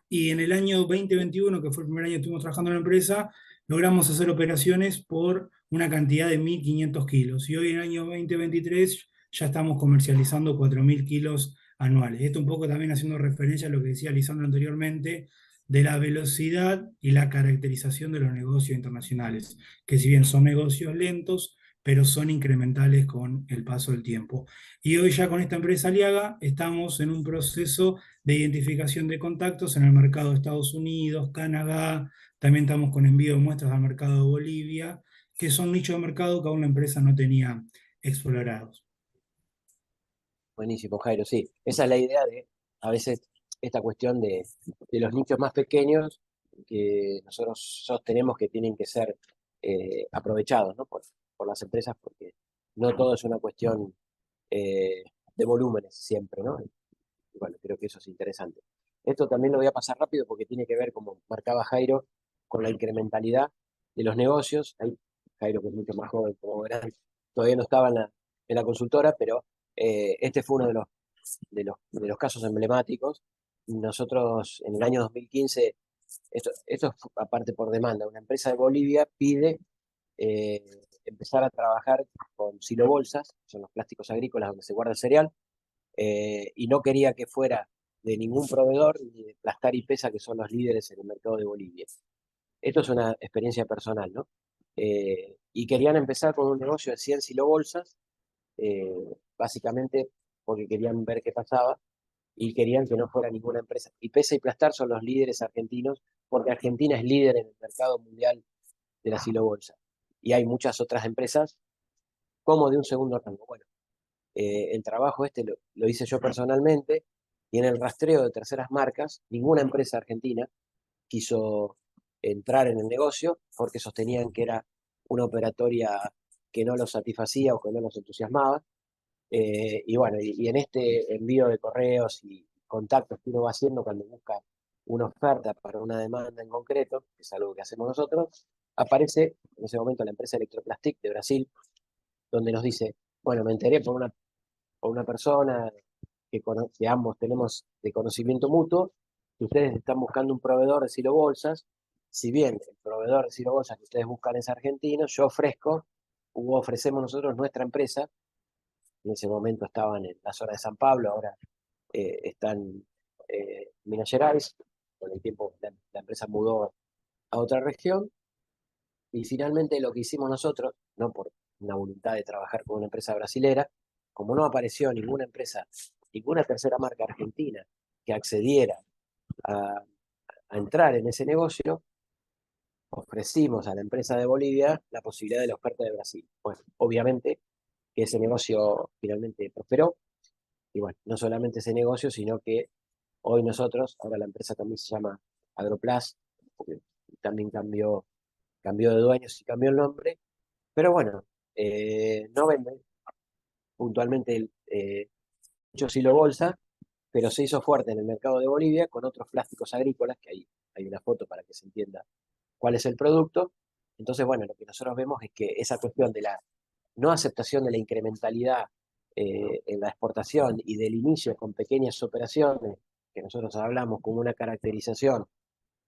Y en el año 2021, que fue el primer año que estuvimos trabajando en la empresa, logramos hacer operaciones por una cantidad de 1.500 kilos. Y hoy en el año 2023 ya estamos comercializando 4.000 kilos anuales. Esto un poco también haciendo referencia a lo que decía Lisandro anteriormente, de la velocidad y la caracterización de los negocios internacionales, que si bien son negocios lentos, pero son incrementales con el paso del tiempo. Y hoy ya con esta empresa Aliaga estamos en un proceso de identificación de contactos en el mercado de Estados Unidos, Canadá, también estamos con envío de muestras al mercado de Bolivia, que son nichos de mercado que aún la empresa no tenía explorados. Buenísimo, Jairo, sí. Esa es la idea de, a veces, esta cuestión de los nichos más pequeños que nosotros sostenemos que tienen que ser aprovechados, ¿no? por las empresas, porque no todo es una cuestión de volúmenes siempre, ¿no? Y bueno, creo que eso es interesante. Esto también lo voy a pasar rápido porque tiene que ver, como marcaba Jairo, con la incrementalidad de los negocios. Ahí, Jairo, que es mucho más joven, como verán, todavía no estaba en la consultora, pero este fue uno de los casos emblemáticos. Nosotros en el año 2015 esto es aparte por demanda. Una empresa de Bolivia pide empezar a trabajar con silobolsas, son los plásticos agrícolas donde se guarda el cereal, y no quería que fuera de ningún proveedor, ni de Plastar y Pesa, que son los líderes en el mercado de Bolivia. Esto es una experiencia personal, ¿no? Y querían empezar con un negocio de 100 silobolsas, básicamente porque querían ver qué pasaba y querían que no fuera ninguna empresa. Y Pesa y Plastar son los líderes argentinos, porque Argentina es líder en el mercado mundial de la silobolsa. Y hay muchas otras empresas como de un segundo rango. Bueno, el trabajo lo hice yo personalmente, y en el rastreo de terceras marcas, ninguna empresa argentina quiso entrar en el negocio porque sostenían que era una operatoria que no los satisfacía o que no los entusiasmaba. Y bueno, y en este envío de correos y contactos que uno va haciendo cuando busca una oferta para una demanda en concreto, que es algo que hacemos nosotros, aparece en ese momento la empresa Electroplastic de Brasil, donde nos dice, bueno, me enteré por una persona que ambos tenemos de conocimiento mutuo, que ustedes están buscando un proveedor de silobolsas. Si bien el proveedor de silobolsas que ustedes buscan es argentino, yo ofrecemos nosotros nuestra empresa. En ese momento estaban en la zona de San Pablo, ahora están en Minas Gerais. Con el tiempo la empresa mudó a otra región, y finalmente lo que hicimos nosotros, no por una voluntad de trabajar con una empresa brasilera, como no apareció ninguna empresa, ninguna tercera marca argentina que accediera a entrar en ese negocio, ofrecimos a la empresa de Bolivia la posibilidad de la oferta de Brasil. Bueno, obviamente que ese negocio finalmente prosperó, y bueno, no solamente ese negocio, sino que hoy nosotros, ahora la empresa también se llama Agroplas, porque también cambió de dueños y cambió el nombre, pero bueno, no vende puntualmente mucho silo bolsa, pero se hizo fuerte en el mercado de Bolivia con otros plásticos agrícolas, que ahí hay una foto para que se entienda cuál es el producto. Entonces, bueno, lo que nosotros vemos es que esa cuestión de la no aceptación de la incrementalidad en la exportación y del inicio con pequeñas operaciones, que nosotros hablamos como una caracterización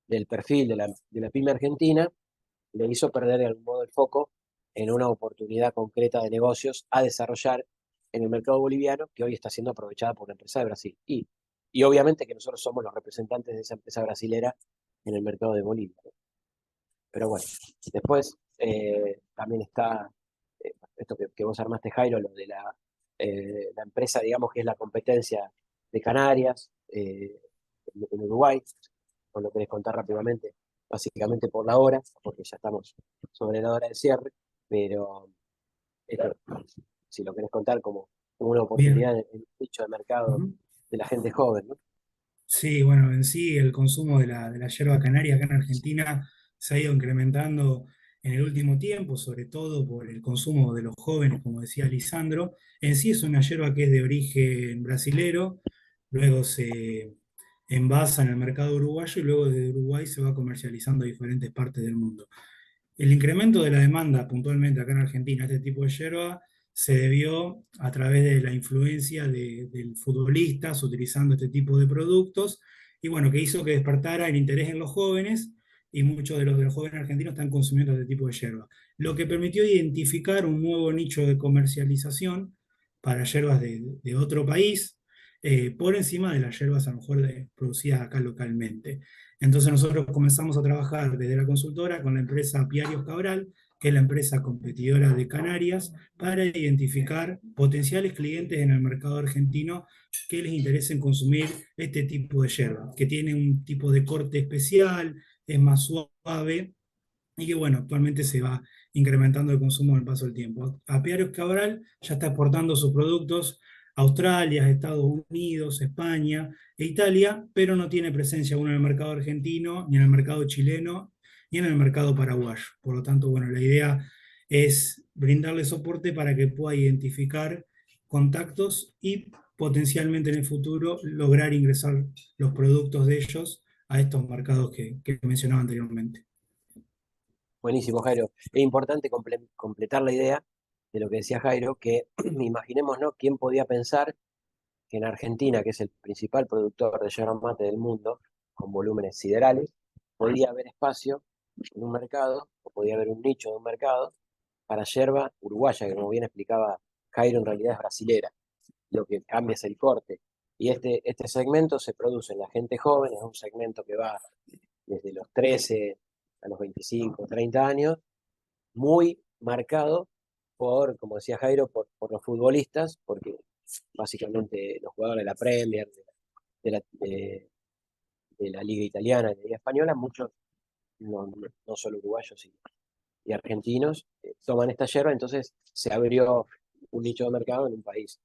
del perfil de la pyme argentina, le hizo perder de algún modo el foco en una oportunidad concreta de negocios a desarrollar en el mercado boliviano, que hoy está siendo aprovechada por la empresa de Brasil. Y obviamente que nosotros somos los representantes de esa empresa brasilera en el mercado de Bolivia. Pero bueno, después también está esto que vos armaste, Jairo, lo de la empresa, digamos, que es la competencia de Canarias en Uruguay. ¿Os lo querés contar rápidamente? Básicamente por la hora, porque ya estamos sobre la hora de cierre, pero esto, si lo querés contar como una oportunidad Bien. en el nicho de mercado Ujú. de la gente joven, ¿no? Sí, bueno, en sí el consumo de la yerba canaria acá en Argentina se ha ido incrementando en el último tiempo, sobre todo por el consumo de los jóvenes, como decía Lisandro. En sí es una yerba que es de origen brasilero, luego se envasa en el mercado uruguayo y luego desde Uruguay se va comercializando a diferentes partes del mundo. El incremento de la demanda puntualmente acá en Argentina, este tipo de yerba, se debió a través de la influencia de futbolistas utilizando este tipo de productos, y bueno, que hizo que despertara el interés en los jóvenes, y muchos de los jóvenes argentinos están consumiendo este tipo de yerba, lo que permitió identificar un nuevo nicho de comercialización para yerbas de otro país, por encima de las yerbas a lo mejor producidas acá localmente. Entonces nosotros comenzamos a trabajar desde la consultora con la empresa Apiarios Cabral, que es la empresa competidora de Canarias, para identificar potenciales clientes en el mercado argentino que les interesen consumir este tipo de yerba, que tiene un tipo de corte especial, es más suave, y que bueno, actualmente se va incrementando el consumo con el paso del tiempo. Apiarios Cabral ya está exportando sus productos a Australia, Estados Unidos, España e Italia, pero no tiene presencia aún en el mercado argentino, ni en el mercado chileno, ni en el mercado paraguayo. Por lo tanto, bueno, la idea es brindarle soporte para que pueda identificar contactos y potencialmente en el futuro lograr ingresar los productos de ellos a estos mercados que mencionaba anteriormente. Buenísimo, Jairo. Es importante completar la idea de lo que decía Jairo, que imaginemos, ¿no? ¿Quién podía pensar que en Argentina, que es el principal productor de yerba mate del mundo, con volúmenes siderales, podía haber espacio en un mercado, o podía haber un nicho de un mercado para yerba uruguaya, que como bien explicaba Jairo, en realidad es brasilera. Lo que cambia es el corte. Y este segmento se produce en la gente joven, es un segmento que va desde los 13 a los 25, 30 años, muy marcado por, como decía Jairo, por los futbolistas, porque básicamente los jugadores de la Premier, de la Liga Italiana, de la Liga Española, muchos, no solo uruguayos y argentinos, toman esta yerba, entonces se abrió un nicho de mercado en un país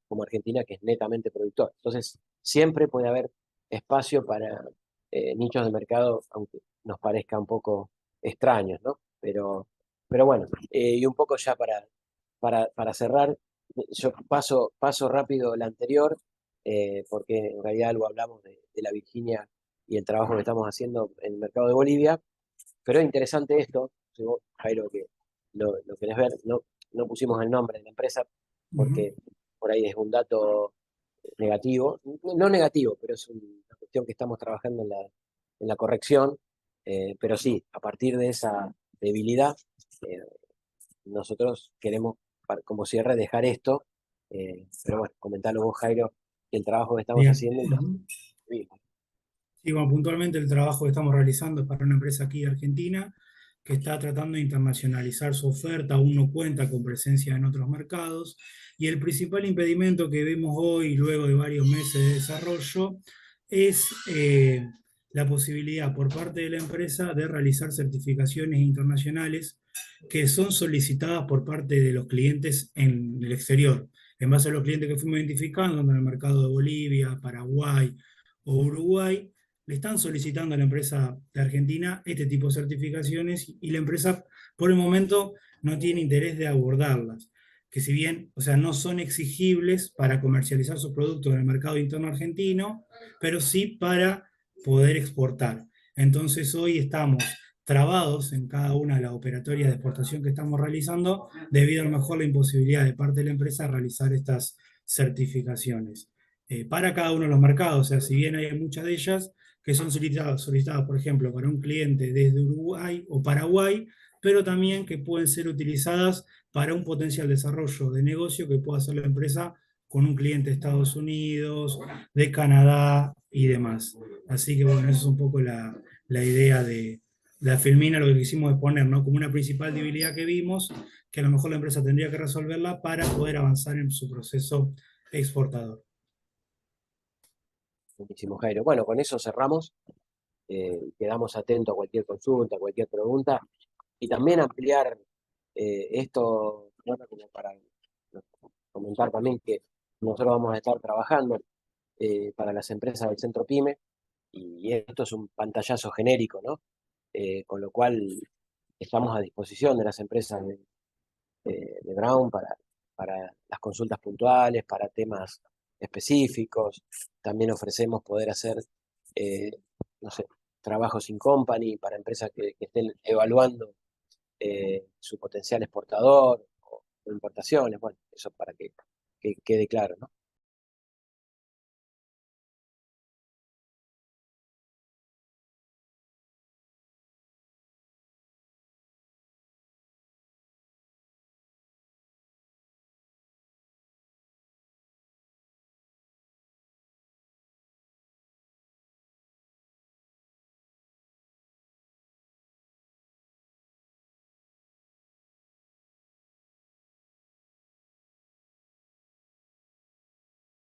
como Argentina, que es netamente productor. Entonces, siempre puede haber espacio para nichos de mercado, aunque nos parezca un poco extraños, ¿no? Pero bueno, y un poco ya para cerrar, yo paso rápido la anterior, porque en realidad algo hablamos de la Virginia y el trabajo que estamos haciendo en el mercado de Bolivia, pero es interesante esto, si vos, Jairo, que lo querés ver, no pusimos el nombre de la empresa porque por ahí es un dato negativo, no negativo, pero es una cuestión que estamos trabajando en la corrección, pero sí, a partir de esa debilidad, nosotros queremos, como cierre, dejar esto, pero bueno, comentalo vos, Jairo, el trabajo que estamos Bien. haciendo. Sí, bueno, puntualmente el trabajo que estamos realizando es para una empresa aquí de Argentina que está tratando de internacionalizar su oferta, aún no cuenta con presencia en otros mercados, y el principal impedimento que vemos hoy, luego de varios meses de desarrollo, es la posibilidad por parte de la empresa de realizar certificaciones internacionales que son solicitadas por parte de los clientes en el exterior, en base a los clientes que fuimos identificando en el mercado de Bolivia, Paraguay o Uruguay. Le están solicitando a la empresa de Argentina este tipo de certificaciones y la empresa por el momento no tiene interés de abordarlas, que si bien, o sea, no son exigibles para comercializar sus productos en el mercado interno argentino, pero sí para poder exportar. Entonces hoy estamos trabados en cada una de las operatorias de exportación que estamos realizando debido a lo mejor la imposibilidad de parte de la empresa realizar estas certificaciones. Para cada uno de los mercados, o sea, si bien hay muchas de ellas que son solicitadas, por ejemplo, para un cliente desde Uruguay o Paraguay, pero también que pueden ser utilizadas para un potencial desarrollo de negocio que pueda hacer la empresa con un cliente de Estados Unidos, de Canadá y demás. Así que bueno, esa es un poco la idea de la Filmina, lo que quisimos exponer, ¿no? Como una principal debilidad que vimos, que a lo mejor la empresa tendría que resolverla para poder avanzar en su proceso exportador. Buenísimo, Jairo. Bueno, con eso cerramos. Quedamos atentos a cualquier consulta, cualquier pregunta, y también ampliar esto, bueno, como para comentar también que nosotros vamos a estar trabajando para las empresas del Centro PYME, y esto es un pantallazo genérico, ¿no? Con lo cual estamos a disposición de las empresas de Brown para las consultas puntuales, para temas específicos. También ofrecemos poder hacer, no sé, trabajos in company para empresas que estén evaluando su potencial exportador o importaciones. Bueno, eso para que quede claro, ¿no?